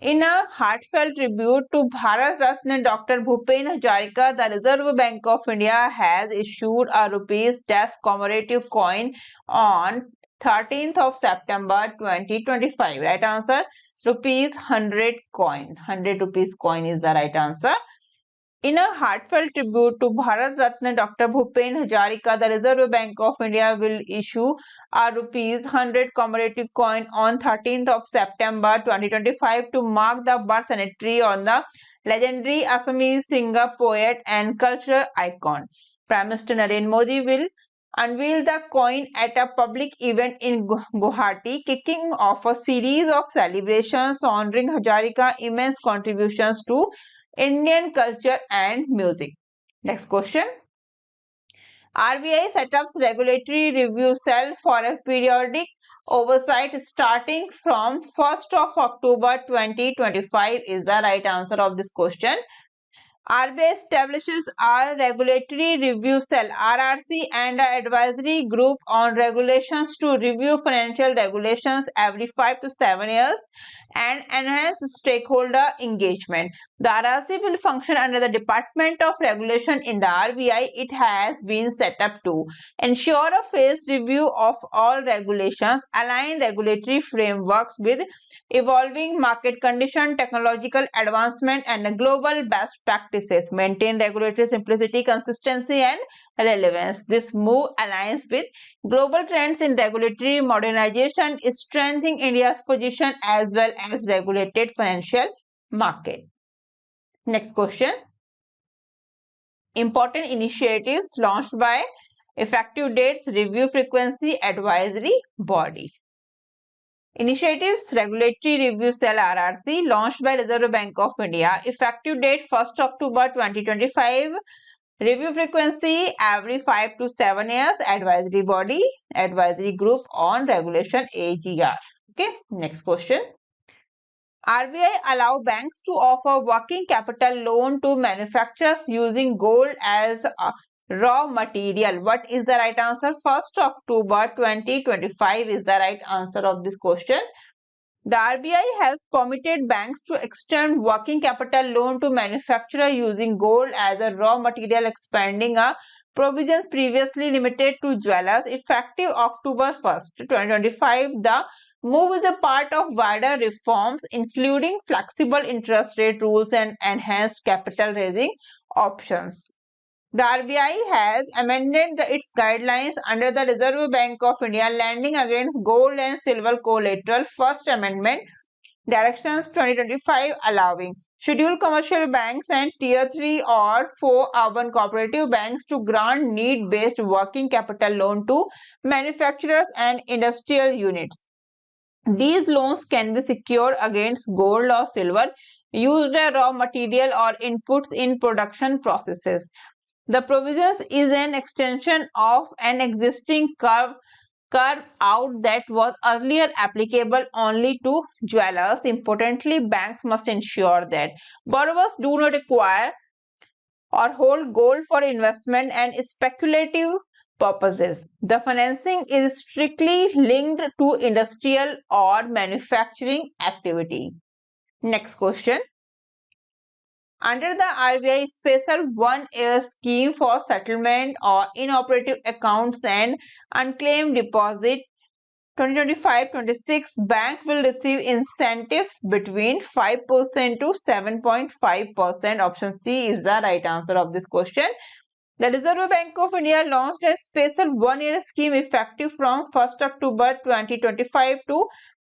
In a heartfelt tribute to Bharat Ratna Dr. Bhupen Hazarika, the Reserve Bank of India has issued a rupees commemorative coin on 13th of September 2025. Right answer, rupees 100 coin. 100 rupees coin is the right answer. In a heartfelt tribute to Bharat Ratna Dr. Bhupen Hazarika, the Reserve Bank of India will issue a rupees 100 commemorative coin on 13th of September 2025 to mark the birth anniversary on the legendary Assamese singer, poet and cultural icon. Prime Minister Narendra Modi will unveil the coin at a public event in Guwahati, kicking off a series of celebrations honoring Hazarika's immense contributions to Indian culture and music. Next question. RBI set up regulatory review cell for a periodic oversight starting from 1st of October 2025 is the right answer of this question. RBI establishes a regulatory review cell RRC and an advisory group on regulations to review financial regulations every 5 to 7 years and enhance stakeholder engagement. The RRC will function under the Department of Regulation in the RBI. It has been set up to ensure a phased review of all regulations, align regulatory frameworks with evolving market conditions, technological advancement and global best practices, maintain regulatory simplicity, consistency and relevance. This move aligns with global trends in regulatory modernization, strengthening India's position as well as regulated financial market. Next question. Important initiatives launched by effective dates, review frequency, advisory body. Initiatives Regulatory Review Cell RRC launched by Reserve Bank of India. Effective date 1st October 2025. Review frequency every 5 to 7 years. Advisory body, advisory group on regulation AGR. Okay, next question. RBI allow banks to offer working capital loan to manufacturers using gold as a raw material. What is the right answer? 1st October 2025 is the right answer of this question. The RBI has permitted banks to extend working capital loan to manufacturers using gold as a raw material, expanding a provisions previously limited to jewelers. Effective October 1st, 2025, the move is a part of wider reforms including flexible interest rate rules and enhanced capital raising options. The RBI has amended its guidelines under the Reserve Bank of India lending against gold and silver collateral. First Amendment Directions 2025 allowing scheduled commercial banks and tier 3 or 4 urban cooperative banks to grant need-based working capital loan to manufacturers and industrial units. These loans can be secured against gold or silver used as raw material or inputs in production processes. The provisions is an extension of an existing carve out that was earlier applicable only to jewelers. Importantly, banks must ensure that borrowers do not acquire or hold gold for investment and speculative purposes. The financing is strictly linked to industrial or manufacturing activity. Next question. Under the RBI Special 1-Year Scheme for Settlement or Inoperative Accounts and Unclaimed Deposit 2025-26, banks will receive incentives between 5% to 7.5%. Option C is the right answer of this question. The Reserve Bank of India launched a special 1-year scheme effective from 1st October 2025 to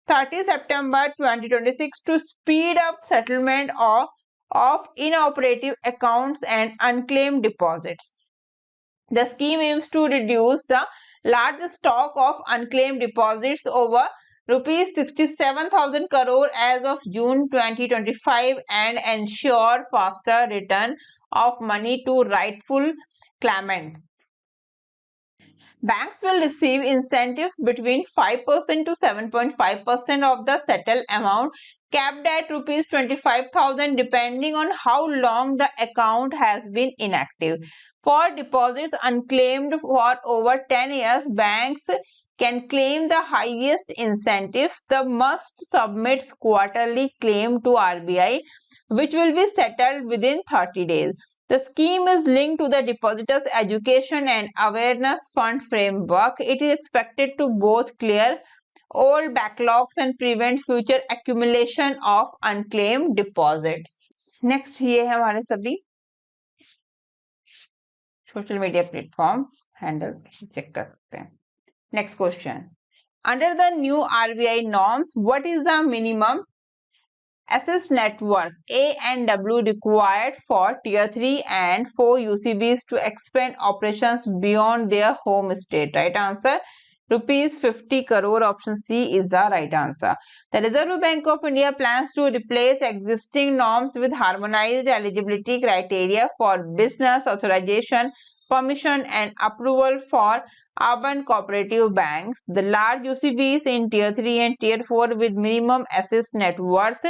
30 September 2026 to speed up settlement of inoperative accounts and unclaimed deposits. The scheme aims to reduce the large stock of unclaimed deposits over rupees 67,000 crore as of June 2025 and ensure faster return of money to rightful claimants. Banks will receive incentives between 5% to 7.5% of the settled amount, capped at rupees 25,000 depending on how long the account has been inactive. For deposits unclaimed for over 10 years, banks can claim the highest incentives, the must submits quarterly claim to RBI, which will be settled within 30 days. The scheme is linked to the Depositors Education and Awareness Fund framework. It is expected to both clear old backlogs and prevent future accumulation of unclaimed deposits. Next ये है हमारे सभी social media platform handles check कर सकते हैं. Next question. Under the new RBI norms, what is the minimum assessed net worth A and W required for Tier 3 and 4 UCBs to expand operations beyond their home state? Right answer, rupees 50 crore. Option C is the right answer. The Reserve Bank of India plans to replace existing norms with harmonized eligibility criteria for business authorization, permission and approval for urban cooperative banks. The large UCBs in Tier 3 and Tier 4 with minimum assessed net worth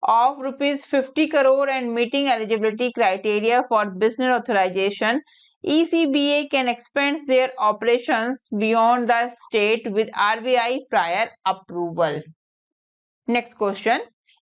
of rupees 50 crore and meeting eligibility criteria for business authorization, ECBA can expand their operations beyond the state with RBI prior approval. Next question.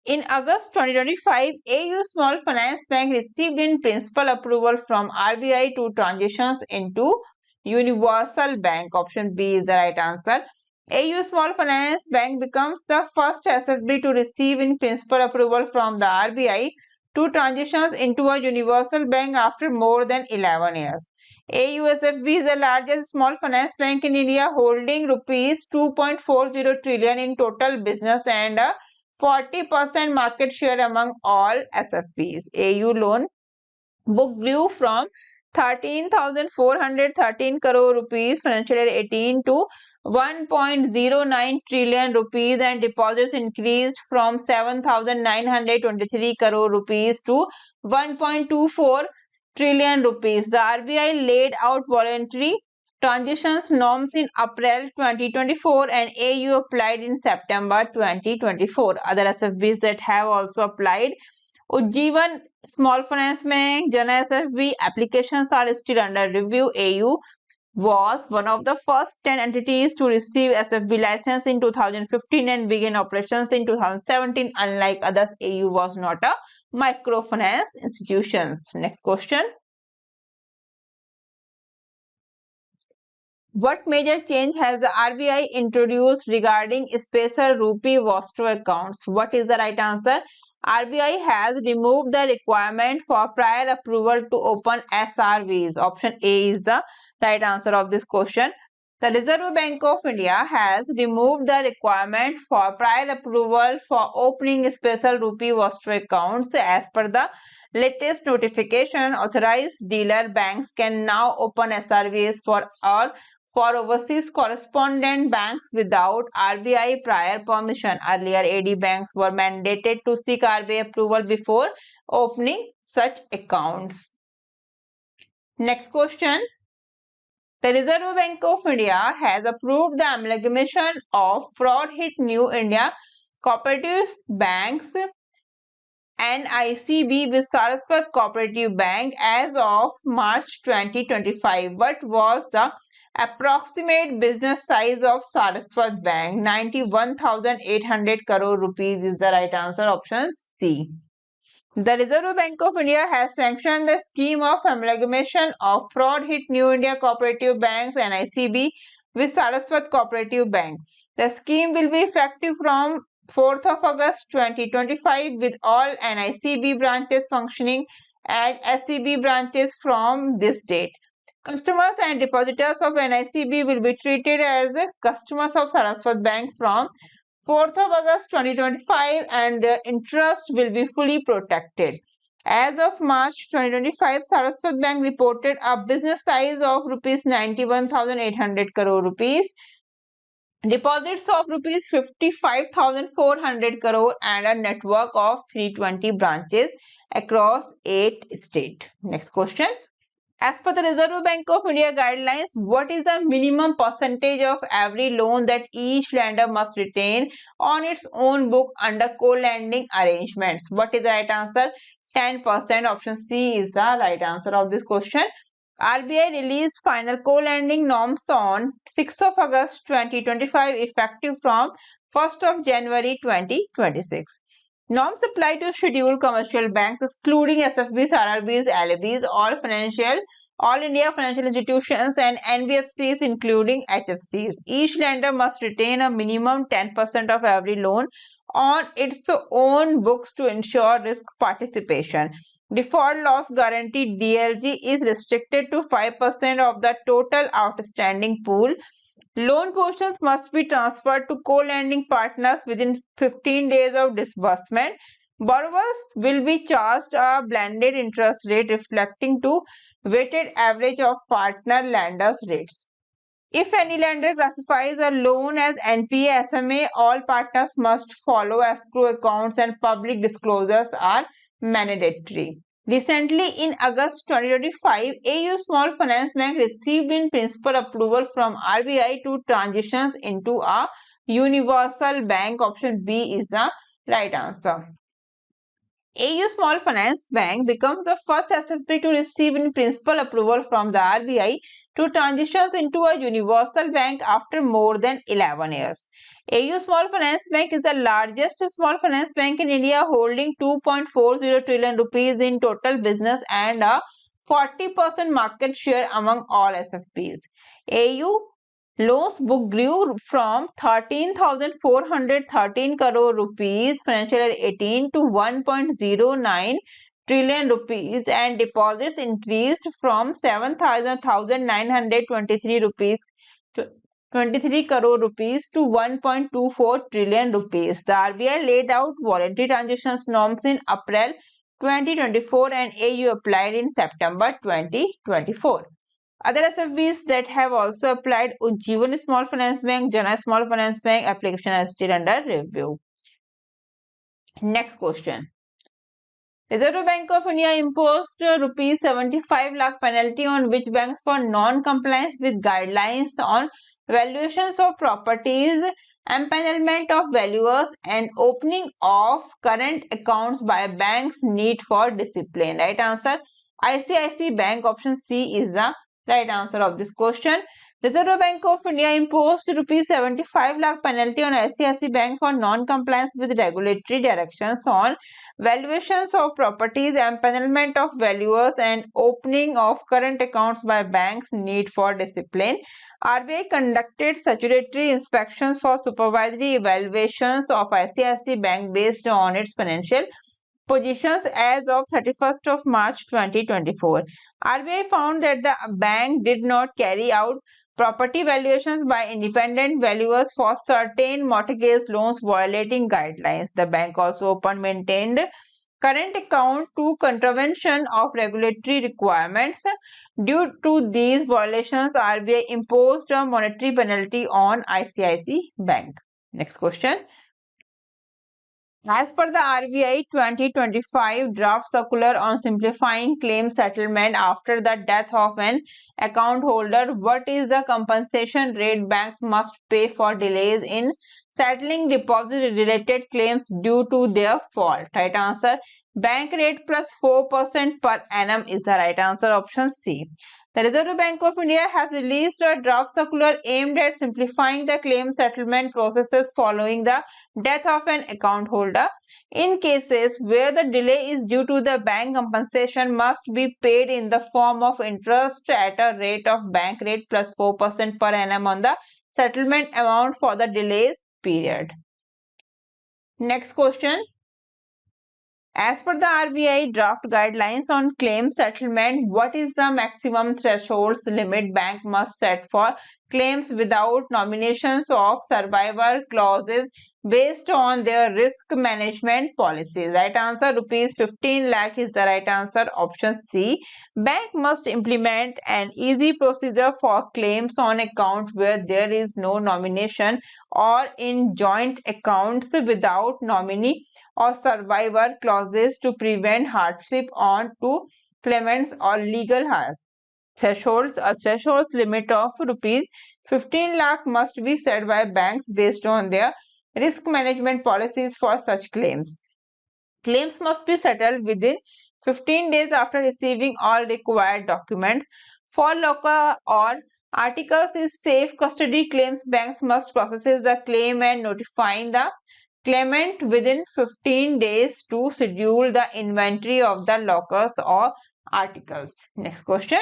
In August 2025, AU Small Finance Bank received in principal approval from RBI to transitions into Universal Bank. Option B is the right answer. AU Small Finance Bank becomes the first SFB to receive in principal approval from the RBI to transitions into a universal bank after more than 11 years. AUSFB is the largest small finance bank in India, holding rupees 2.40 trillion in total business and a 40% market share among all SFBs. AU loan book grew from 13,413 crore rupees financial year 18 to 1.09 trillion rupees, and deposits increased from 7,923 crore rupees to 1.24 trillion rupees. The RBI laid out voluntary transitions norms in April 2024 and AU applied in September 2024. Other SFBs that have also applied: Ujjivan Small Finance Bank, Jana SFB applications are still under review. AU was one of the first 10 entities to receive SFB license in 2015 and began operations in 2017. Unlike others, AU was not a microfinance institutions. Next question. What major change has the RBI introduced regarding special rupee Vostro accounts? What is the right answer? RBI has removed the requirement for prior approval to open SRVs. Option A is the right answer of this question. The Reserve Bank of India has removed the requirement for prior approval for opening special rupee Vostro accounts. As per the latest notification, authorized dealer banks can now open SRVs for overseas correspondent banks without RBI prior permission. Earlier, AD banks were mandated to seek RBI approval before opening such accounts. Next question. The Reserve Bank of India has approved the amalgamation of fraud hit New India Cooperative Banks NICB with Saraswat Cooperative Bank as of March 2025. What was the approximate business size of Saraswat Bank? 91,800 crore rupees is the right answer. Option C. The Reserve Bank of India has sanctioned the scheme of amalgamation of fraud hit New India Cooperative Banks NICB with Saraswat Cooperative Bank. The scheme will be effective from 4th of August 2025 with all NICB branches functioning as SCB branches from this date. Customers and depositors of NICB will be treated as customers of Saraswat Bank from 4th of August 2025 and interest will be fully protected. As of March 2025, Saraswat Bank reported a business size of rupees 91,800 crore rupees, deposits of rupees 55,400 crore and a network of 320 branches across 8 states. Next question. As per the Reserve Bank of India guidelines, what is the minimum percentage of every loan that each lender must retain on its own book under co-lending arrangements? What is the right answer? 10%. Option C is the right answer of this question. RBI released final co-lending norms on 6th of August 2025 effective from 1st of January 2026. Norms apply to scheduled commercial banks excluding SFBs, RRBs, LABs, all India financial institutions and NBFCs including HFCs. Each lender must retain a minimum 10% of every loan on its own books to ensure risk participation. Default loss guarantee DLG is restricted to 5% of the total outstanding pool. Loan portions must be transferred to co-lending partners within 15 days of disbursement. Borrowers will be charged a blended interest rate reflecting to weighted average of partner lenders' rates. If any lender classifies a loan as NPA SMA, all partners must follow escrow accounts and public disclosures are mandatory. Recently, in August 2025, AU Small Finance Bank received in principle approval from RBI to transitions into a universal bank. Option B is the right answer. AU Small Finance Bank becomes the first SFB to receive in principle approval from the RBI to transitions into a universal bank after more than 11 years. AU Small Finance Bank is the largest small finance bank in India, holding 2.40 trillion rupees in total business and a 40% market share among all SFBs. AU loans book grew from 13,413 crore rupees financial year 18 to 1.09 trillion rupees and deposits increased from 7,923 rupees 23 crore rupees to 1.24 trillion rupees. The RBI laid out voluntary transactions norms in April 2024 and AU applied in September 2024. Other SFBs that have also applied: Ujjivan Small Finance Bank, Jana Small Finance Bank application is still under review. Next question. Reserve Bank of India imposed rupees 75 lakh penalty on which banks for non-compliance with guidelines on valuations of properties, empanelment of valuers and opening of current accounts by banks need for discipline. Right answer ICICI Bank. Option C is the right answer of this question. Reserve Bank of India imposed rupees 75 lakh penalty on ICICI Bank for non-compliance with regulatory directions on valuations of properties, empanelment of valuers and opening of current accounts by banks need for discipline. RBI conducted statutory inspections for supervisory evaluations of ICICI Bank based on its financial positions as of 31st of March 2024. RBI found that the bank did not carry out property valuations by independent valuers for certain mortgage loans violating guidelines. The bank also opened maintained current account to contravention of regulatory requirements. Due to these violations, RBI imposed a monetary penalty on ICICI Bank. Next question. As per the RBI 2025 draft circular on simplifying claim settlement after the death of an account holder, what is the compensation rate banks must pay for delays in settling deposit-related claims due to their fault? Right answer, bank rate plus 4% per annum is the right answer. Option C. The Reserve Bank of India has released a draft circular aimed at simplifying the claim settlement processes following the death of an account holder. In cases where the delay is due to the bank, compensation must be paid in the form of interest at a rate of bank rate plus 4% per annum on the settlement amount for the delay period. Next question. As per the RBI draft guidelines on claim settlement, what is the maximum thresholds limit bank must set for claims without nominations of survivor clauses based on their risk management policies? Right answer, rupees 15 lakh is the right answer. Option C. Bank must implement an easy procedure for claims on account where there is no nomination or in joint accounts without nominee or survivor clauses to prevent hardship on to claimants or legal thresholds. A threshold limit of rupees 15 lakh must be set by banks based on their risk management policies for such claims. Claims must be settled within 15 days after receiving all required documents. For local or articles is safe custody claims, banks must process the claim and notifying the claimant within 15 days to schedule the inventory of the lockers or articles. Next question.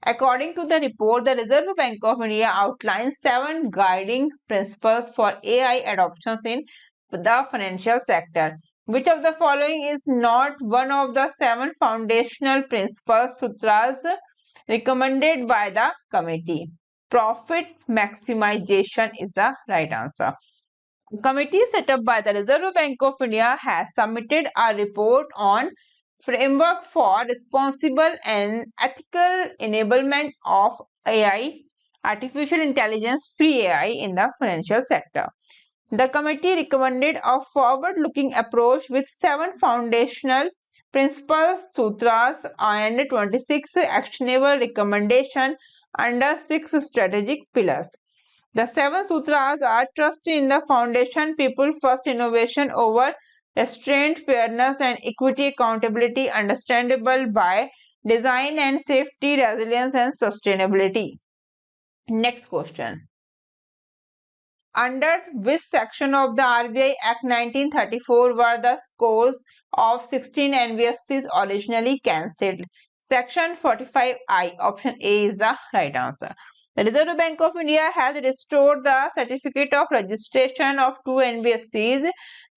According to the report, the Reserve Bank of India outlines 7 guiding principles for AI adoptions in the financial sector. Which of the following is not one of the 7 foundational principles sutras recommended by the committee? Profit maximization is the right answer. A committee set up by the Reserve Bank of India has submitted a report on framework for responsible and ethical enablement of AI, artificial intelligence free AI in the financial sector. The committee recommended a forward-looking approach with 7 foundational principles, sutras, and 26 actionable recommendations under 6 strategic pillars. The 7 sutras are trust in the foundation, people first, innovation over restraint, fairness and equity, accountability, understandable by design and safety, resilience and sustainability. Next question. Under which section of the RBI Act 1934 were the scores of 16 NBFCs originally cancelled? Section 45I. Option A is the right answer. The Reserve Bank of India has restored the certificate of registration of 2 NBFCs,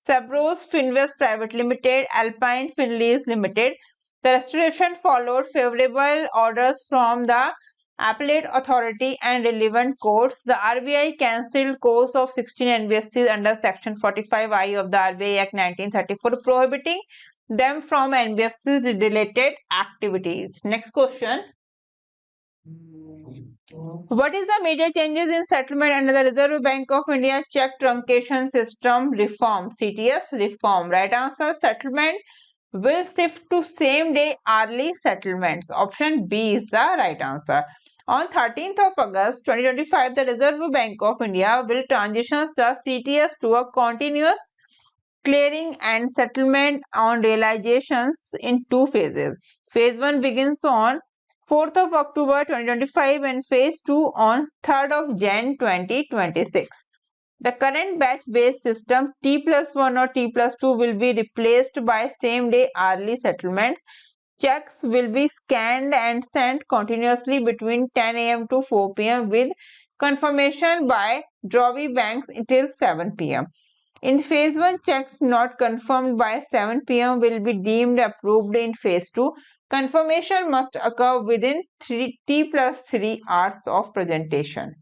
Sabros Finvest Private Limited, Alpine Finlease Limited. The restoration followed favorable orders from the Appellate Authority and relevant courts. The RBI cancelled course of 16 NBFCs under Section 45I of the RBI Act 1934, prohibiting them from NBFCs related activities. Next question. What is the major changes in settlement under the Reserve Bank of India check truncation system reform? CTS reform. Right answer. Settlement will shift to same day hourly settlements. Option B is the right answer. On 13th of August 2025, the Reserve Bank of India will transition the CTS to a continuous clearing and settlement on realizations in 2 phases. Phase 1 begins on 4th of October 2025 and Phase 2 on 3rd of Jan 2026. The current batch-based system T plus 1 or T plus 2 will be replaced by same-day hourly settlement. Checks will be scanned and sent continuously between 10 a.m. to 4 p.m. with confirmation by drawee banks until 7 p.m. In Phase 1, checks not confirmed by 7 p.m. will be deemed approved in Phase 2. Confirmation must occur within T plus 3 hours of presentation.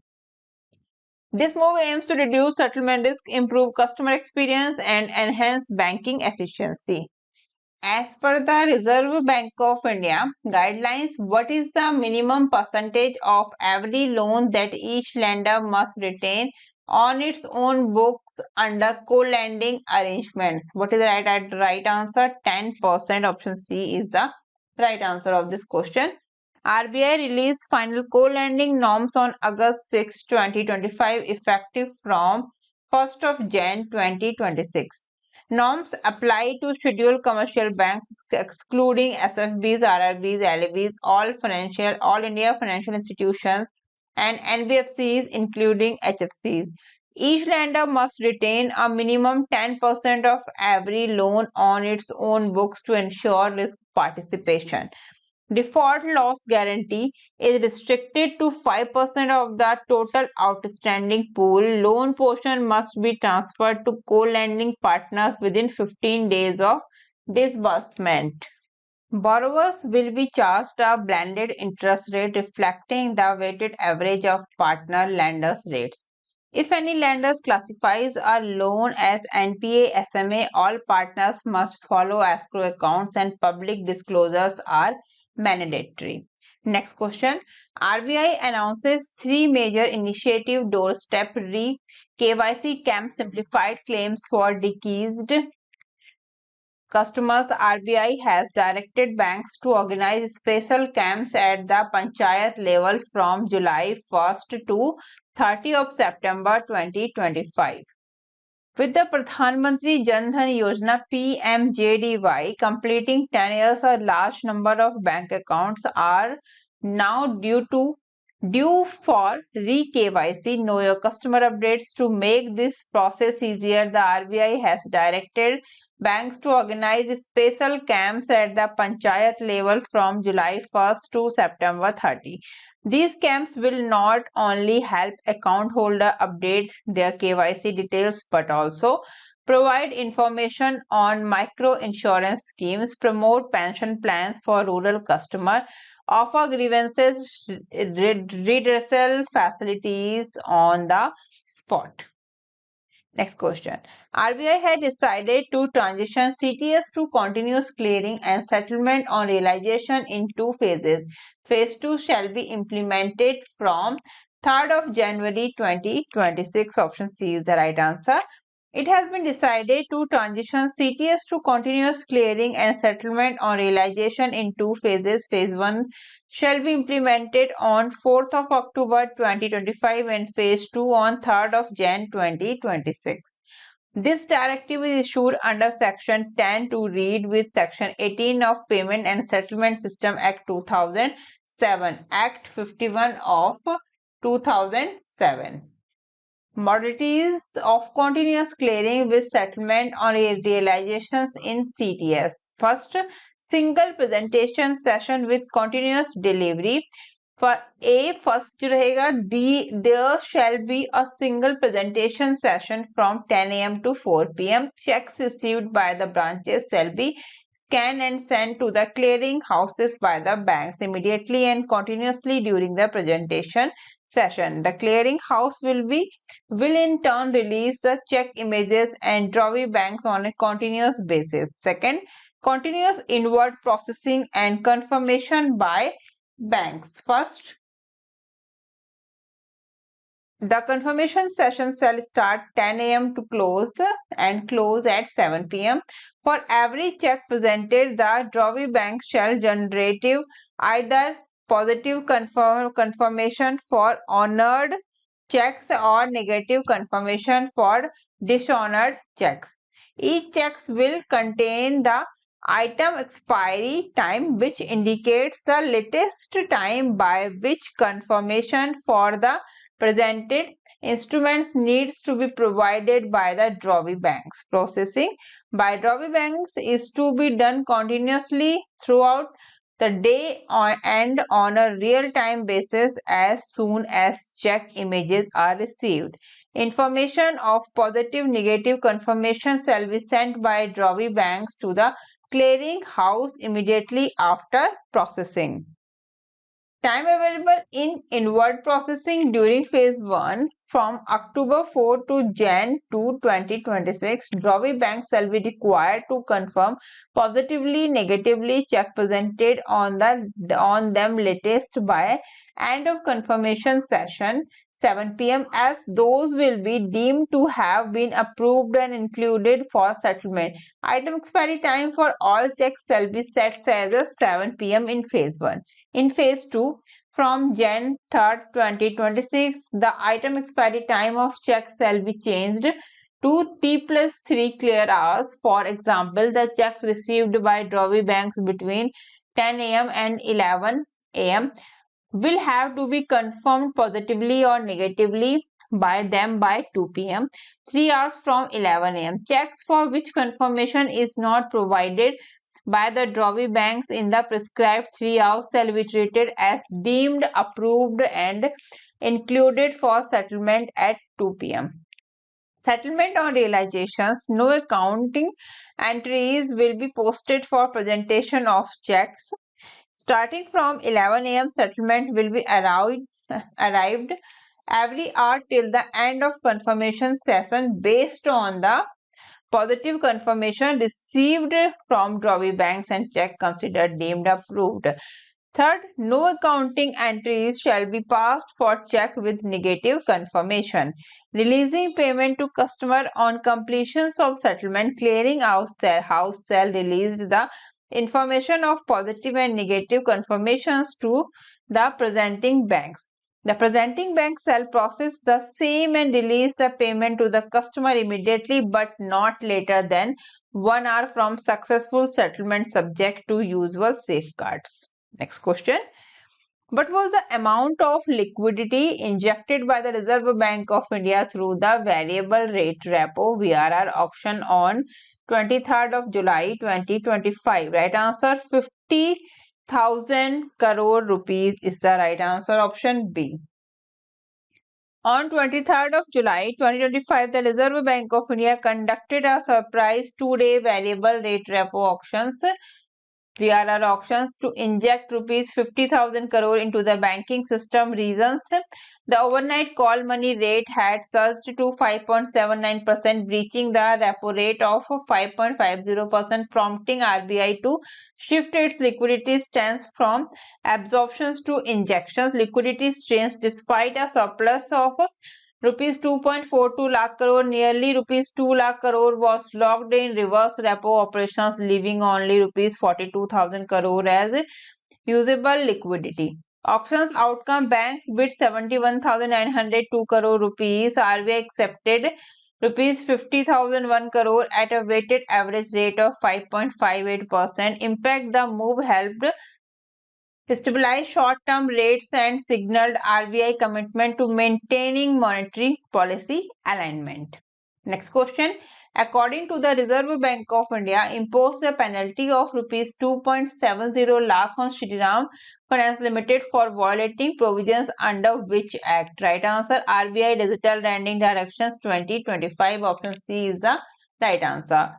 This move aims to reduce settlement risk, improve customer experience, and enhance banking efficiency. As per the Reserve Bank of India guidelines, what is the minimum percentage of every loan that each lender must retain on its own books under co-lending arrangements? What is the right answer? 10%. Option C is the right answer of this question. RBI released final co-lending norms on August 6, 2025, effective from 1st of Jan 2026. Norms apply to scheduled commercial banks excluding SFBs, RRBs, LABs, all India financial institutions and NBFCs including HFCs. Each lender must retain a minimum 10% of every loan on its own books to ensure risk participation. Default loss guarantee is restricted to 5% of the total outstanding pool. Loan portion must be transferred to co-lending partners within 15 days of disbursement. Borrowers will be charged a blended interest rate reflecting the weighted average of partner lenders' rates. If any lender classifies a loan as NPA SMA, all partners must follow escrow accounts and public disclosures are mandatory. Next question. RBI announces 3 major initiative doorstep KYC camp simplified claims for deceased customers. RBI has directed banks to organize special camps at the panchayat level from July 1st to 30 of September 2025. With the Pradhan Mantri Jan Dhan Yojana PMJDY completing 10 years, a large number of bank accounts are now due for re-KYC, know your customer updates. To make this process easier, the RBI has directed banks to organize special camps at the panchayat level from July 1st to September 30. These camps will not only help account holder update their KYC details but also provide information on micro insurance schemes, promote pension plans for rural customers, offer grievances redressal facilities on the spot. Next question. RBI had decided to transition CTS to continuous clearing and settlement on realization in two phases. Phase 2 shall be implemented from 3rd of January 2026. Option C is the right answer. It has been decided to transition CTS to continuous clearing and settlement on realization in two phases. Phase 1 shall be implemented on 4th of October 2025 and Phase 2 on 3rd of Jan 2026. This directive is issued under Section 10 to read with Section 18 of Payment and Settlement System Act 2007, Act 51 of 2007. Modalities of continuous clearing with settlement on realizations in CTS. First, single presentation session with continuous delivery. For A, first जो रहेगा, there shall be a single presentation session from 10 a.m. to 4 p.m. Checks received by the branches shall be scanned and sent to the clearing houses by the banks immediately and continuously during the presentation session. The clearing house will in turn release the check images and drawing banks on a continuous basis. Second, continuous inward processing and confirmation by banks. First, the confirmation session shall start 10 a.m. to close at 7 p.m. For every check presented, the drawing bank shall generate either positive confirmation for honored checks or negative confirmation for dishonored checks. Each check will contain the item expiry time, which indicates the latest time by which confirmation for the presented instruments needs to be provided by the drawing banks. Processing by drawing banks is to be done continuously throughout the day and on a real-time basis as soon as check images are received. Information of positive negative confirmation shall be sent by drawing banks to the clearing house immediately after processing. Time available in inward processing during phase 1 from October 4 to Jan 2, 2026. Drawing banks shall be required to confirm positively, negatively check presented on them latest by end of confirmation session 7 p.m. as those will be deemed to have been approved and included for settlement. Item expiry time for all checks shall be set as 7 p.m. in phase 1. In phase 2, from Jan 3rd, 2026, the item expiry time of checks shall be changed to T+3 clear hours. For example, the checks received by drawing banks between 10 a.m. and 11 a.m. will have to be confirmed positively or negatively by them by 2 p.m. 3 hours from 11 a.m. Checks for which confirmation is not provided by the drawing banks in the prescribed 3 hours shall be treated as deemed approved and included for settlement at 2 p.m. Settlement on realizations. No accounting entries will be posted for presentation of checks. Starting from 11 a.m. settlement will be arrived every hour till the end of confirmation session based on the positive confirmation received from drawing banks and check considered deemed approved. Third, no accounting entries shall be passed for check with negative confirmation. Releasing payment to customer on completions of settlement. Clearing house shall release the information of positive and negative confirmations to the presenting banks. The presenting bank shall process the same and release the payment to the customer immediately but not later than 1 hour from successful settlement subject to usual safeguards. Next question. What was the amount of liquidity injected by the Reserve Bank of India through the variable rate repo VRR auction on 23rd of July 2025? Right answer 50,000 crore rupees is the right answer, option B. On 23rd of July 2025, the Reserve Bank of India conducted a surprise two-day variable rate repo auctions VRR auctions to inject rupees 50,000 crore into the banking system. Reasons: the overnight call money rate had surged to 5.79%, breaching the repo rate of 5.50%, prompting RBI to shift its liquidity stance from absorptions to injections. Liquidity strains despite a surplus of rupees 2.42 lakh crore, nearly rupees 2 lakh crore was locked in reverse repo operations, leaving only rupees 42,000 crore as usable liquidity. Auctions outcome: banks bid 71,902 crore rupees. RBI accepted rupees 50,001 crore at a weighted average rate of 5.58%. Impact: the move helped stabilized short-term rates and signaled RBI commitment to maintaining monetary policy alignment. Next question. According to the Reserve Bank of India, imposed a penalty of rupees 2.70 lakh on Shriram Finance Limited for violating provisions under which act? Right answer RBI Digital Lending Directions 2025. Option C is the right answer.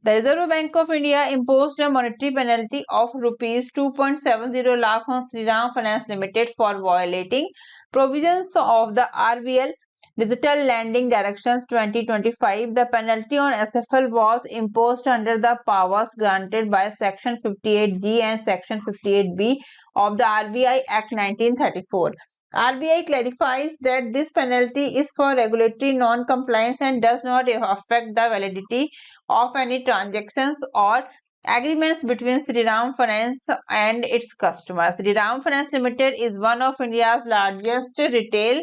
The Reserve Bank of India imposed a monetary penalty of rupees 2.70 lakh on Shriram Finance Limited for violating provisions of the RBL Digital Lending Directions 2025. The penalty on SFL was imposed under the powers granted by Section 58G and Section 58B of the RBI Act 1934. RBI clarifies that this penalty is for regulatory non-compliance and does not affect the validity of any transactions or agreements between Shriram Finance and its customers. Shriram Finance Limited is one of India's largest retail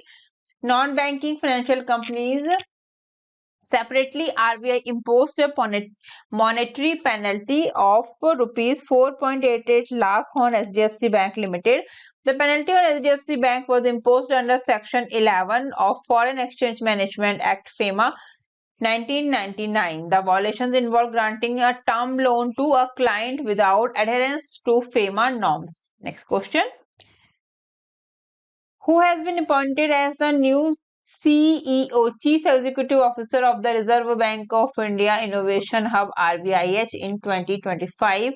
non-banking financial companies. Separately, RBI imposed a monetary penalty of rupees 4.88 lakh on HDFC Bank Limited. The penalty on HDFC Bank was imposed under Section 11 of Foreign Exchange Management Act FEMA 1999. The violations involve granting a term loan to a client without adherence to FEMA norms. Next question. Who has been appointed as the new CEO, Chief Executive Officer of the Reserve Bank of India Innovation Hub RBIH in 2025?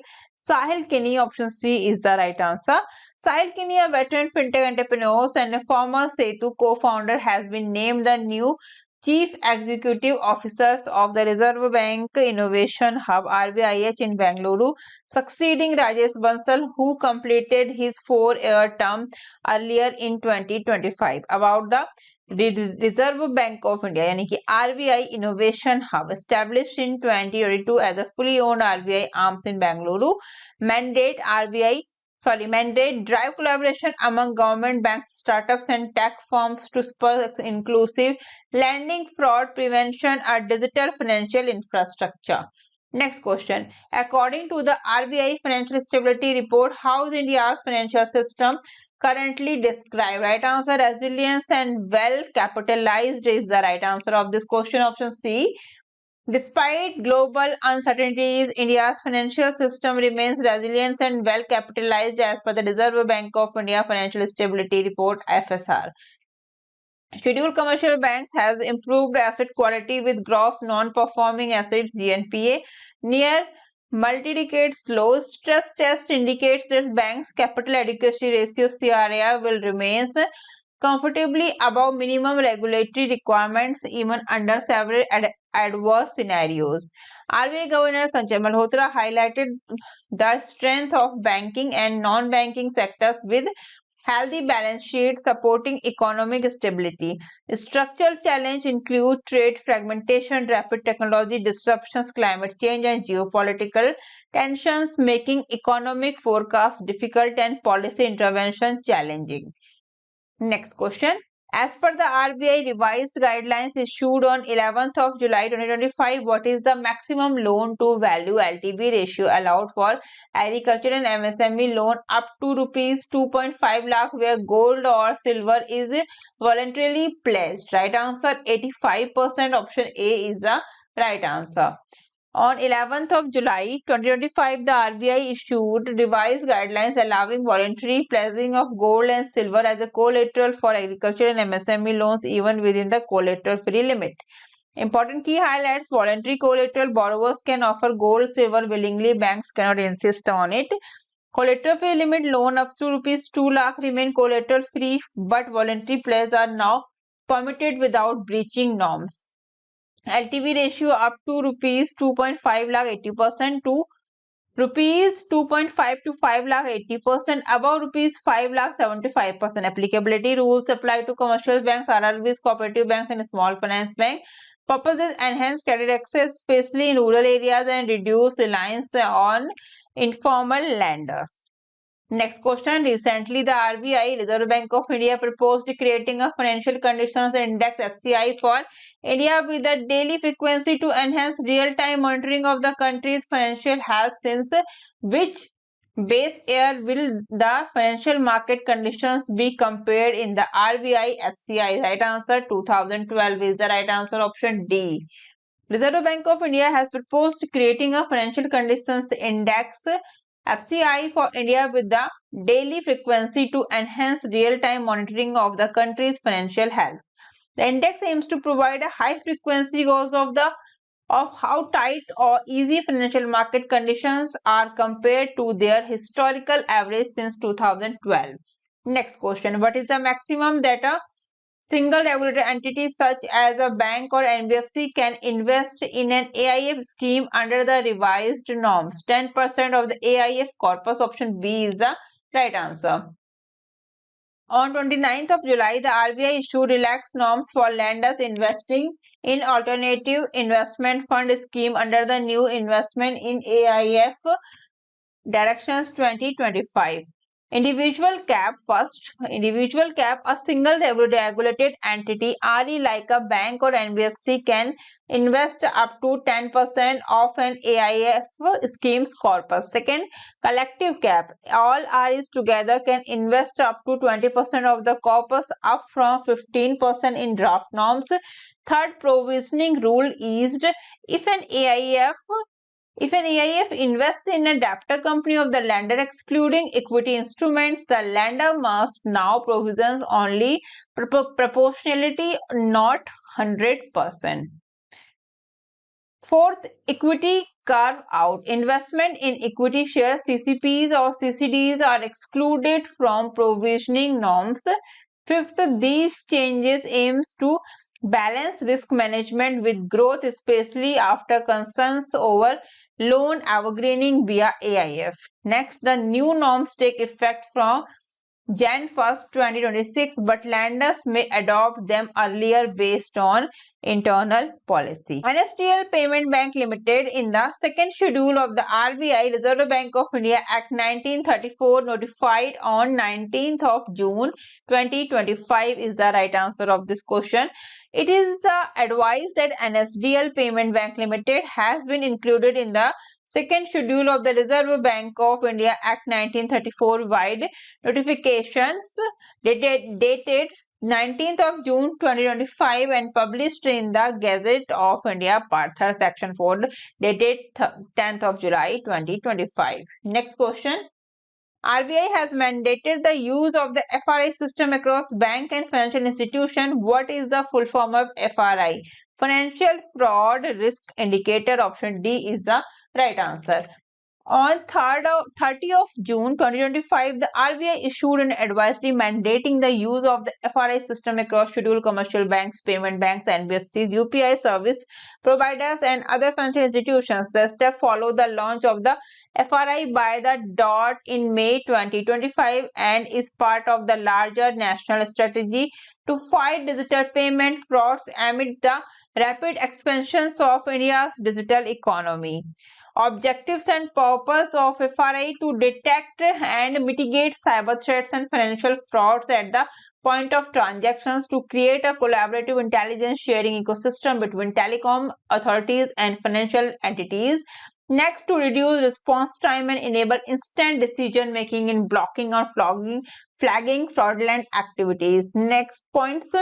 Sahil Kini, option C is the right answer. Sahil Kini, a veteran fintech entrepreneur and a former Setu co-founder, has been named the new Chief Executive Officers of the Reserve Bank Innovation Hub RBIH in Bengaluru, succeeding Rajesh Bansal, who completed his 4-year term earlier in 2025. About the Reserve Bank of India यानी कि RBI Innovation Hub established in 2022 as a fully owned RBI arms in Bengaluru, mandate drive collaboration among government banks, startups and tech firms to spur inclusive lending, fraud prevention, and digital financial infrastructure. Next question. According to the RBI Financial Stability Report, how is India's financial system currently described? Right answer resilience and well capitalized is the right answer of this question, option C. Despite global uncertainties, India's financial system remains resilient and well capitalized as per the Reserve Bank of India Financial Stability Report FSR. Scheduled commercial banks has improved asset quality with gross non-performing assets GNPA near multi-decade low. Stress test indicates that banks' capital adequacy ratio CRAR will remain comfortably above minimum regulatory requirements even under several adverse scenarios. RBI Governor Sanjay Malhotra highlighted the strength of banking and non-banking sectors with healthy balance sheets supporting economic stability. Structural challenges include trade fragmentation, rapid technology disruptions, climate change, and geopolitical tensions, making economic forecasts difficult and policy intervention challenging. Next question. As per the RBI revised guidelines issued on 11th of July 2025, what is the maximum loan to value LTV ratio allowed for agriculture and MSME loan up to rupees 2.5 lakh where gold or silver is voluntarily pledged? Right answer 85%. Option A is the right answer. On 11th of July 2025, the RBI issued revised guidelines allowing voluntary pledging of gold and silver as a collateral for agriculture and MSME loans even within the collateral-free limit. Important key highlights: voluntary collateral, borrowers can offer gold, silver willingly, banks cannot insist on it. Collateral-free limit, loan up to rupees 2 lakh remain collateral-free, but voluntary pledges are now permitted without breaching norms. LTV ratio up to rupees 2.5 lakh 80% to rupees 2.5 to 5 lakh 80%, above rupees 5 lakh 75%. Applicability rules apply to commercial banks, RRBs, cooperative banks and small finance bank. Purposes: enhance credit access, especially in rural areas, and reduce reliance on informal lenders. Next question. Recently, the RBI, Reserve Bank of India, proposed creating a financial conditions index FCI for India with a daily frequency to enhance real-time monitoring of the country's financial health. Since which base year will the financial market conditions be compared in the RBI FCI? Right answer 2012 is the right answer. Option D. Reserve Bank of India has proposed creating a financial conditions index FCI for India with the daily frequency to enhance real-time monitoring of the country's financial health. The index aims to provide a high frequency gauge of how tight or easy financial market conditions are compared to their historical average since 2012. Next question. What is the maximum that a single regulated entity such as a bank or NBFC can invest in an AIF scheme under the revised norms? 10% of the AIF corpus. Option B is the right answer. On 29th of July, the RBI issued relaxed norms for lenders investing in alternative investment fund scheme under the new investment in AIF Directions 2025. Individual cap. First, individual cap, a single regulated entity, RE like a bank or NBFC, can invest up to 10% of an AIF scheme's corpus. Second, collective cap, all REs together can invest up to 20% of the corpus, up from 15% in draft norms. Third, provisioning rule eased. If an AIF invests in a debtor company of the lender excluding equity instruments, the lender must now provisions only proportionality, not 100%. Fourth, equity carve out. Investment in equity shares, CCPs or CCDs are excluded from provisioning norms. Fifth, these changes aims to balance risk management with growth, especially after concerns over loan evergreening via AIF. Next, the new norms take effect from Jan 1st, 2026, but lenders may adopt them earlier based on internal policy. NSDL Payment Bank Limited, in the second schedule of the RBI Reserve Bank of India Act 1934, notified on 19th of June 2025 is the right answer of this question. It is the advice that NSDL Payment Bank Limited has been included in the second schedule of the Reserve Bank of India Act 1934 wide notifications dated 19th of June 2025 and published in the Gazette of India Part 3 Section 4 dated 10th of July 2025. Next question. RBI has mandated the use of the FRI system across bank and financial institution. What is the full form of FRI? Financial Fraud Risk Indicator. Option D is the right answer. On 30 of June 2025, the RBI issued an advisory mandating the use of the FRI system across scheduled commercial banks, payment banks, NBFCs, UPI service providers, and other financial institutions. The step followed the launch of the FRI by the DOT in May 2025 and is part of the larger national strategy to fight digital payment frauds amid the rapid expansion of India's digital economy. Objectives and purpose of FRI to detect and mitigate cyber threats and financial frauds at the point of transactions, to create a collaborative intelligence sharing ecosystem between telecom authorities and financial entities. Next, to reduce response time and enable instant decision making in blocking or flagging fraudulent activities. Next points.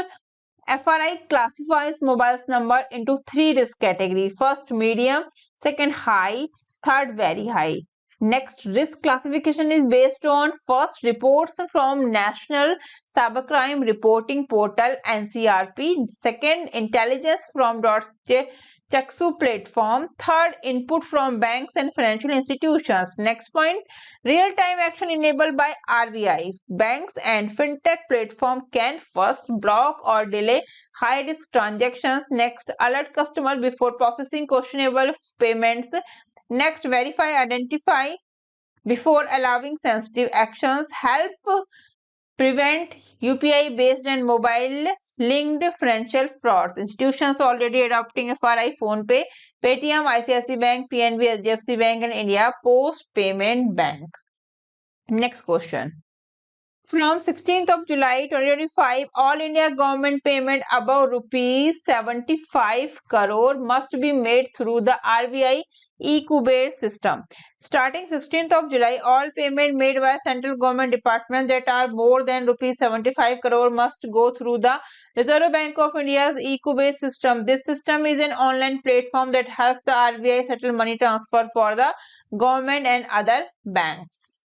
FRI classifies mobiles number into three risk categories. First, medium; second, high; third, very high. Next, risk classification is based on first, reports from National Cybercrime Reporting Portal NCRP; second, intelligence from Chaksu platform; third, input from banks and financial institutions. Next point, real-time action enabled by RBI. Banks and fintech platform can first block or delay high-risk transactions. Next, alert customers before processing questionable payments. Next, verify, identify before allowing sensitive actions. Help prevent UPI based and mobile linked financial frauds. Institutions already adopting FRI: PhonePe, Paytm, ICICI Bank, PNB, HDFC Bank, and India Post Payment Bank. Next question. From 16th of July 2025, all India government payment above rupees 75 crore must be made through the RBI e-Kuber system. Starting 16th of July, all payment made by central government departments that are more than rupees 75 crore must go through the Reserve Bank of India's e-Kuber system. This system is an online platform that helps the RBI settle money transfer for the government and other banks.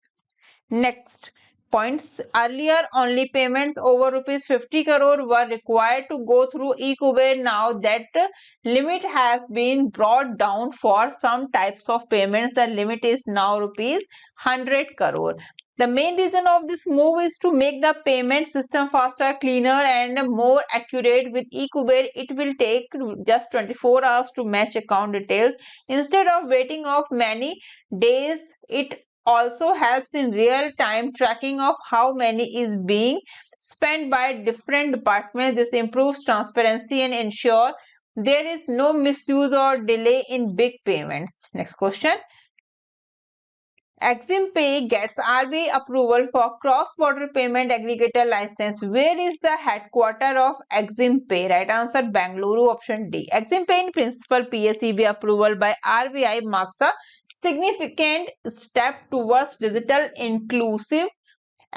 Next points. Earlier, only payments over rupees 50 crore were required to go through e-Kuber. Now that limit has been brought down for some types of payments. The limit is now rupees 100 crore. The main reason of this move is to make the payment system faster, cleaner, and more accurate. With e-Kuber, it will take just 24 hours to match account details instead of waiting of many days. It also helps in real-time tracking of how money is being spent by different departments. This improves transparency and ensure there is no misuse or delay in big payments. Next question. Exim Pay gets RBI approval for cross-border payment aggregator license. Where is the headquarter of Exim Pay? Right answer, Bengaluru, option D. Exim Pay in principle PSEB approval by RBI marks a significant step towards digital inclusive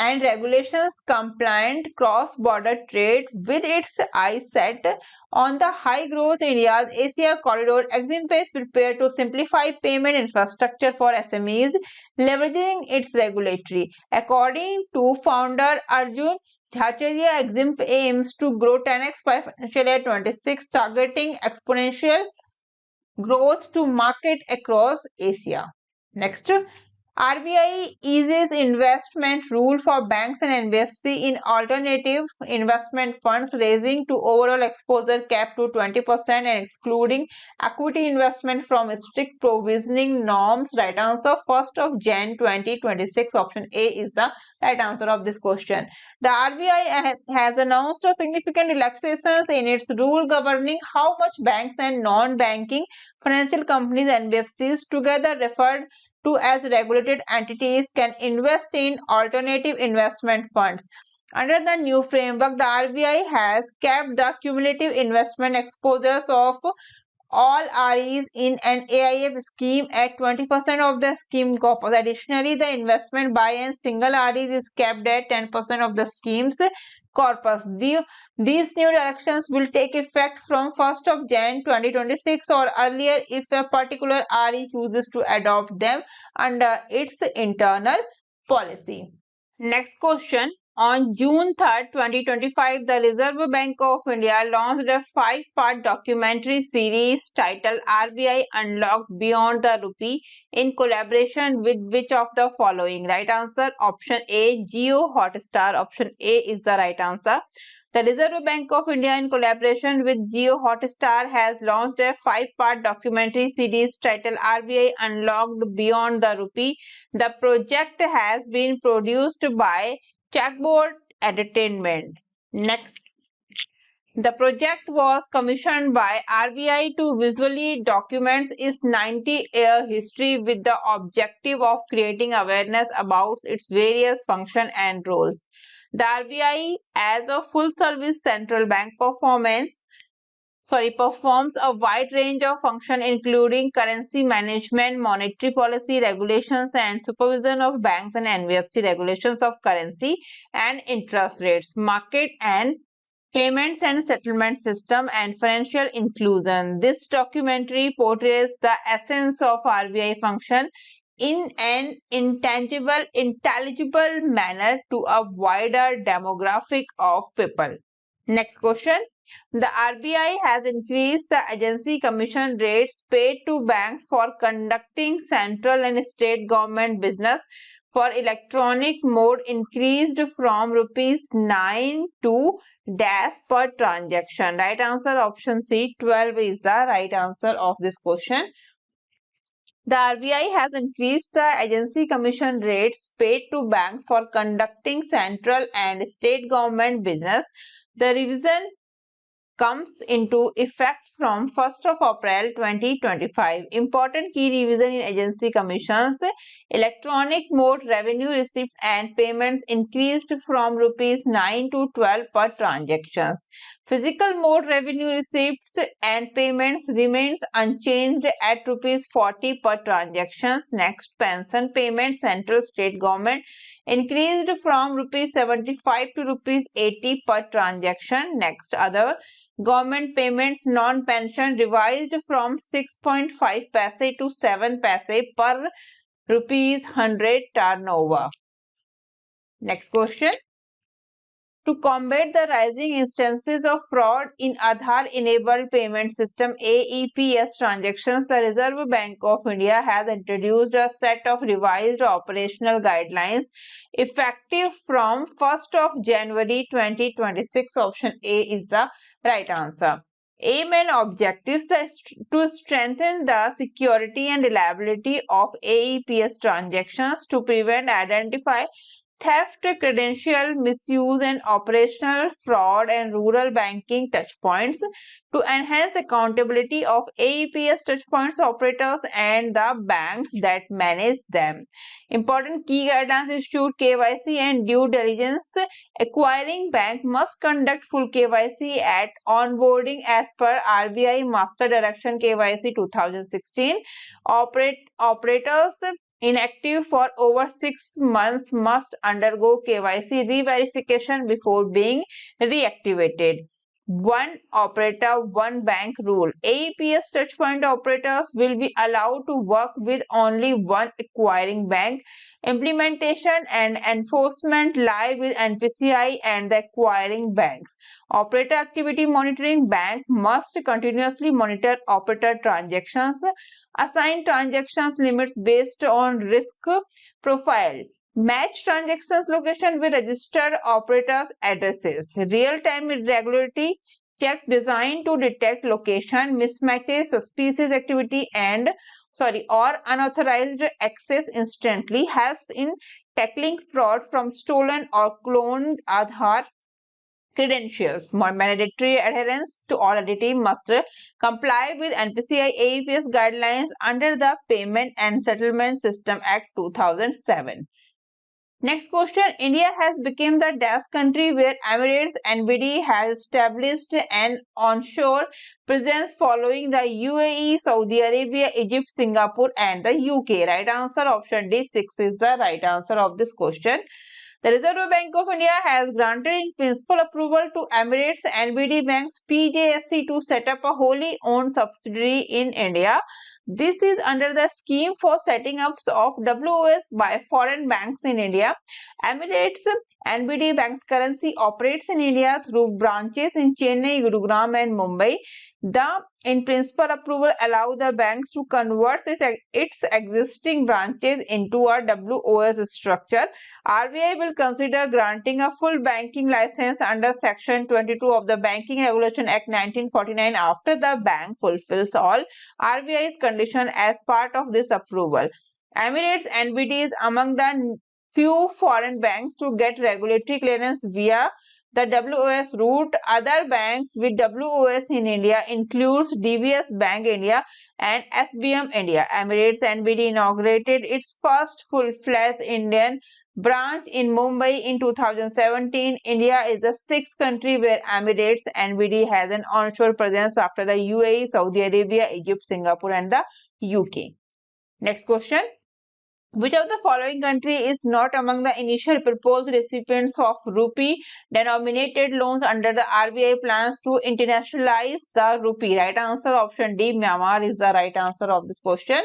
and regulations compliant cross-border trade. With its eyes set on the high-growth India's Asia corridor, Exim Pay is prepared to simplify payment infrastructure for SMEs, leveraging its regulatory. According to founder Arjun Jhacharia, Exim Pay aims to grow 10x by financial year 26, targeting exponential growth to market across Asia. Next, RBI eases investment rule for banks and NBFC in alternative investment funds, raising to overall exposure cap to 20% and excluding equity investment from strict provisioning norms. Right answer, 1st of Jan 2026. Option A is the right answer of this question. The RBI has announced a significant relaxations in its rule governing how much banks and non-banking financial companies, NBFCs, together referred to as regulated entities, can invest in alternative investment funds. Under the new framework, the RBI has capped the cumulative investment exposures of all REs in an AIF scheme at 20% of the scheme corpus. Additionally, the investment by a single REs is capped at 10% of the scheme's corpus. These new directions will take effect from 1st of Jan 2026 or earlier if a particular RE chooses to adopt them under its internal policy. Next question. On June 3rd, 2025, the Reserve Bank of India launched a 5-part documentary series titled RBI Unlocked Beyond the Rupee in collaboration with which of the following? Right answer, option A, Jio Hotstar. Option A is the right answer. The Reserve Bank of India, in collaboration with Jio Hotstar, has launched a 5-part documentary series titled RBI Unlocked Beyond the Rupee. The project has been produced by Chalkboard Entertainment. Next The project was commissioned by RBI to visually document its 90-year history with the objective of creating awareness about its various functions and roles. The RBI, as a full-service central bank, performs a wide range of functions including currency management, monetary policy, regulations and supervision of banks and NBFC, regulations of currency and interest rates, market and payments and settlement system, and financial inclusion. This documentary portrays the essence of RBI function in an intelligible manner to a wider demographic of people. Next question. The RBI has increased the agency commission rates paid to banks for conducting central and state government business for electronic mode increased from rupees 9 to dash per transaction. Right answer option C, 12 is the right answer of this question. The RBI has increased the agency commission rates paid to banks for conducting central and state government business. The revision comes into effect from 1st of April 2025. Important key revision in agency commissions. Electronic mode revenue receipts and payments increased from rupees 9 to 12 per transactions. Physical mode revenue receipts and payments remains unchanged at rupees 40 per transactions. Next, pension payments central state government increased from rupees 75 to rupees 80 per transaction. Next, other government payments non-pension revised from 6.5 paise to 7 paise per rupees 100 turnover. Next question. To combat the rising instances of fraud in Aadhaar-enabled payment system AEPS transactions, the Reserve Bank of India has introduced a set of revised operational guidelines effective from 1st of January 2026. Option A is the right answer. Aim and objectives to strengthen the security and reliability of AEPS transactions, to prevent, identify theft, credential misuse and operational fraud and rural banking touchpoints, to enhance accountability of AEPS touchpoints operators and the banks that manage them. Important key guidelines issued: KYC and due diligence. Acquiring bank must conduct full KYC at onboarding as per RBI Master Direction KYC 2016. Operators inactive for over 6 months must undergo KYC re-verification before being reactivated. One operator, one bank rule. AEPS touchpoint operators will be allowed to work with only one acquiring bank. Implementation and enforcement lie with NPCI and the acquiring banks. Operator activity monitoring. Bank must continuously monitor operator transactions. Assign transactions limits based on risk profile. Match transactions location with registered operators' addresses. Real-time irregularity checks designed to detect location mismatches, suspicious activity, or unauthorized access instantly helps in tackling fraud from stolen or cloned Aadhaar credentials. More mandatory adherence to all entity must comply with NPCI AEPS guidelines under the Payment and Settlement System Act 2007. Next question. India has become the dash country where Emirates NBD has established an onshore presence following the UAE, Saudi Arabia, Egypt, Singapore and the UK. Right answer option D, 6 is the right answer of this question. The Reserve Bank of India has granted in principle approval to Emirates NBD Banks PJSC to set up a wholly owned subsidiary in India. This is under the scheme for setting up of WOS by foreign banks in India. Emirates NBD Banks currency operates in India through branches in Chennai, Gurugram and Mumbai. The in principle approval allow the banks to convert its existing branches into a WOS structure. RBI will consider granting a full banking license under Section 22 of the Banking Regulation Act 1949 after the bank fulfills all RBI's conditions as part of this approval. Emirates NBD is among the few foreign banks to get regulatory clearance via the WOS route. Other banks with WOS in India includes DBS Bank India and SBM India. Emirates NBD inaugurated its first full-fledged Indian branch in Mumbai in 2017. India is the sixth country where Emirates NBD has an onshore presence after the UAE, Saudi Arabia, Egypt, Singapore and the UK. Next question. Which of the following country is not among the initial proposed recipients of rupee denominated loans under the RBI plans to internationalize the rupee? Right answer option D, Myanmar is the right answer of this question.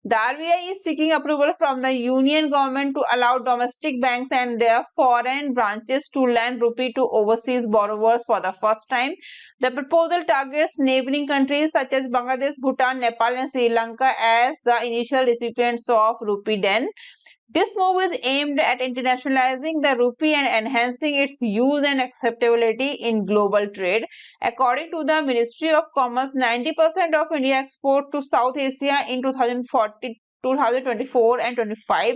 The RBI is seeking approval from the Union government to allow domestic banks and their foreign branches to lend rupee to overseas borrowers for the first time. The proposal targets neighboring countries such as Bangladesh, Bhutan, Nepal and Sri Lanka as the initial recipients of rupee den. This move is aimed at internationalizing the rupee and enhancing its use and acceptability in global trade. According to the Ministry of Commerce, 90% of India export to South Asia in 2024 and 25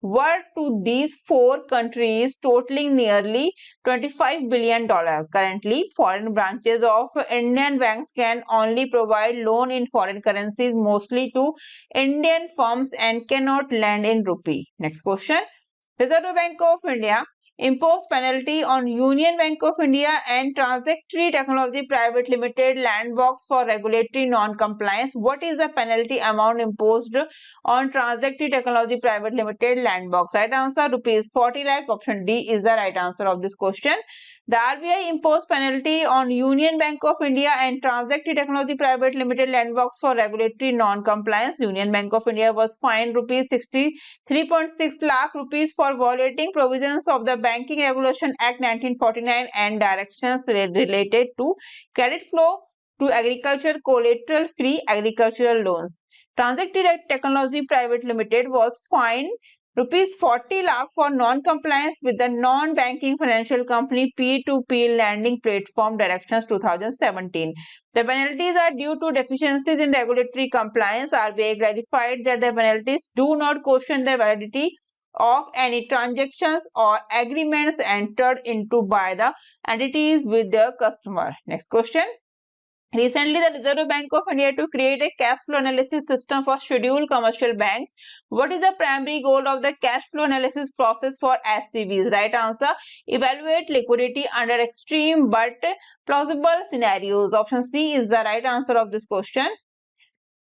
were to these four countries, totaling nearly $25 billion. Currently, foreign branches of Indian banks can only provide loan in foreign currencies, mostly to Indian firms, and cannot lend in rupee. Next question. Reserve Bank of India imposed penalty on Union Bank of India and Transactory Technology Private Limited Landbox for regulatory non-compliance. What is the penalty amount imposed on Transactory Technology Private Limited Landbox? Right answer rupees 40 lakh. Option D is the right answer of this question. The RBI imposed penalty on Union Bank of India and Transactory Technology Private Limited Landbox for regulatory non-compliance. Union Bank of India was fined rupees 63.6 lakh rupees for violating provisions of the Banking Regulation Act 1949 and directions related to credit flow to agriculture collateral-free agricultural loans. Transactory Technology Private Limited was fined rupees 40 lakh for non-compliance with the non-banking financial company P2P lending platform directions 2017. The penalties are due to deficiencies in regulatory compliance. RBI clarified that the penalties do not question the validity of any transactions or agreements entered into by the entities with their customer. Next question. Recently, the Reserve Bank of India to create a cash flow analysis system for scheduled commercial banks. What is the primary goal of the cash flow analysis process for SCBs? Right answer, evaluate liquidity under extreme but plausible scenarios. Option C is the right answer of this question.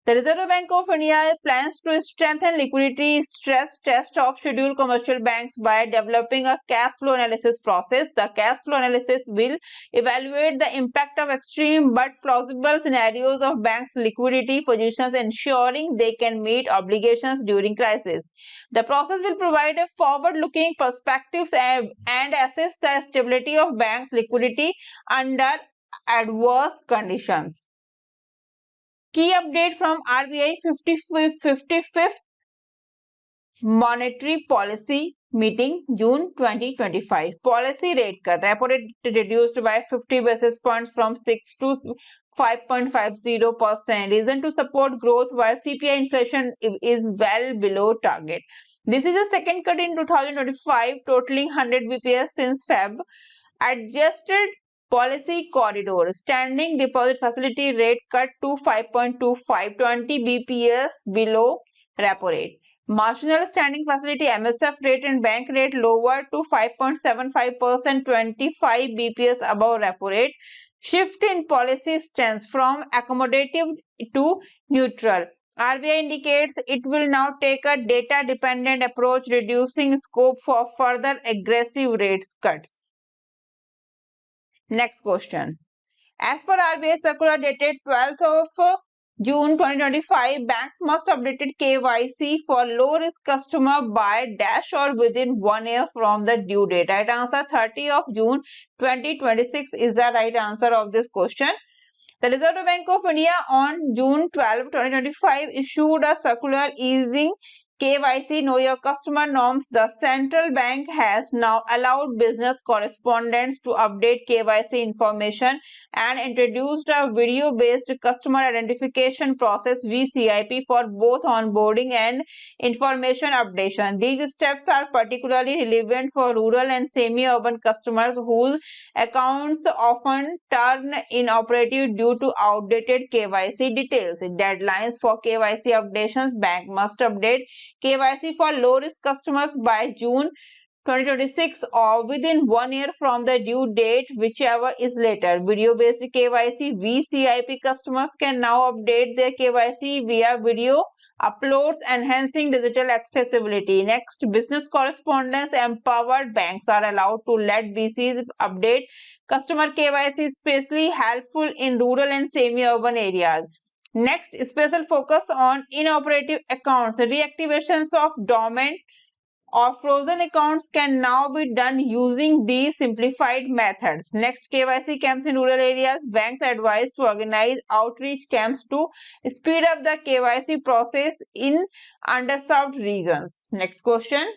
The Reserve Bank of India plans to strengthen liquidity stress test of scheduled commercial banks by developing a cash flow analysis process. The cash flow analysis will evaluate the impact of extreme but plausible scenarios of banks' liquidity positions, ensuring they can meet obligations during crisis. The process will provide a forward-looking perspectives and assess the stability of banks' liquidity under adverse conditions. Key update from RBI 55th Monetary Policy Meeting June 2025. Policy rate cut. Repo rate reduced by 50 basis points from 6 to 5.50%. Reason to support growth while CPI inflation is well below target. This is the second cut in 2025, totaling 100 bps since Feb. Adjusted policy corridor. Standing deposit facility rate cut to 5.25, 20 bps below repo rate. Marginal standing facility MSF rate and bank rate lowered to 5.75%, 25 bps above repo rate. Shift in policy stance from accommodative to neutral. RBI indicates it will now take a data-dependent approach, reducing scope for further aggressive rates cuts. Next question. As per RBI circular dated 12th of June 2025, banks must update KYC for low-risk customer by dash or within 1 year from the due date. Right answer 30 of June 2026 is the right answer of this question. The Reserve Bank of India on June 12, 2025 issued a circular easing KYC, Know Your Customer norms, the central bank has now allowed business correspondents to update KYC information and introduced a video-based customer identification process VCIP for both onboarding and information updation. These steps are particularly relevant for rural and semi-urban customers whose accounts often turn inoperative due to outdated KYC details. Deadlines for KYC updations: bank must update KYC for low-risk customers by June 2026 or within 1 year from the due date, whichever is later. Video-based KYC VCIP customers can now update their KYC via video uploads, enhancing digital accessibility. Next, business correspondents empowered banks are allowed to let BCs update customer KYC, especially helpful in rural and semi-urban areas. Next, special focus on inoperative accounts. Reactivations of dormant or frozen accounts can now be done using these simplified methods. Next, KYC camps in rural areas. Banks advised to organize outreach camps to speed up the KYC process in underserved regions. Next question.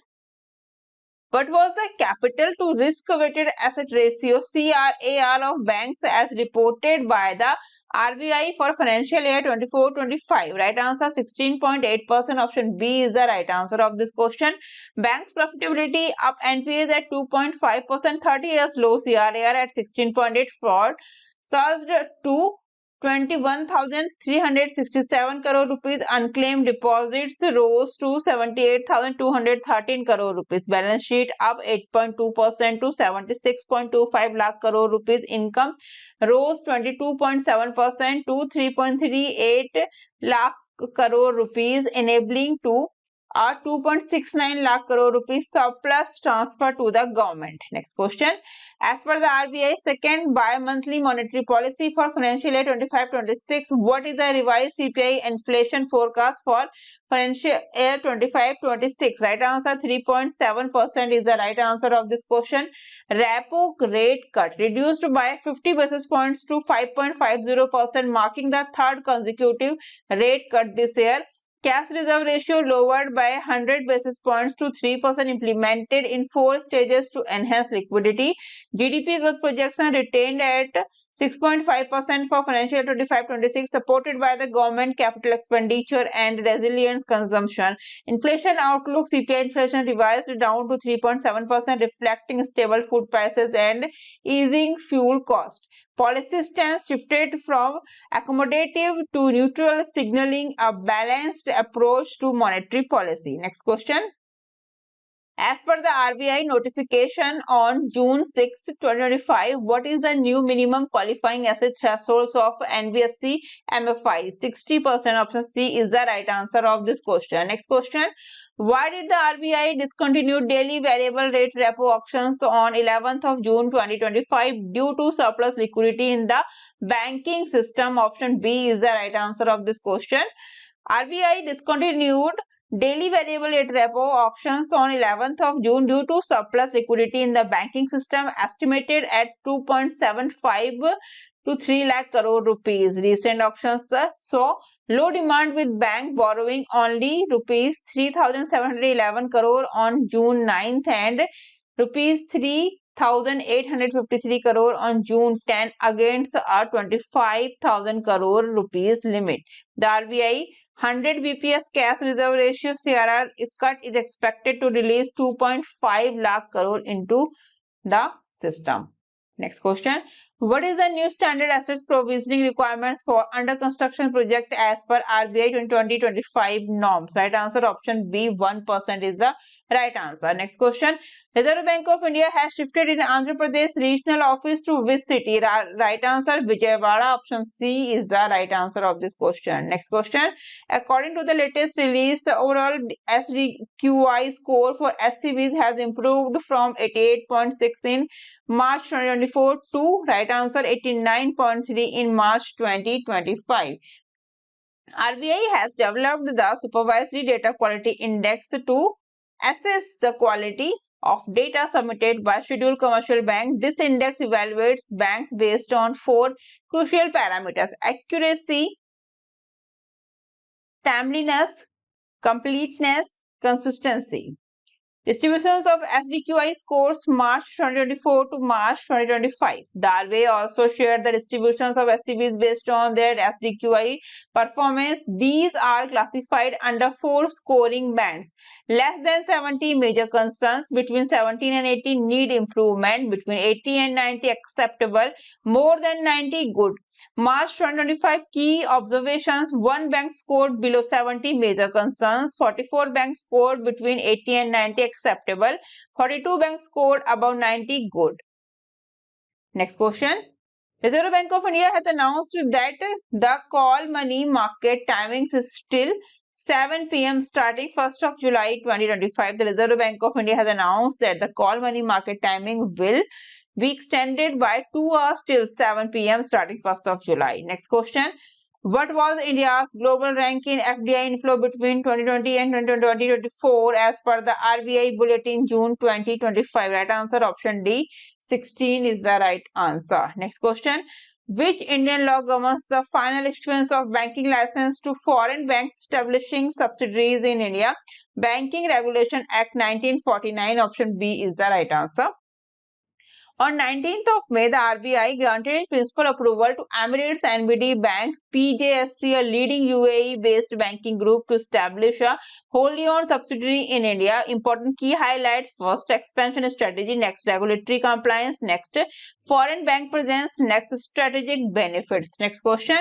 What was the capital to risk weighted asset ratio CRAR of banks as reported by the RBI for financial year 24-25? Right answer 16.8%. Option B is the right answer of this question. Banks profitability up, NPAs at 2.5%, 30 years low, CRAR at 16.8, fraud surged to 21,367 crore rupees. Unclaimed deposits rose to 78,213 crore rupees. Balance sheet up 8.2% to 76.25 lakh crore rupees. Income rose 22.7% to 3.38 lakh crore rupees, enabling to a 2.69 lakh crore rupees surplus transfer to the government. Next question. As per the RBI second bi-monthly monetary policy for financial year 25-26, what is the revised CPI inflation forecast for financial year 25-26? Right answer 3.7% is the right answer of this question. Repo rate cut reduced by 50 basis points to 5.50%, marking the third consecutive rate cut this year. Cash reserve ratio lowered by 100 basis points to 3%, implemented in 4 stages to enhance liquidity. GDP growth projection retained at 6.5% for financial year 25-26, supported by the government capital expenditure and resilient consumption. Inflation outlook: CPI inflation revised down to 3.7%, reflecting stable food prices and easing fuel cost. Policy stance shifted from accommodative to neutral, signaling a balanced approach to monetary policy. Next question. As per the RBI notification on June 6, 2025, what is the new minimum qualifying asset thresholds of NBFC MFI? 60%. Option C is the right answer of this question. Next question. Why did the RBI discontinue daily variable rate repo auctions on 11th of June 2025? Due to surplus liquidity in the banking system. Option B is the right answer of this question. RBI discontinued daily variable rate repo auctions on 11th of June due to surplus liquidity in the banking system, estimated at 2.75 to 3 lakh crore rupees. Recent auctions saw low demand, with bank borrowing only rupees 3,711 crore on June 9th and rupees 3,853 crore on June 10 against a 25,000 crore rupees limit. The RBI 100 BPS cash reserve ratio CRR cut is expected to release 2.5 lakh crore into the system. Next question. What is the new standard assets provisioning requirements for under construction project as per RBI 2025 norms? Right answer option B, 1% is the right answer. Next question. Reserve Bank of India has shifted in Andhra Pradesh regional office to which city? Right answer Vijayawada. Option C is the right answer of this question. Next question. According to the latest release, the overall SDQI score for SCBs has improved from 88.6 in March 2024 to right answer 89.3 in March 2025. RBI has developed the Supervisory Data Quality Index to assess the quality of data submitted by scheduled commercial banks. This index evaluates banks based on 4 crucial parameters: accuracy, timeliness, completeness, consistency. Distributions of SDQI scores March 2024 to March 2025. The RBI also shared the distributions of SCBs based on their SDQI performance. These are classified under 4 scoring bands. Less than 70 major concerns, between 17 and 80 need improvement, between 80 and 90 acceptable, more than 90 good. March 2025 key observations: 1 bank scored below 70 major concerns, 44 banks scored between 80 and 90 acceptable, 42 banks scored above 90 good. Next question. Reserve Bank of India has announced that the call money market timings is still 7 p.m. starting 1st of July 2025. The Reserve Bank of India has announced that the call money market timing will be extended by 2 hours till 7 p.m. starting 1st of July. Next question. What was India's global rank in FDI inflow between 2020 and 2024 as per the RBI bulletin June 2025? Right answer option D, 16 is the right answer. Next question. Which Indian law governs the final issuance of banking license to foreign banks establishing subsidiaries in India? Banking Regulation Act 1949, option B is the right answer. On 19th of May, the RBI granted in principle approval to Emirates NBD Bank PJSC, a leading UAE-based banking group, to establish a wholly owned subsidiary in India. Important key highlights: first, expansion strategy; next, regulatory compliance; next, foreign bank presence; next, strategic benefits. Next question.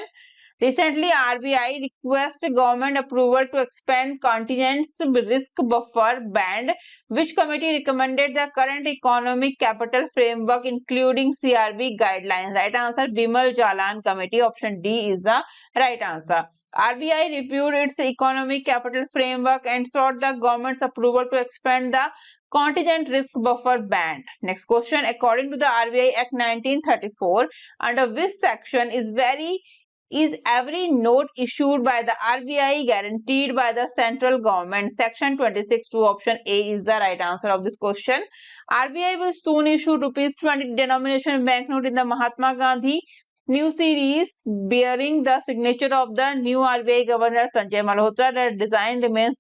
Recently, RBI requested government approval to expand contingent's risk buffer band. Which committee recommended the current economic capital framework, including CRB guidelines? Right answer, Bimal Jalan Committee. Option D is the right answer. RBI reviewed its economic capital framework and sought the government's approval to expand the contingent risk buffer band. Next question. According to the RBI Act 1934, under which section is every note issued by the RBI guaranteed by the central government? Section 26(2), option A is the right answer of this question. RBI will soon issue rupees 20 denomination banknote in the Mahatma Gandhi new series bearing the signature of the new RBI Governor Sanjay Malhotra. The design remains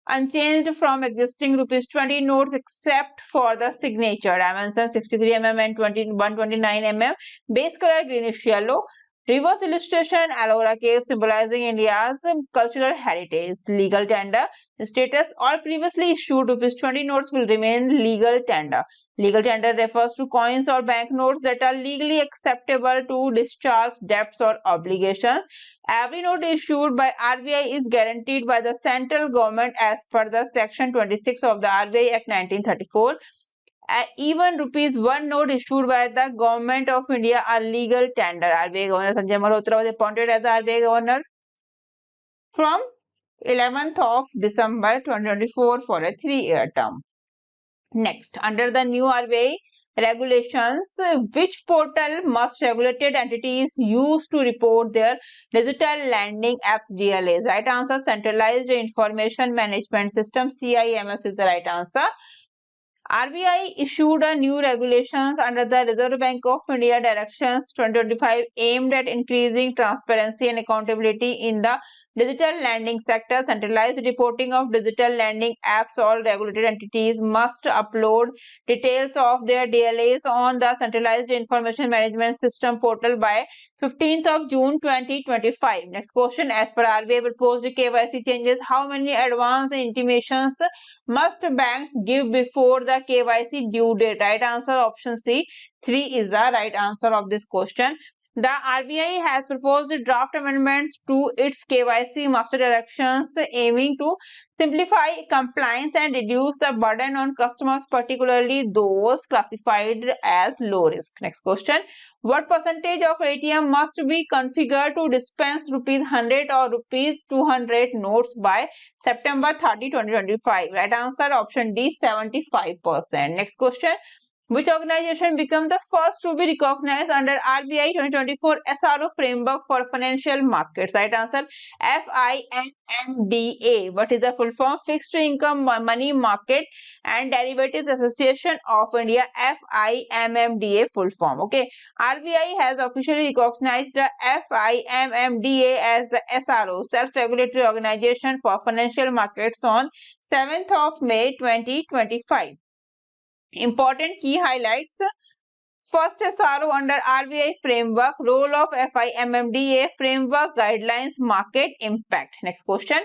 unchanged from existing rupees 20 notes except for the signature. Dimension 63 mm and 129 mm. Base color greenish yellow. Reverse illustration: Ellora Cave symbolizing India's cultural heritage. Legal tender status: all previously issued rupees 20 notes will remain legal tender. Legal tender refers to coins or banknotes that are legally acceptable to discharge debts or obligations. Every note issued by RBI is guaranteed by the central government as per the section 26 of the RBI Act 1934. Even rupees 1 note issued by the government of India are legal tender. RBI Governor Sanjay Malhotra was appointed as the RBI Governor from 11th of December 2024 for a 3-year term. Next, under the new RBI regulations, which portal must regulated entities use to report their digital lending apps DLAs? Right answer, Centralized Information Management System, CIMS is the right answer. RBI issued a new regulations under the Reserve Bank of India Directions 2025 aimed at increasing transparency and accountability in the digital lending sector. Centralized reporting of digital lending apps. All regulated entities must upload details of their DLAs on the Centralized Information Management System portal by 15th of June 2025. Next question. As per RBI proposed KYC changes, how many advance intimations must banks give before the KYC due date? Right answer, option C, 3 is the right answer of this question. The RBI has proposed draft amendments to its KYC master directions aiming to simplify compliance and reduce the burden on customers, particularly those classified as low risk. Next question. What percentage of ATM must be configured to dispense rupees 100 or rupees 200 notes by September 30, 2025? Right answer, option D, 75%. Next question. Which organization became the first to be recognized under RBI 2024 SRO framework for financial markets? Right answer, FIMMDA. What is the full form? Fixed Income Money Market and Derivatives Association of India, FIMMDA full form. Okay, RBI has officially recognized the FIMMDA as the SRO, self-regulatory organization for financial markets on 7th of May 2025. Important key highlights. First SRO under RBI framework, role of FIMMDA framework, guidelines, market impact. Next question.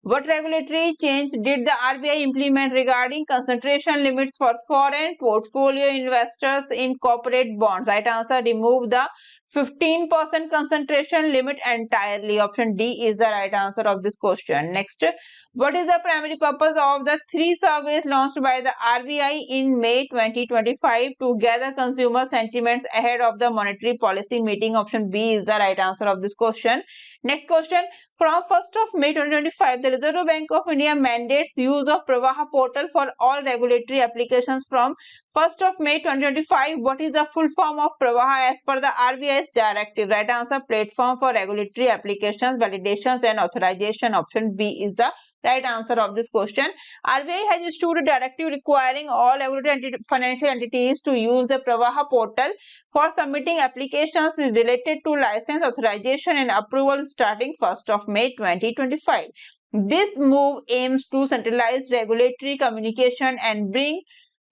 What regulatory change did the RBI implement regarding concentration limits for foreign portfolio investors in corporate bonds? Right answer, remove the 15% concentration limit entirely. Option D is the right answer of this question. Next, what is the primary purpose of the 3 surveys launched by the RBI in May 2025 to gather consumer sentiments ahead of the monetary policy meeting? Option B is the right answer of this question. Next question. From 1st of May 2025, the Reserve Bank of India mandates use of Pravaha portal for all regulatory applications from 1st of May 2025. What is the full form of Pravaha as per the RBI's directive? Right answer, platform for regulatory applications, validations and authorization. Option B is the right answer of this question. RBI has issued a directive requiring all regulatory financial entities to use the Pravaha portal for submitting applications related to license, authorization and approval starting 1st of May 2025. This move aims to centralize regulatory communication and bring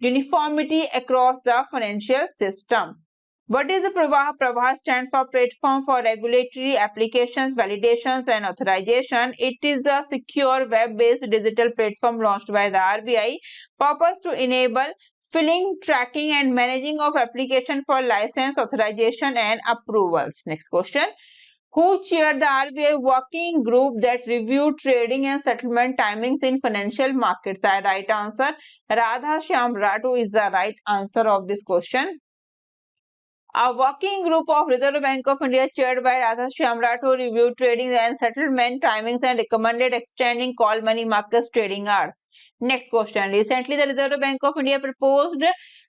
uniformity across the financial system. What is the Pravaha? Pravaha stands for Platform for Regulatory Applications, Validations and Authorization. It is a secure web-based digital platform launched by the RBI, purpose to enable filling, tracking and managing of application for license, authorization and approvals. Next question. Who chaired the RBI working group that reviewed trading and settlement timings in financial markets? Right answer, Radha Shyam Ratu is the right answer of this question. A working group of Reserve Bank of India chaired by Radha Shyam Ratu reviewed trading and settlement timings and recommended extending call money markets trading hours. Next question. Recently, the Reserve Bank of India proposed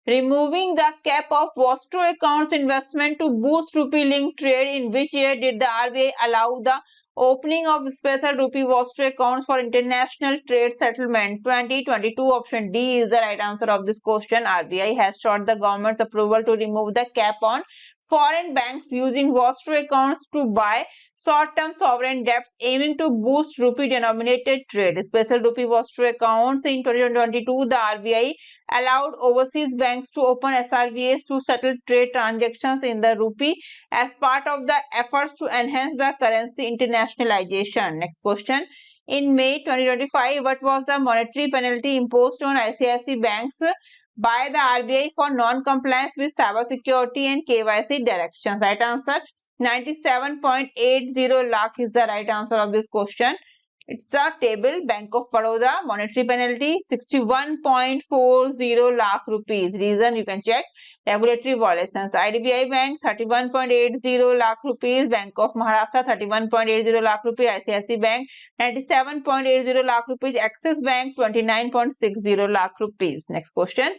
removing the cap of Vostro accounts investment to boost rupee-linked trade. In which year did the RBI allow the opening of special rupee Vostro accounts for international trade settlement? 2022. Option D is the right answer of this question. RBI has sought the government's approval to remove the cap on foreign banks using Vostro accounts to buy short-term sovereign debts, aiming to boost rupee-denominated trade. Special rupee Vostro accounts. In 2022, the RBI allowed overseas banks to open SRVs to settle trade transactions in the rupee as part of the efforts to enhance the currency internationalization. Next question. In May 2025, what was the monetary penalty imposed on ICICI banks by the RBI for non-compliance with cybersecurity and KYC directions? Right answer, 97.80 lakh is the right answer of this question. It's the table. Bank of Baroda, monetary penalty 61.40 lakh rupees. Reason you can check. Regulatory violations. IDBI Bank 31.80 lakh rupees. Bank of Maharashtra 31.80 lakh rupees. ICICI Bank 97.80 lakh rupees. Axis Bank 29.60 lakh rupees. Next question.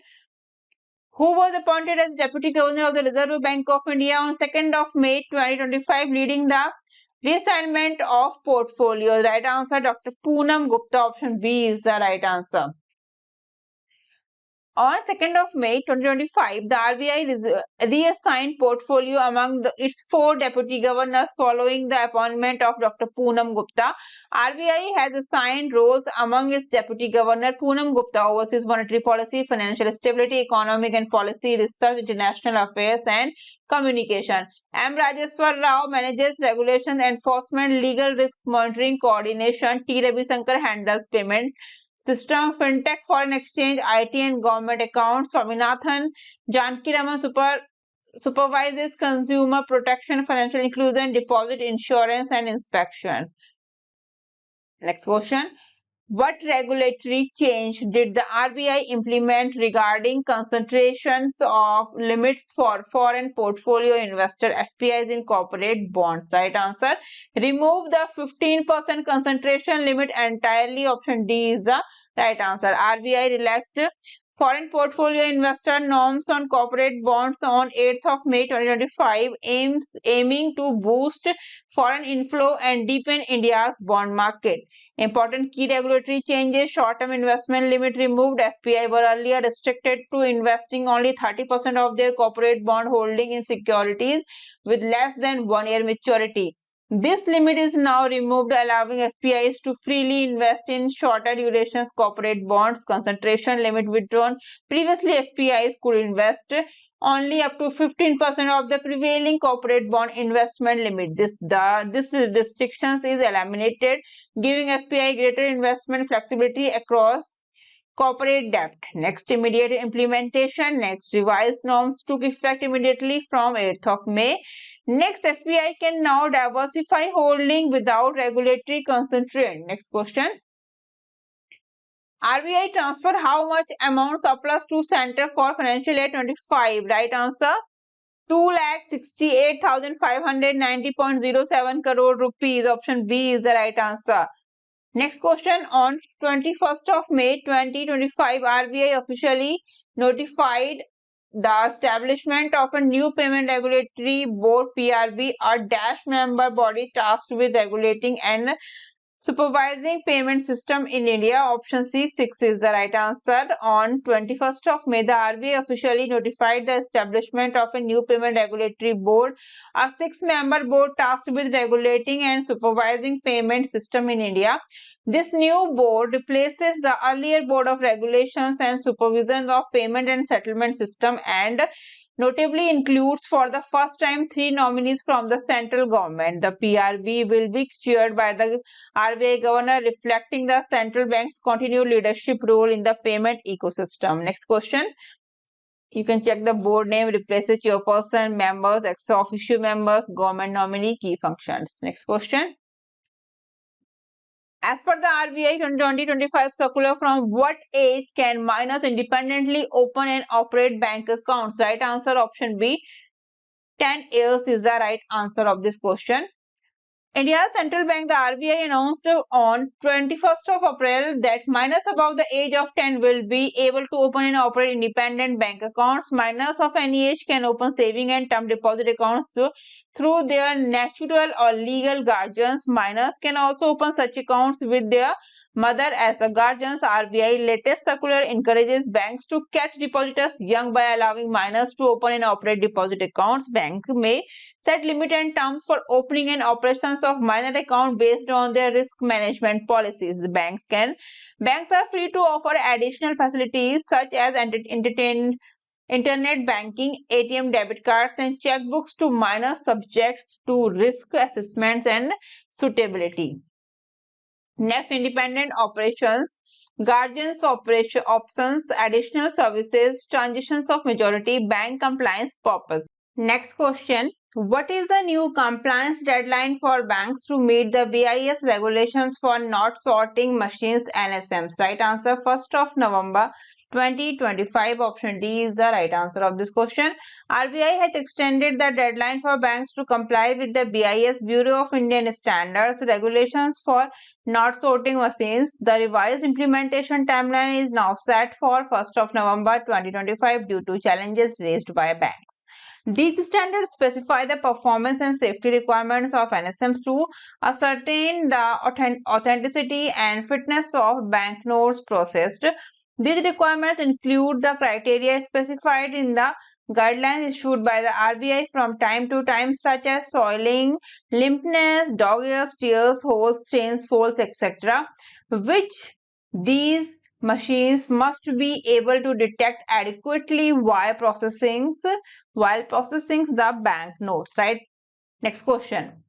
Who was appointed as Deputy Governor of the Reserve Bank of India on 2nd of May 2025, leading the reassignment of portfolios? Right answer, Dr. Poonam Gupta. Option B is the right answer. On 2nd of May 2025, the RBI reassigned portfolio among its 4 deputy governors following the appointment of Dr. Poonam Gupta. RBI has assigned roles among its deputy governor. Poonam Gupta oversees monetary policy, financial stability, economic and policy research, international affairs and communication. M. Rajeswar Rao manages regulations, enforcement, legal risk monitoring, coordination. T. Ravi Shankar handles payment system, fintech, foreign exchange, IT and government accounts. Swaminathan Janki Raman supervises consumer protection, financial inclusion, deposit insurance and inspection. Next question. What regulatory change did the RBI implement regarding concentrations of limits for foreign portfolio investor FPIs in corporate bonds? Right answer, remove the 15% concentration limit entirely. Option D is the right answer. RBI relaxed Foreign portfolio investor norms on corporate bonds on 8th of May 2025 aiming to boost foreign inflow and deepen India's bond market. Important key regulatory changes: short-term investment limit removed. FPI were earlier restricted to investing only 30% of their corporate bond holding in securities with less than 1 year maturity. This limit is now removed, allowing FPIs to freely invest in shorter durations corporate bonds. Concentration limit withdrawn. Previously, FPIs could invest only up to 15% of the prevailing corporate bond investment limit. This restrictions is eliminated, giving FPI greater investment flexibility across corporate debt. Next, immediate implementation. Next, revised norms took effect immediately from 8th of May. Next, FPI can now diversify holding without regulatory constraint. Next question. RBI transferred how much amount surplus to center for financial year 25? Right answer 2,68,590.07 crore rupees. Option B is the right answer. Next question. On 21st of May 2025, RBI officially notified the establishment of a new payment regulatory board PRB, a dash member body tasked with regulating and supervising payment system in India. Option C 6 is the right answer. On 21st of May, the RBI officially notified the establishment of a new payment regulatory board, a 6-member board tasked with regulating and supervising payment system in India. This new board replaces the earlier board of regulations and supervision of payment and settlement system and notably includes for the first time 3 nominees from the central government. The PRB will be chaired by the RBI governor, reflecting the central bank's continued leadership role in the payment ecosystem. Next question. You can check the board name, replaces chairperson, members, ex officio members, government nominee, key functions. Next question. As per the RBI 2025 circular, from what age can minors independently open and operate bank accounts? Right answer option B. 10 years is the right answer of this question. India's central bank, the RBI, announced on 21st of April that minors above the age of 10 will be able to open and operate independent bank accounts. Minors of any age can open saving and term deposit accounts through their natural or legal guardians. Minors can also open such accounts with their mother as the guardians. RBI latest circular encourages banks to catch depositors young by allowing minors to open and operate deposit accounts. Bank may set limit and terms for opening and operations of minor account based on their risk management policies. The banks are free to offer additional facilities such as internet banking, ATM debit cards, and checkbooks to minors subjects to risk assessments and suitability. Next, independent operations, guardians options, additional services, transitions of majority, bank compliance purpose. Next question. What is the new compliance deadline for banks to meet the BIS regulations for not sorting machines NSMs? Right answer 1st of November 2025. Option D is the right answer of this question. RBI has extended the deadline for banks to comply with the BIS Bureau of Indian Standards regulations for not sorting machines. The revised implementation timeline is now set for 1st of November 2025 due to challenges raised by banks. These standards specify the performance and safety requirements of NSMs to ascertain the authenticity and fitness of banknotes processed. These requirements include the criteria specified in the guidelines issued by the RBI from time to time, such as soiling, limpness, dog ears, tears, holes, stains, folds, etc., which these machines must be able to detect adequately while processing the banknotes. Right. Next question.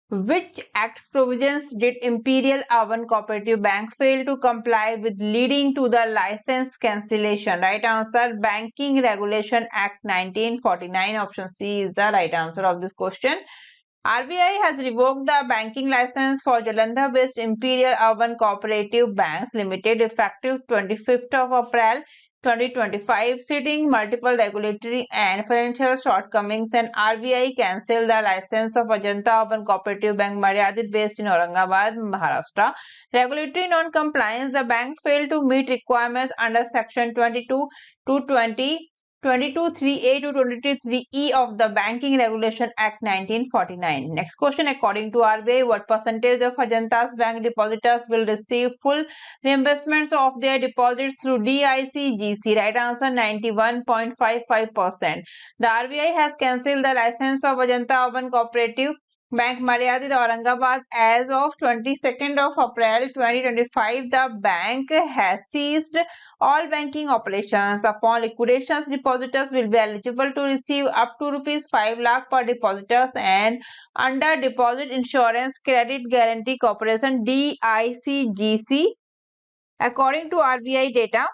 Which Act's provisions did Imperial Urban Cooperative Bank fail to comply with, leading to the license cancellation? Right answer Banking Regulation Act 1949. Option C is the right answer of this question. RBI has revoked the banking license for Jalandhar-based Imperial Urban Cooperative Banks Limited effective 25th of April 2025, citing multiple regulatory and financial shortcomings, and RBI cancelled the license of Ajanta Open Cooperative Bank Maryadit based in Aurangabad, Maharashtra. Regulatory non-compliance: the bank failed to meet requirements under Section 22 to 20. 22(3)(a) to 22(3)(e) of the Banking Regulation Act 1949. Next question: according to RBI, what percentage of Ajanta's bank depositors will receive full reimbursements of their deposits through DICGC? Right answer: 91.55%. The RBI has cancelled the license of Ajanta Open Cooperative Bank Maryadit Aurangabad as of 22nd of April 2025. The bank has ceased all banking operations. Upon liquidations, depositors will be eligible to receive up to rupees 5 lakh per depositors, and under Deposit Insurance Credit Guarantee Corporation DICGC, according to RBI data,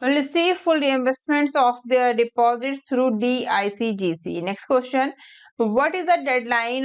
will receive full reimbursements of their deposits through DICGC. Next question: what is the deadline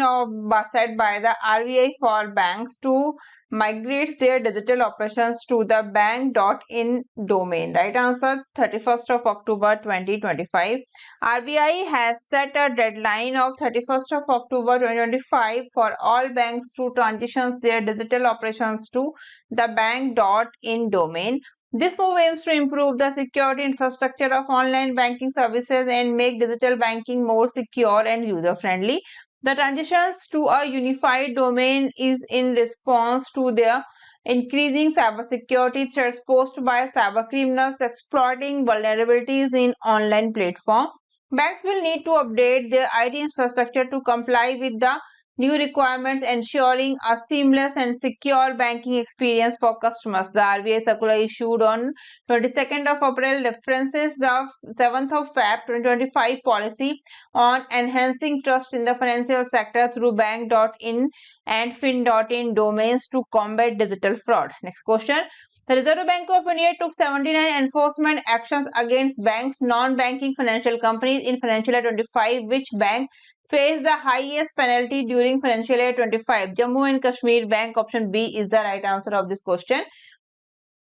set by the RBI for banks to migrate their digital operations to the bank.in domain? Right answer: 31st of October 2025. RBI has set a deadline of 31st of October 2025 for all banks to transition their digital operations to the bank.in domain. This move aims to improve the security infrastructure of online banking services and make digital banking more secure and user-friendly. The transitions to a unified domain is in response to the increasing cybersecurity threats posed by cybercriminals exploiting vulnerabilities in online platforms. Banks will need to update their IT infrastructure to comply with the new requirements, ensuring a seamless and secure banking experience for customers. The RBI circular issued on 22nd of April references the 7th of Feb 2025 policy on enhancing trust in the financial sector through bank.in and fin.in domains to combat digital fraud. Next question: the Reserve Bank of India took 79 enforcement actions against banks, non-banking financial companies in financial year 25. Which bank faced the highest penalty during financial year 25? Jammu and Kashmir Bank. Option B is the right answer of this question.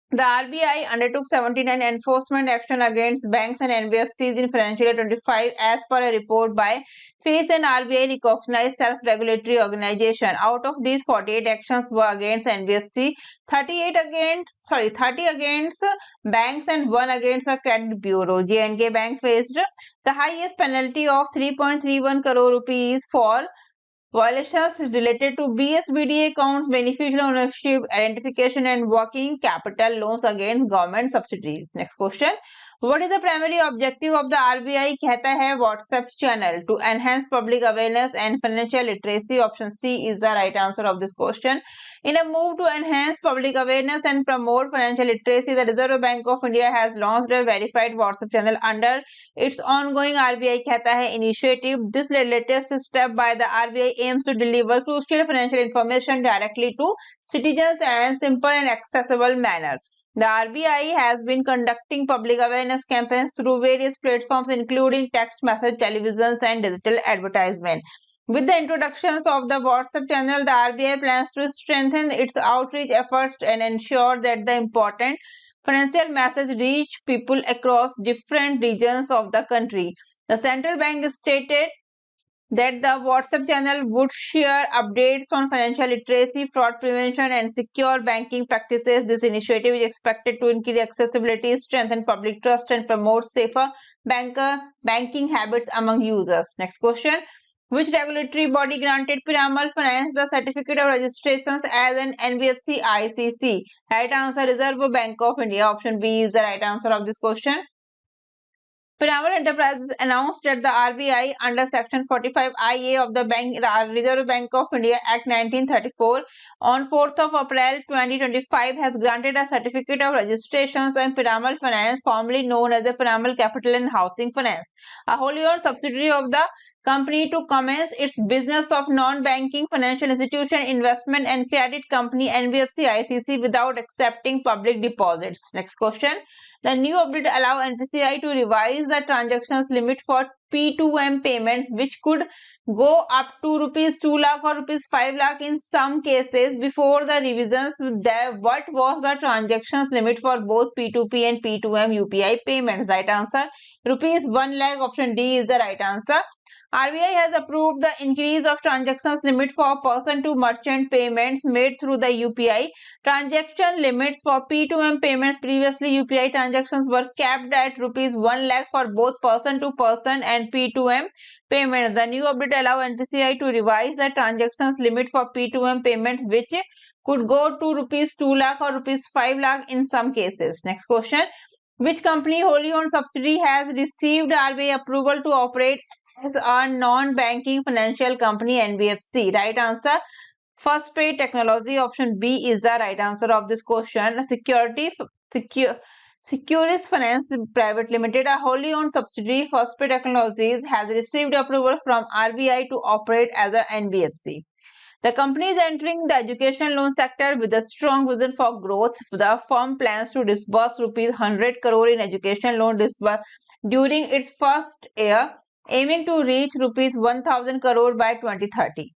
The RBI undertook 79 enforcement action against banks and NBFCs in financial year 25 as per a report by FACE, an RBI recognized self-regulatory organization. Out of these, 48 actions were against NBFC, 30 against banks and 1 against a credit bureau. J&K Bank faced the highest penalty of 3.31 crore rupees for violations related to BSBD accounts, beneficial ownership, identification, and working capital loans against government subsidiaries. Next question: what is the primary objective of the RBI कहता है WhatsApp channel? To enhance public awareness and financial literacy. Option C is the right answer of this question. In a move to enhance public awareness and promote financial literacy, the Reserve Bank of India has launched a verified WhatsApp channel under its ongoing RBI कहता है initiative. This latest step by the RBI aims to deliver crucial financial information directly to citizens in simple and accessible manner. The RBI has been conducting public awareness campaigns through various platforms including text message, televisions, and digital advertisement. With the introductions of the WhatsApp channel, the RBI plans to strengthen its outreach efforts and ensure that the important financial message reach people across different regions of the country. The central bank stated that the WhatsApp channel would share updates on financial literacy, fraud prevention, and secure banking practices. This initiative is expected to increase accessibility, strengthen public trust, and promote safer banking habits among users. Next question: which regulatory body granted Piramal Finance the certificate of registrations as an NBFC ICC? Right answer: Reserve Bank of India. Option B is the right answer of this question. Piramal Enterprises announced that the RBI under Section 45IA of the Reserve Bank of India Act 1934 on 4th of April 2025 has granted a certificate of registrations on Piramal Finance, formerly known as the Piramal Capital and Housing Finance, a wholly owned subsidiary of the company, to commence its business of non-banking financial institution, investment and credit company NBFC ICC without accepting public deposits. Next question: the new update allow NPCI to revise the transactions limit for P2M payments, which could go up to rupees 2 lakh or rupees 5 lakh in some cases. Before the revisions, what was the transactions limit for both P2P and P2M UPI payments? Right answer, rupees 1 lakh. Option D is the right answer. RBI has approved the increase of transactions limit for person to merchant payments made through the UPI. Transaction limits for P2M payments, previously UPI transactions were capped at rupees 1 lakh for both person to person and P2M payments. The new update allows NPCI to revise the transactions limit for P2M payments, which could go to rupees 2 lakh or rupees 5 lakh in some cases. Next question. Which company wholly owned subsidiary has received RBI approval to operate as a non-banking financial company, NBFC? Right answer, First Pay Technology. Option B is the right answer of this question. Securis Finance Private Limited, a wholly owned subsidiary, First Pay Technologies, has received approval from RBI to operate as a NBFC. The company is entering the education loan sector with a strong vision for growth. The firm plans to disburse rupees 100 crore in education loan during its first year, aiming to reach rupees 1000 crore by 2030.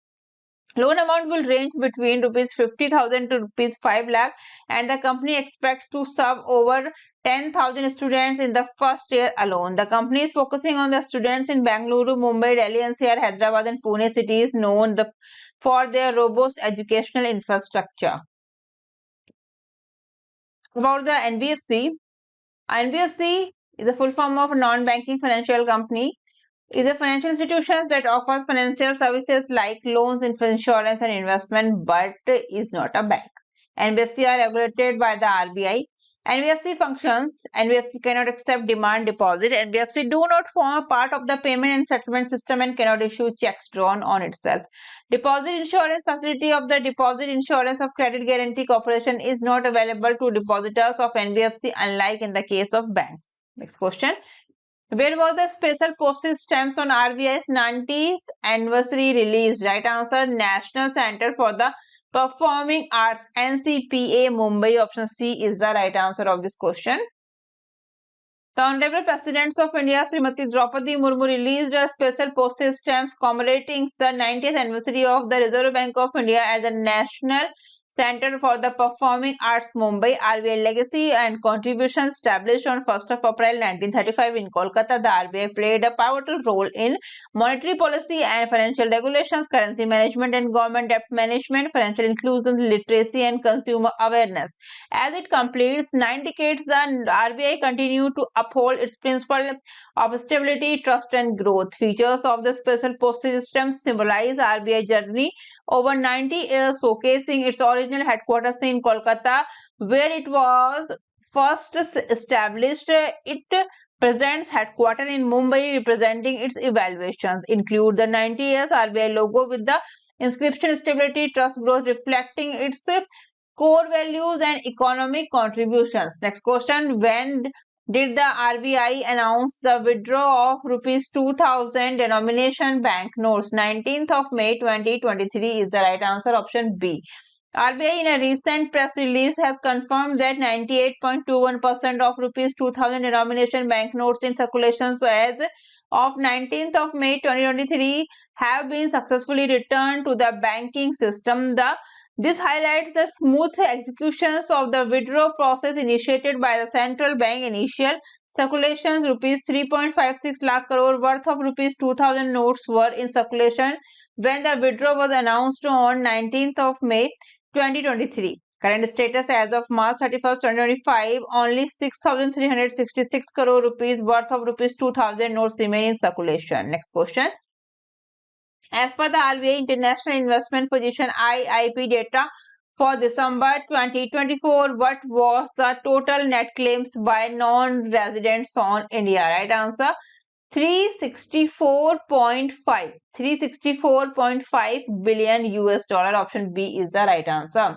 Loan amount will range between rupees 50,000 to rupees 5 lakh, and the company expects to serve over 10,000 students in the first year alone. The company is focusing on the students in Bangalore, Mumbai, Delhi, NCR, Hyderabad and Pune cities, known for their robust educational infrastructure. About the NBFC, NBFC is a full form of non-banking financial company. Is a financial institution that offers financial services like loans, insurance and investment, but is not a bank. NBFC are regulated by the RBI. NBFC functions. NBFC cannot accept demand deposit. NBFC do not form a part of the payment and settlement system and cannot issue checks drawn on itself. Deposit insurance facility of the Deposit Insurance of Credit Guarantee Corporation is not available to depositors of NBFC, unlike in the case of banks. Next question. Where was the special postage stamps on RBI's 90th anniversary released? Right answer, National Center for the Performing Arts, NCPA, Mumbai. Option C is the right answer of this question. The Honorable President of India, Srimati Draupadi Murmu, released a special postage stamps commemorating the 90th anniversary of the Reserve Bank of India at the National Center for the Performing Arts, Mumbai. RBI legacy and contributions established on 1st of April 1935 in Kolkata. The RBI played a pivotal role in monetary policy and financial regulations, currency management and government debt management, financial inclusion, literacy and consumer awareness. As it completes 9 decades, the RBI continued to uphold its principle of stability, trust and growth. Features of the special postage stamps symbolize RBI journey over 90 years, showcasing its original headquarters in Kolkata, where it was first established. It presents headquarters in Mumbai, representing its evaluations. Include the 90 years RBI logo with the inscription stability, trust, growth, reflecting its core values and economic contributions. Next question. When did the RBI announce the withdrawal of rupees 2000 denomination banknotes? 19th of May 2023 is the right answer. Option B. RBI in a recent press release has confirmed that 98.21% of rupees 2000 denomination banknotes in circulation as of 19th of May 2023 have been successfully returned to the banking system. This highlights the smooth executions of the withdrawal process initiated by the central bank. Initial circulations rupees 3.56 lakh crore worth of rupees 2000 notes were in circulation when the withdrawal was announced on 19th of May 2023. Current status as of March 31st, 2025, only 6,366 crore rupees worth of rupees 2000 notes remain in circulation. Next question. As per the RBI International Investment Position IIP data for December 2024, what was the total net claims by non-residents on India? Right answer, 364.5 billion US dollar. Option B is the right answer.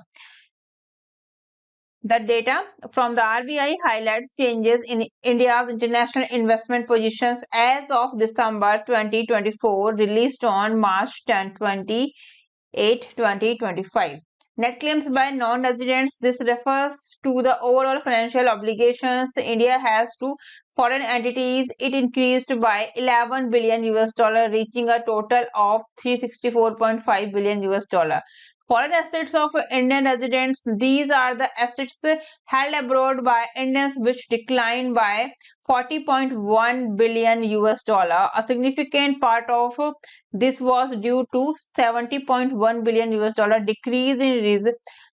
The data from the RBI highlights changes in India's international investment positions as of December 2024, released on March 10, 2025. Net claims by non-residents. This refers to the overall financial obligations India has to foreign entities. It increased by 11 billion US dollar, reaching a total of 364.5 billion US dollar. Foreign assets of Indian residents. These are the assets held abroad by Indians, which declined by 40.1 billion US dollar. A significant part of this was due to 70.1 billion US dollar decrease in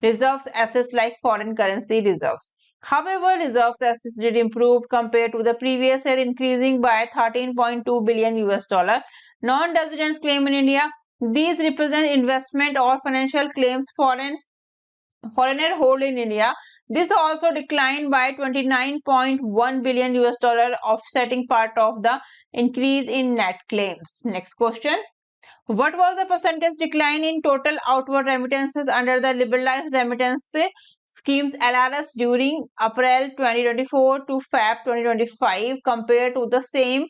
reserves assets like foreign currency reserves. However, reserves assets did improve compared to the previous year, increasing by 13.2 billion US dollar. Non-residents claim in India. These represent investment or financial claims foreigner hold in India. This also declined by 29.1 billion US dollar, offsetting part of the increase in net claims. Next question. What was the percentage decline in total outward remittances under the liberalized remittance schemes LRS during April 2024 to Feb 2025 compared to the same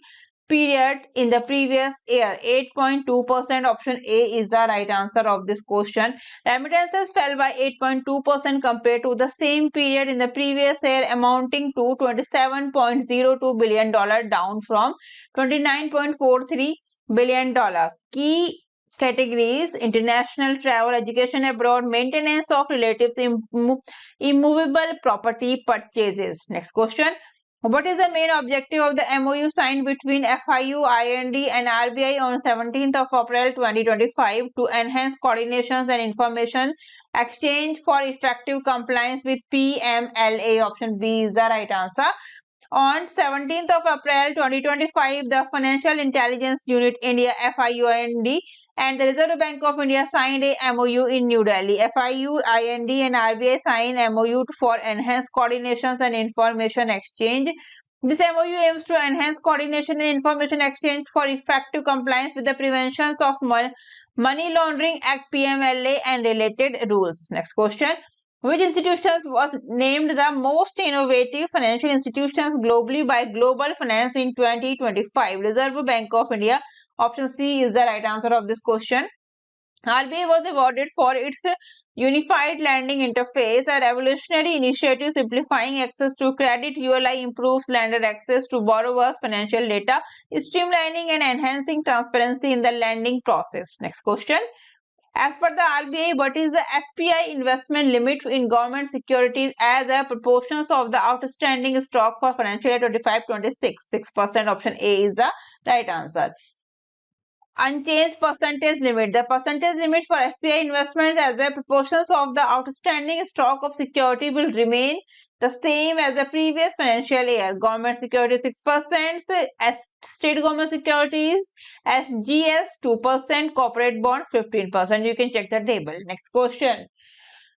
period in the previous year? 8.2%. Option A is the right answer of this question. Remittances fell by 8.2% compared to the same period in the previous year, amounting to $27.02 billion, down from $29.43 billion. Key categories: international travel, education abroad, maintenance of relatives, immovable property purchases. Next question. What is the main objective of the MOU signed between FIU, IND and RBI on 17th of April 2025 to enhance coordinations and information exchange for effective compliance with PMLA? Option B is the right answer. On 17th of April 2025, the Financial Intelligence Unit India FIUIND and the Reserve Bank of India signed a MOU in New Delhi. FIUIND and RBI signed MOU for enhanced coordinations and information exchange. This MOU aims to enhance coordination and information exchange for effective compliance with the Prevention of Money Laundering Act PMLA and related rules. Next question. Which institutions was named the most innovative financial institutions globally by Global Finance in 2025? Reserve Bank of India. Option C is the right answer of this question. RBI was awarded for its Unified Lending Interface, a revolutionary initiative simplifying access to credit. ULI improves lender access to borrowers' financial data, streamlining and enhancing transparency in the lending process. Next question. As per the RBI, what is the FPI investment limit in government securities as a proportion of the outstanding stock for financial year 25-26? 6%. Option A is the right answer. Unchanged percentage limit. The percentage limit for FPI investment as a proportion of the outstanding stock of security will remain the same as the previous financial year. Government securities 6%, state government securities SGS 2%, corporate bonds 15%. You can check the table. Next question.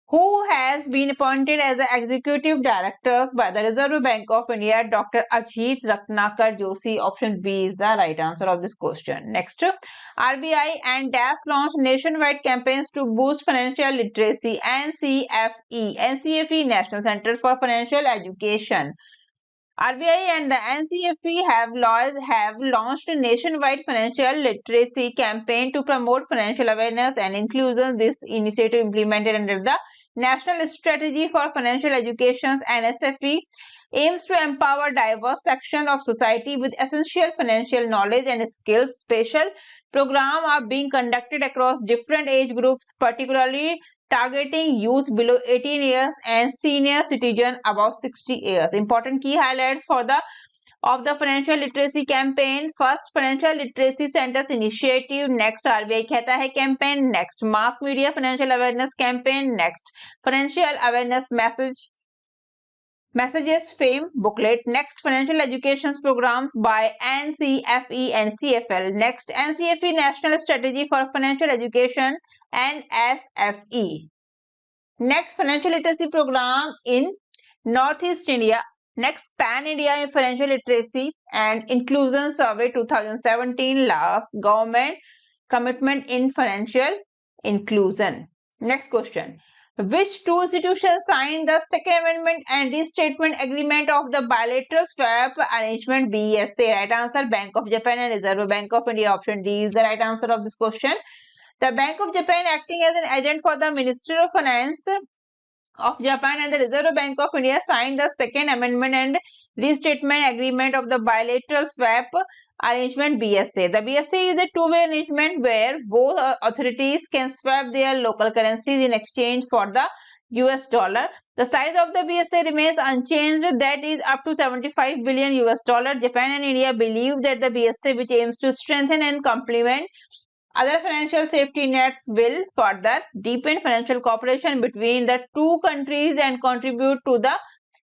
Who has been appointed as the executive directors by the Reserve Bank of India? Dr. Ajit Ratnakar Joshi. Option B is the right answer of this question. Next, RBI and DAS launched nationwide campaigns to boost financial literacy. NCFE, National Center for Financial Education. RBI and the NCFE have launched a nationwide financial literacy campaign to promote financial awareness and inclusion. This initiative implemented under the National Strategy for Financial Education (NSFE) aims to empower diverse sections of society with essential financial knowledge and skills. Special programs are being conducted across different age groups, particularly targeting youth below 18 years and senior citizens above 60 years. Important key highlights of the financial literacy campaign. First, financial literacy centers initiative. Next, RBI कहता है campaign. Next, mass media financial awareness campaign. Next, financial awareness messages fame booklet. Next, financial education programs by NCFE and CFL. Next, NCFE National Strategy for Financial Education NSFE. Next, financial literacy program in Northeast India. Next, Pan India Financial Literacy and Inclusion Survey 2017. Last, Government Commitment in Financial Inclusion. Next question. Which two institutions signed the Second Amendment and Restatement Agreement of the Bilateral Swap Arrangement BSA? Right answer, Bank of Japan and Reserve Bank of India. Option D is the right answer of this question. The Bank of Japan, acting as an agent for the Ministry of Finance of Japan and the Reserve Bank of India, signed the second amendment and restatement agreement of the bilateral swap arrangement BSA. The BSA is a two-way arrangement where both authorities can swap their local currencies in exchange for the US dollar. The size of the BSA remains unchanged, that is up to 75 billion US dollar. Japan and India believe that the BSA, which aims to strengthen and complement other financial safety nets, will further deepen financial cooperation between the two countries and contribute to the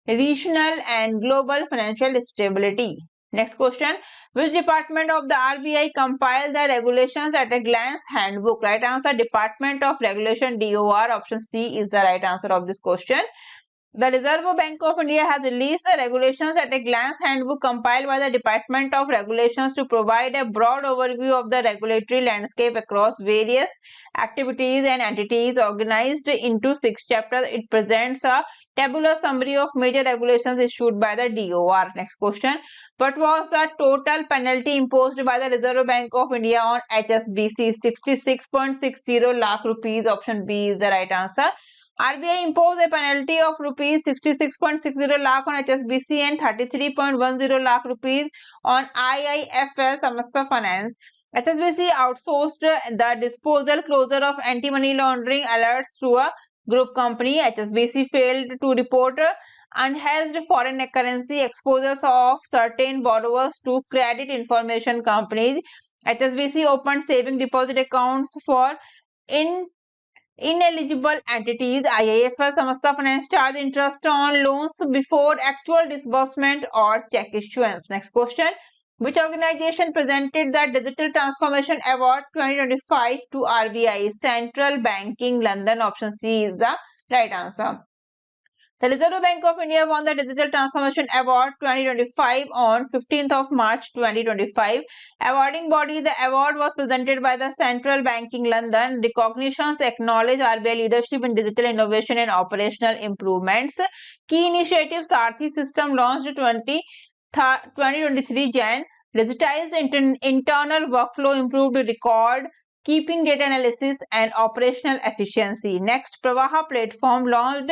regional and global financial stability. Next question. Which department of the RBI compiled the regulations at a glance handbook? Right answer, Department of Regulation, DOR. Option C is the right answer of this question. The Reserve Bank of India has released the Regulations at a Glance handbook compiled by the Department of Regulations to provide a broad overview of the regulatory landscape across various activities and entities. Organized into 6 chapters, it presents a tabular summary of major regulations issued by the DOR. Next question. What was the total penalty imposed by the Reserve Bank of India on HSBC? 66.60 lakh rupees. Option B is the right answer. RBI imposed a penalty of rupees 66.60 lakh on HSBC and 33.10 lakh rupees on IIFL Samasta Finance. HSBC outsourced the disposal closure of anti-money laundering alerts to a group company. HSBC failed to report unhedged foreign currency exposures of certain borrowers to credit information companies. HSBC opened saving deposit accounts for ineligible entities. IIFL Samasta Finance charge interest on loans before actual disbursement or check issuance. Next question. Which organization presented the Digital Transformation Award 2025 to RBI? Central Banking London. Option C is the right answer. The Reserve Bank of India won the Digital Transformation Award 2025 on 15th of March 2025. Awarding body, the award was presented by the Central Banking London. Recognitions acknowledge RBI leadership in digital innovation and operational improvements. Key initiatives: Saarthi system launched 2023 Jan. Digitized internal workflow, improved record keeping, data analysis and operational efficiency. Next, Pravaha platform launched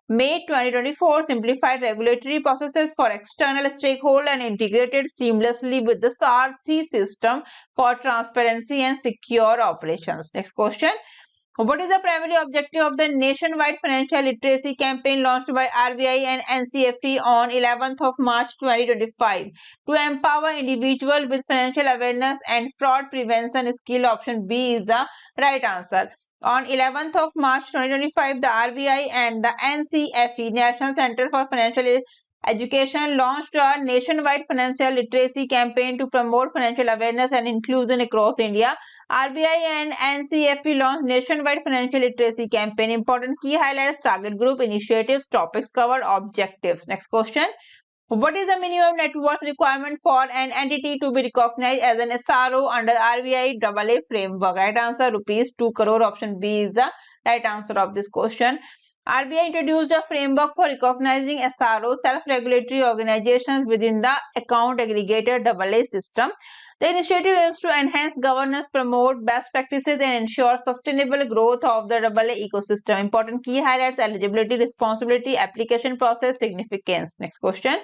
May 2024, simplified regulatory processes for external stakeholders and integrated seamlessly with the Saarthi system for transparency and secure operations. Next question. What is the primary objective of the nationwide financial literacy campaign launched by RBI and NCFT on 11th of March 2025? To empower individuals with financial awareness and fraud prevention skill. Option B is the right answer. On 11th of March 2025, the RBI and the NCFE, National Center for Financial Education, launched a nationwide financial literacy campaign to promote financial awareness and inclusion across India. RBI and NCFP launched nationwide financial literacy campaign. Important key highlights: target group, initiatives, topics covered, objectives. Next question. What is the minimum net worth requirement for an entity to be recognized as an SRO under RBI AA framework? Right answer, rupees 2 crore. Option B is the right answer of this question. RBI introduced a framework for recognizing SRO, self-regulatory organizations, within the account aggregator AA system. The initiative aims to enhance governance, promote best practices, and ensure sustainable growth of the AA ecosystem. Important key highlights: eligibility, responsibility, application process, significance. Next question.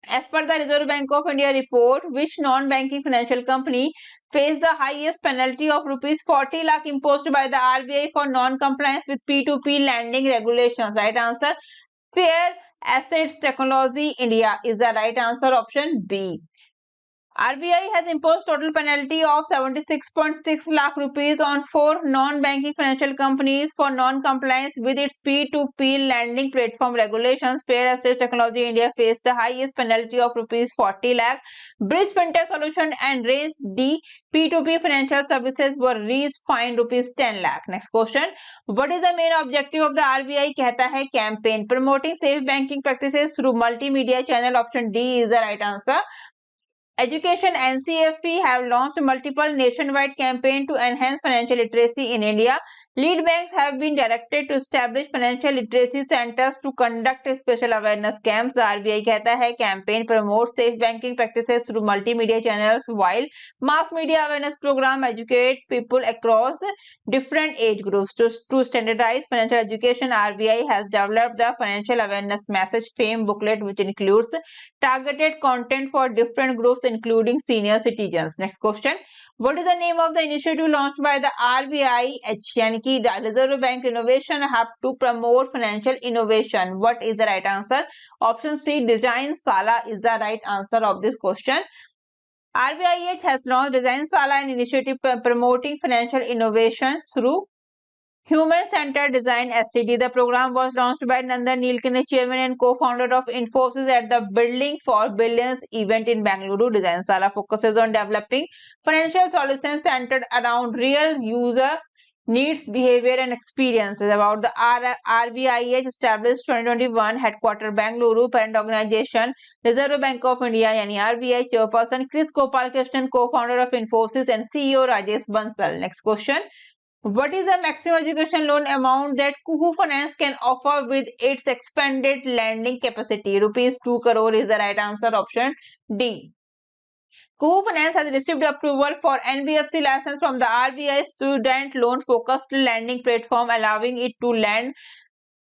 As per the Reserve Bank of India report, which non-banking financial company faced the highest penalty of rupees 40 lakh imposed by the RBI for non-compliance with P2P lending regulations? Right answer, Fair Assets Technology India is the right answer. Option B. RBI has imposed total penalty of 76.6 lakh rupees on 4 non-banking financial companies for non-compliance with its P2P lending platform regulations. Fair Assets Technology India faced the highest penalty of rupees 40 lakh. Bridge Fintech Solution and Raise D P2P Financial Services were raised fine rupees 10 lakh. Next question. What is the main objective of the RBI कहता है campaign? Promoting safe banking practices through multimedia channel. Option D is the right answer. Education NCFP have launched multiple nationwide campaigns to enhance financial literacy in India. Lead banks have been directed to establish financial literacy centers to conduct special awareness camps. The RBI कहता है campaign promotes safe banking practices through multimedia channels, while mass media awareness program educate people across different age groups. To standardize financial education, RBI has developed the financial awareness message fame booklet, which includes targeted content for different groups including senior citizens. Next question. What is the name of the initiative launched by the RBI यानी कि Reserve Bank Innovation Hub to promote financial innovation? What is the right answer? Option C, Design Sala is the right answer of this question. RBIH has launched Design Sala, an initiative promoting financial innovation through Human-Centered Design (SCD). The program was launched by Nandan Nilekani, chairman and co-founder of Infosys, at the Building for Billions event in Bengaluru. Design Sala focuses on developing financial solutions centered around real user needs, behavior, and experiences. About the RBIH, established 2021, headquartered Bengaluru, parent organization Reserve Bank of India यानी RBI, chairperson Chris Gopalakrishnan, co-founder of Infosys, and CEO Rajesh Bansal. Next question. What is the maximum education loan amount that Kuhu Finance can offer with its expanded lending capacity? Rupees 2 crore is the right answer. Option D. Kuhu Finance has received approval for NBFC license from the RBI student loan focused lending platform, allowing it to lend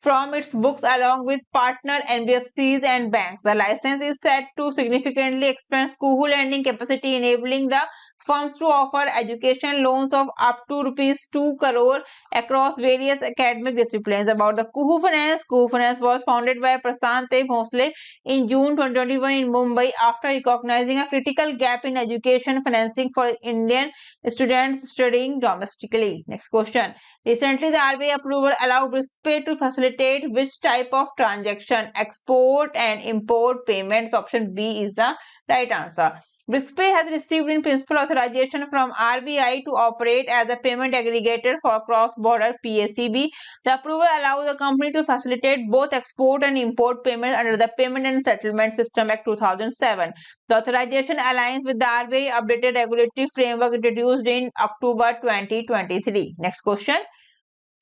from its books along with partner NBFCs and banks. The license is set to significantly expand Kuhu lending capacity, enabling the firms to offer education loans of up to rupees 2 crore across various academic disciplines. About the Kuhu Finance was founded by Prashant Bhonsle in June 2021 in Mumbai after recognizing a critical gap in education financing for Indian students studying domestically. Next question. Recently, the RBI approval allowed RISPay to facilitate which type of transaction? Export and import payments. Option B is the right answer. RISPay has received in principle authorization from RBI to operate as a payment aggregator for cross-border PACB. The approval allows the company to facilitate both export and import payments under the Payment and Settlement System Act 2007. The authorization aligns with the RBI updated regulatory framework introduced in October 2023. Next question.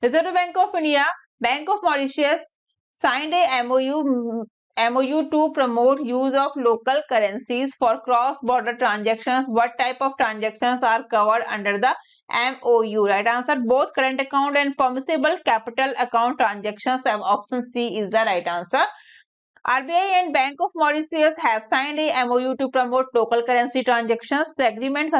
Reserve Bank of India, Bank of Mauritius signed a MOU to promote use of local currencies for cross-border transactions. What type of transactions are covered under the MOU? Right answer, both current account and permissible capital account transactions. Option C is the right answer. RBI and Bank of Mauritius have signed a MOU to promote local currency transactions. The agreement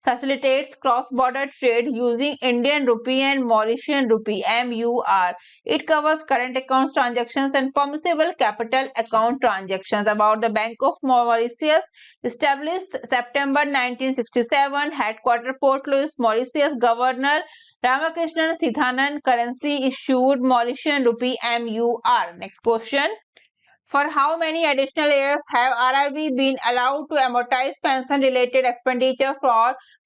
facilitates cross-border trade using Indian rupee and Mauritian rupee (MUR). It covers current accounts transactions and permissible capital account transactions. About the Bank of Mauritius, established September 1967, headquartered Port Louis, Mauritius. Governor Ramakrishnan Sithanan. Currency issued Mauritian rupee (MUR). Next question. For how many additional years have RRB been allowed to amortize pension-related expenditure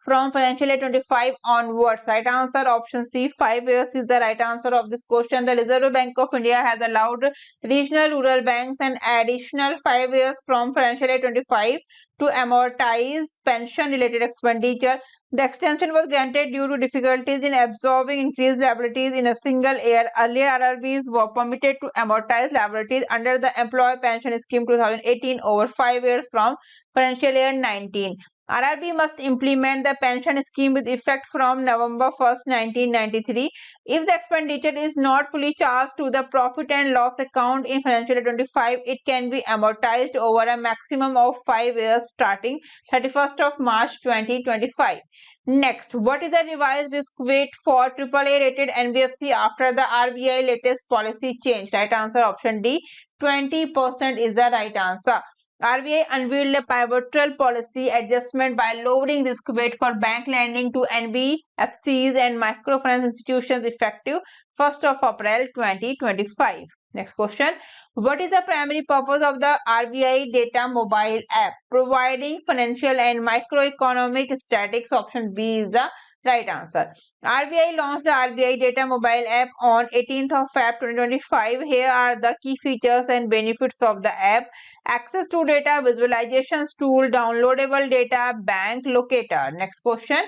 from financial year 25 onwards? Right answer, option C, 5 years is the right answer of this question. The Reserve Bank of India has allowed regional rural banks an additional 5 years from financial year 25 to amortize pension-related expenditure. The extension was granted due to difficulties in absorbing increased liabilities in a single year. Earlier, RRBs were permitted to amortize liabilities under the Employee Pension Scheme 2018 over 5 years from financial year 19. RRB must implement the pension scheme with effect from November 1st, 1993. If the expenditure is not fully charged to the profit and loss account in financial year 25, it can be amortized over a maximum of 5 years starting 31st of March 2025. Next, what is the revised risk weight for AAA rated NBFC after the RBI latest policy change? Right answer, option D, 20% is the right answer. RBI unveiled a pivotal policy adjustment by lowering risk weight for bank lending to NBFCs and microfinance institutions effective 1st of April 2025. Next question. What is the primary purpose of the RBI Data Mobile app? Providing financial and microeconomic statistics. Option B is the Right answer. RBI launched the RBI Data mobile app on 18th of Feb 2025. Here are the key features and benefits of the app. Access to data, visualizations tool, downloadable data, bank locator. Next question.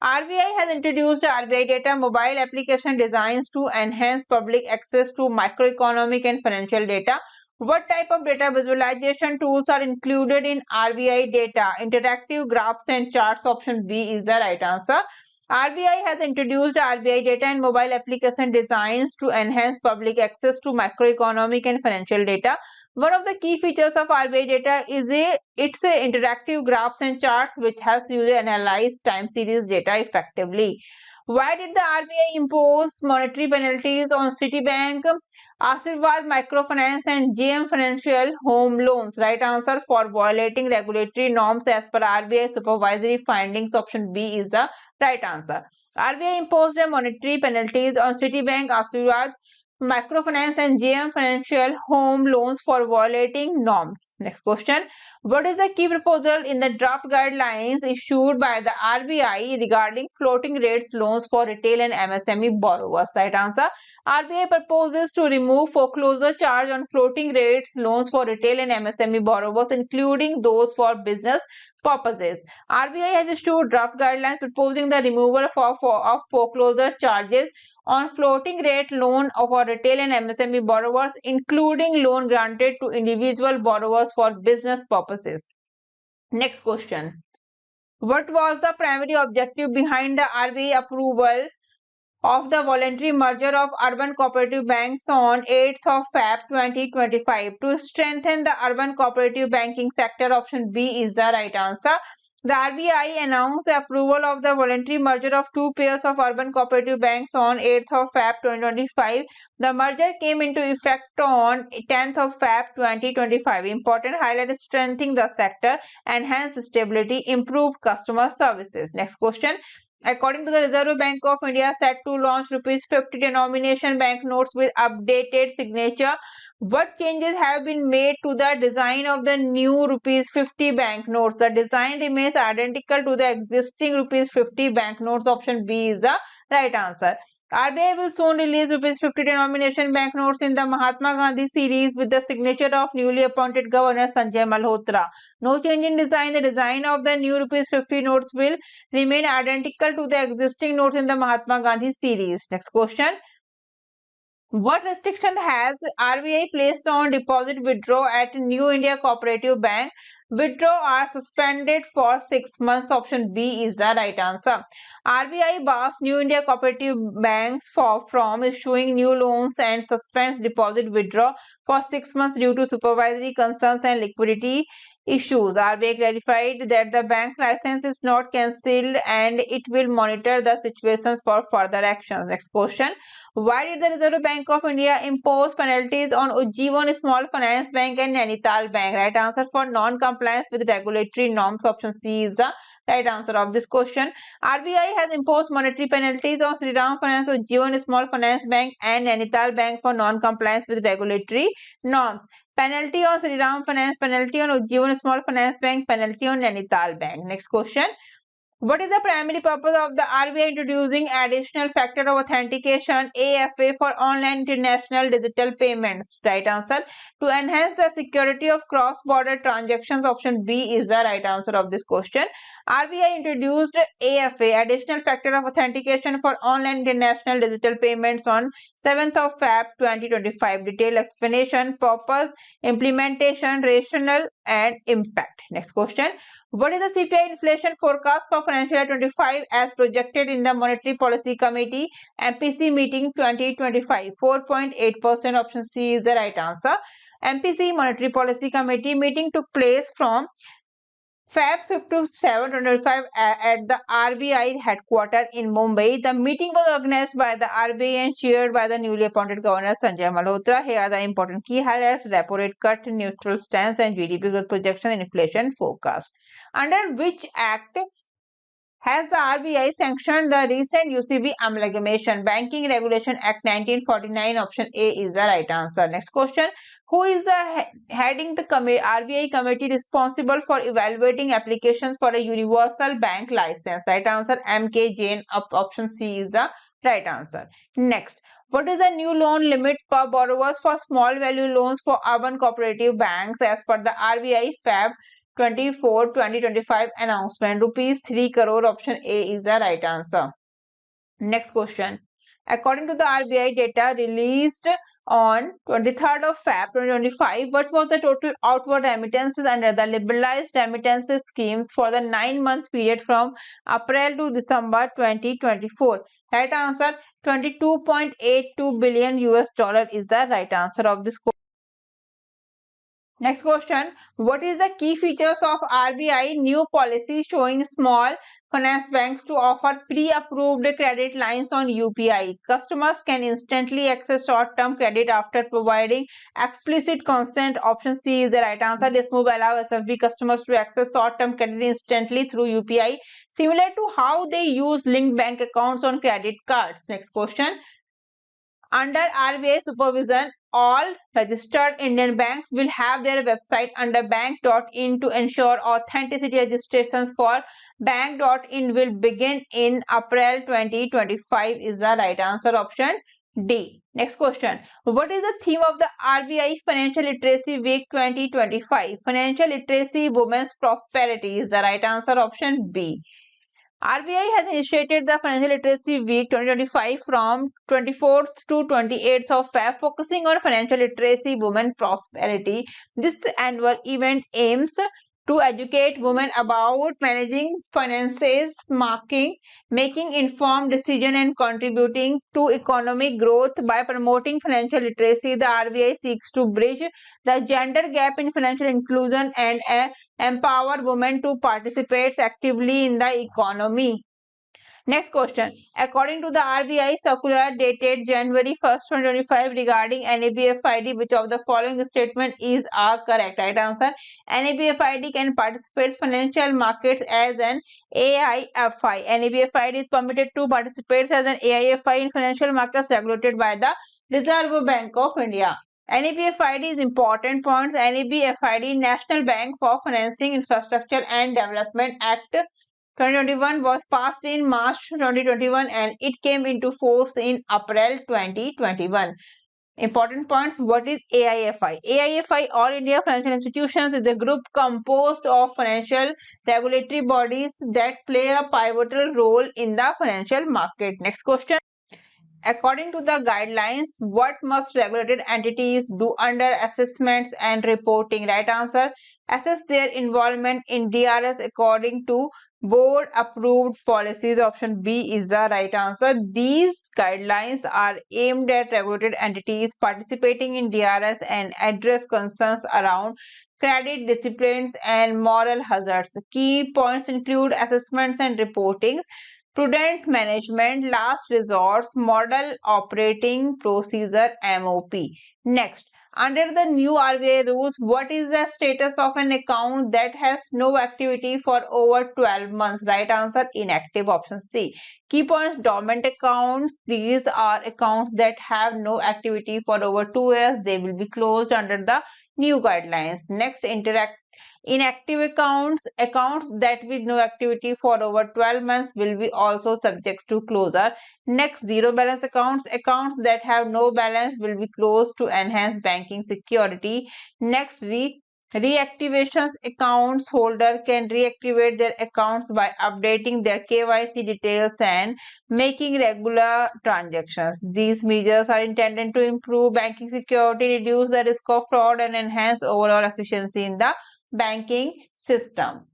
RBI has introduced the RBI Data mobile application designs to enhance public access to microeconomic and financial data. What type of data visualization tools are included in RBI Data? Interactive graphs and charts. Option B is the right answer. RBI has introduced RBI Data and mobile application designs to enhance public access to macroeconomic and financial data. One of the key features of RBI Data is its interactive graphs and charts which helps user analyze time series data effectively. Why did the RBI impose monetary penalties on Citibank, Ashirwad Microfinance and JM Financial Home Loans? Right answer, for violating regulatory norms as per RBI supervisory findings. Option B is the right answer. RBI imposed monetary penalties on Citibank, Ashirwad Microfinance and JM Financial Home Loans for violating norms. Next question. What is the key proposal in the draft guidelines issued by the RBI regarding floating rates loans for retail and MSME borrowers? Right answer. RBI proposes to remove foreclosure charge on floating rates loans for retail and MSME borrowers, including those for business purposes. RBI has issued draft guidelines proposing the removal of foreclosure charges on floating rate loan for retail and MSME borrowers, including loan granted to individual borrowers for business purposes. Next question. What was the primary objective behind the RBI approval of the voluntary merger of urban cooperative banks on 8th of Feb 2025 to strengthen the urban cooperative banking sector? Option B is the right answer. The RBI announced the approval of the voluntary merger of two pairs of urban cooperative banks on 8th of Feb 2025. The merger came into effect on 10th of Feb 2025. Important highlight is strengthening the sector, enhance stability, improve customer services. Next question. According to the Reserve Bank of India, set to launch rupees 50 denomination banknotes with updated signature. What changes have been made to the design of the new rupees 50 banknotes? The design remains identical to the existing rupees 50 banknotes. Option B is the right answer. RBI will soon release rupees 50 denomination banknotes in the Mahatma Gandhi series with the signature of newly appointed Governor Sanjay Malhotra. No change in design. The design of the new rupees 50 notes will remain identical to the existing notes in the Mahatma Gandhi series. Next question. What restriction has RBI placed on deposit withdrawal at New India Cooperative Bank? Withdrawal are suspended for 6 months. Option B is the right answer. RBI bars New India Cooperative Banks from issuing new loans and suspends deposit withdrawal for 6 months due to supervisory concerns and liquidity issues. RBI clarified that the bank's license is not cancelled and it will monitor the situations for further actions. Next question. Why did the Reserve Bank of India impose penalties on Ujjivan Small Finance Bank and Nainital Bank? Right answer, for non-compliance with regulatory norms. Option C is the right answer of this question. RBI has imposed monetary penalties on Sri Ram Finance, Ujjivan Small Finance Bank and Nainital Bank for non-compliance with regulatory norms. Penalty on Sri Ram Finance, penalty on Ujjivan Small Finance Bank, penalty on Nainital Bank. Next question. What is the primary purpose of the RBI introducing additional factor of authentication AFA for online international digital payments? Right answer. To enhance the security of cross-border transactions. Option B is the right answer of this question. RBI introduced AFA, additional factor of authentication for online international digital payments on 7th of Feb 2025. Detailed explanation, purpose, implementation, rationale and impact. Next question. What is the CPI inflation forecast for financial year 25 as projected in the Monetary Policy Committee MPC meeting 2025? 4.8%. Option C is the right answer. MPC Monetary Policy Committee meeting took place from Feb 5 to 7, 2025 at the RBI headquarters in Mumbai. The meeting was organized by the RBI and chaired by the newly appointed Governor Sanjay Malhotra. Here are the important key highlights: repo rate cut, neutral stance, and GDP growth projection and inflation forecast. Under which act Has the RBI sanctioned the recent UCB amalgamation? Banking Regulation Act 1949, option A is the right answer. Next question. Who is the heading the RBI committee responsible for evaluating applications for a universal bank license? Right answer MK Jain. Option C is the right answer. Next. What is the new loan limit per borrowers for small value loans for urban cooperative banks as per the RBI Feb 2025 announcement? Rupees 3 crore. Option A is the right answer. Next question. According to the RBI data released on 23rd of Feb 2025, what was the total outward remittances under the liberalized remittances schemes for the 9-month period from April to December 2024? Right answer 22.82 billion US dollar is the right answer of this question. Next question. What is the key features of RBI new policy showing small finance banks to offer pre-approved credit lines on UPI? Customers can instantly access short-term credit after providing explicit consent. Option C is the right answer. This move allows SFB customers to access short-term credit instantly through UPI, similar to how they use linked bank accounts on credit cards. Next question. Under RBI supervision, all registered Indian banks will have their website under bank.in to ensure authenticity. Registrations for bank.in will begin in April 2025 is the right answer. Option D. Next question. What is the theme of the RBI Financial Literacy Week 2025? Financial Literacy, Women's Prosperity is the right answer. Option B. RBI has initiated the Financial Literacy Week 2025 from 24th to 28th of Feb, focusing on financial literacy, women prosperity. This annual event aims to educate women about managing finances, making informed decisions, and contributing to economic growth. By promoting financial literacy, the RBI seeks to bridge the gender gap in financial inclusion and empower women to participate actively in the economy. Next question. According to the RBI circular dated January 1st, 2025 regarding NABFID, which of the following statement is correct? Right answer. NABFID can participate financial markets as an AIFI. NABFID is permitted to participate as an AIFI in financial markets regulated by the Reserve Bank of India. NABFID is important points. NABFID, National Bank for Financing Infrastructure and Development Act 2021 was passed in March 2021 and it came into force in April 2021. Important points. What is AIFI? AIFI, All India Financial Institutions, is a group composed of financial regulatory bodies that play a pivotal role in the financial market. Next question. According to the guidelines, what must regulated entities do under assessments and reporting? Right answer. Assess their involvement in DRS according to board approved policies. Option B is the right answer. These guidelines are aimed at regulated entities participating in DRS and address concerns around credit disciplines and moral hazards. Key points include assessments and reporting, prudent management, last resorts, model operating procedure, MOP. Next, under the new RBI rules, what is the status of an account that has no activity for over 12 months? Right answer, inactive. Option C. Key points: dormant accounts. These are accounts that have no activity for over 2 years. They will be closed under the new guidelines. Next, inactive accounts that with no activity for over 12 months will be also subject to closure. Next, zero balance accounts that have no balance will be closed to enhance banking security. Next, reactivations accounts holder can reactivate their accounts by updating their KYC details and making regular transactions. These measures are intended to improve banking security, reduce the risk of fraud, and enhance overall efficiency in the banking system.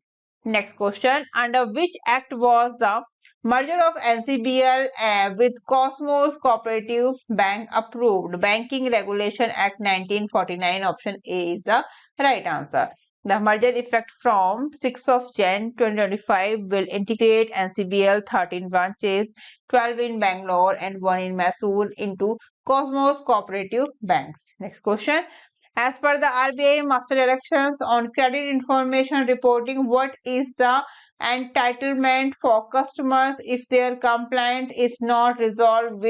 Next question. Under which act was the merger of NCBL with Cosmos Cooperative Bank approved? Banking Regulation Act 1949. Option A is the right answer. The merger effect from 6th of Jan 2025 will integrate NCBL 13 branches, 12 in Bangalore and 1 in Mysore into Cosmos Cooperative Banks. Next question. As per the RBI Master Directions on Credit Information Reporting, what is the entitlement for customers if their complaint is not resolved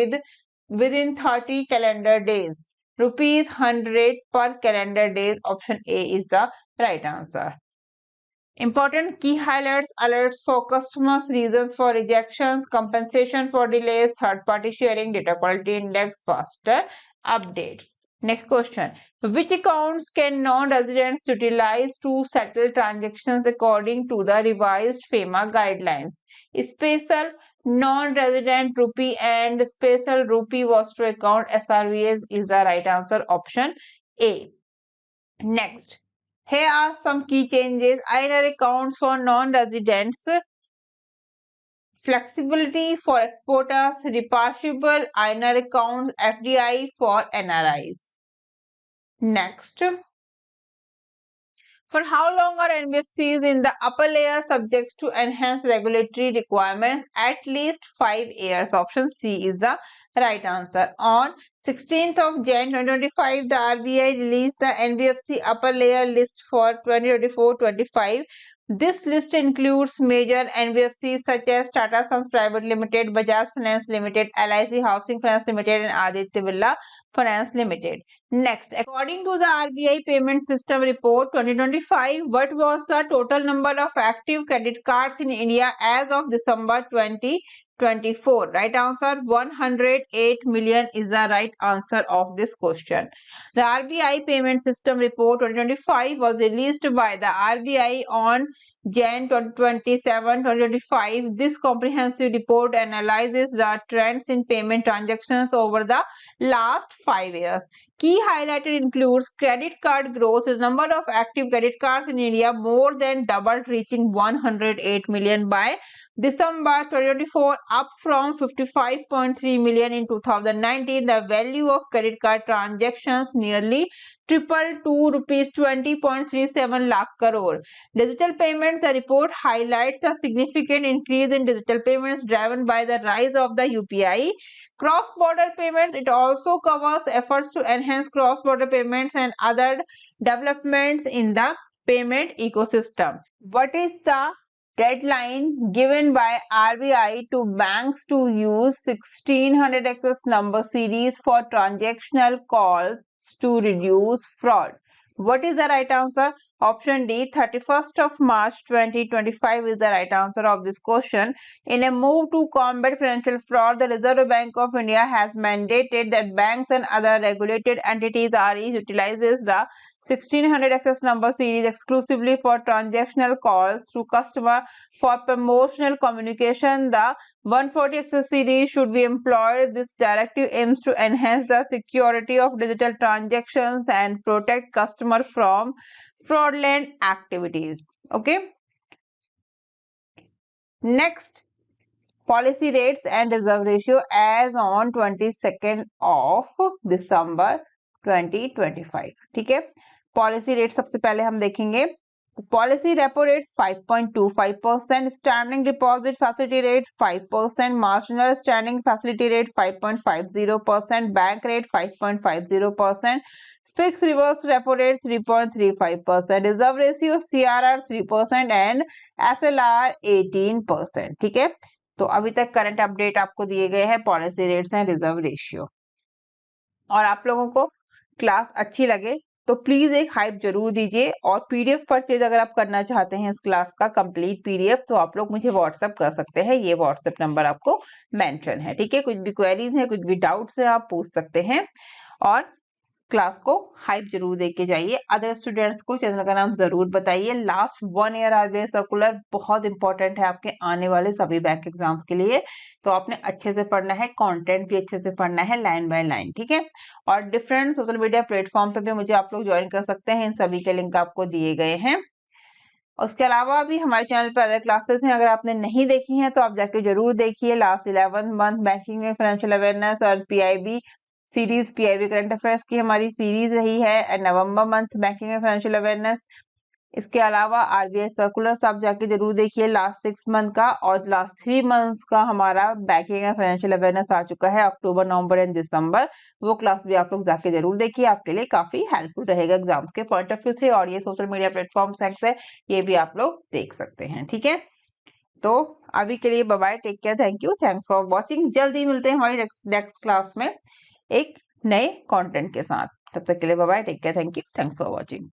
within 30 calendar days. Rupees 100 per calendar days. Option A is the right answer. Important key highlights: alerts for customers, reasons for rejections, compensation for delays, third party sharing, data quality index, faster updates. Next question: which accounts can non-residents utilize to settle transactions according to the revised FEMA guidelines? Special non-resident rupee and special rupee Vostro account SRVA is the right answer. Option A. Next, here are some key changes. INR accounts for non-residents, flexibility for exporters, repartible INR accounts, FDI for NRIs. Next, for how long are NBFCs in the upper layer subject to enhanced regulatory requirements? At least 5 years. Option C is the right answer. On 16th of January 2025, the RBI released the NBFC upper layer list for 2024-25. This list includes major NBFCs such as Tata Sons Private Limited, Bajaj Finance Limited, LIC Housing Finance Limited, and Aditya Birla Finance Limited. Next, according to the RBI Payment System Report 2025, what was the total number of active credit cards in India as of December 2024? Right answer 108 million is the right answer of this question. The RBI Payment System Report 2025 was released by the RBI on Jan 27, 2025. This comprehensive report analyzes the trends in payment transactions over the last 5 years. Key highlighted includes credit card growth. The number of active credit cards in India more than doubled, reaching 108 million by December 2024, up from 55.3 million in 2019. The value of credit card transactions nearly tripled to rupees 20.37 lakh crore. Digital payments. The report highlights a significant increase in digital payments driven by the rise of the UPI. Cross-border payments. It also covers efforts to enhance cross-border payments and other developments in the payment ecosystem. What is the deadline given by RBI to banks to use 1600 access number series for transactional calls to reduce fraud? What is the right answer? Option D, 31st of March 2025 is the right answer of this question. In a move to combat financial fraud, the Reserve Bank of India has mandated that banks and other regulated entities REs utilizes the 1600 access number series exclusively for transactional calls to customer for promotional communication. The 140 access series should be employed. This directive aims to enhance the security of digital transactions and protect customer from fraudulent activities. Okay. Next, policy rates and reserve ratio as on 22nd of December 2025. ठीक है, policy rate सबसे पहले हम देखेंगे. Policy repo rate 5.25%, standing deposit facility rate 5%, marginal standing facility rate 5.50%, bank rate 5.50%, fix reverse repo rate 3.35%, reserve ratio CRR 3% and SLR 18%. ठीक है, तो अभी तक करंट अपडेट आपको दिए गए हैं policy rates and reserve ratio. और आप लोगों को क्लास अच्छी लगे तो प्लीज एक हाइप जरूर दीजिए. और पीडीएफ परचेज अगर आप करना चाहते हैं इस क्लास का कंप्लीट पीडीएफ, तो आप लोग मुझे व्हाट्सएप कर सकते हैं. ये व्हाट्सएप नंबर आपको मेंशन है. ठीक है, कुछ भी क्वेरीज है, कुछ भी डाउट्स है, आप पूछ सकते हैं. और क्लास को हाइप जरूर देके जाइए. अदर स्टूडेंट्स को चैनल का नाम जरूर बताइए. लास्ट 1 ईयर आरबीआई सर्कुलर बहुत इंपॉर्टेंट है आपके आने वाले सभी बैंक एग्जाम्स के लिए. तो आपने अच्छे से पढ़ना है, कंटेंट भी अच्छे से पढ़ना है, लाइन बाय लाइन. ठीक है, और डिफरेंट सोशल मीडिया प्लेटफॉर्म पे भी मुझे आप लोग ज्वाइन कर सकते हैं. इन सभी के लिंक आपको दिए गए हैं. उसके अलावा भी हमारे चैनल पर अदर क्लासेस हैं, अगर आपने नहीं देखी हैं तो आप जाके जरूर देखिए. लास्ट 11 मंथ बैंकिंग में फाइनेंशियल अवेयरनेस और PIB series, PIB current affairs की हमारी सीरीज रही है. एंड नवंबर मंथ बैंकिंग में फाइनेंशियल अवेयरनेस. इसके अलावा आरबीआई सर्कुलर आप जाके जरूर देखिए लास्ट 6 मंथ का, और लास्ट 3 मंथ्स का हमारा बैंकिंग एंड फाइनेंशियल अवेयरनेस आ चुका है अक्टूबर, नवंबर एंड दिसंबर. वो क्लास भी आप लोग जाके जरूर देखिए, आपके लिए काफी हेल्पफुल रहेगा एग्जाम्स के पॉइंट ऑफ व्यू से. और ये सोशल मीडिया प्लेटफॉर्म है, ये भी आप लोग देख सकते हैं. ठीक है, तो अभी के लिए bye bye, take care, thank you, thanks for watching. जल्दी मिलते हैं हमारी नेक्स्ट क्लास में एक नए कंटेंट के साथ। तब तक के लिए bye bye, take care, thank you, thanks for watching.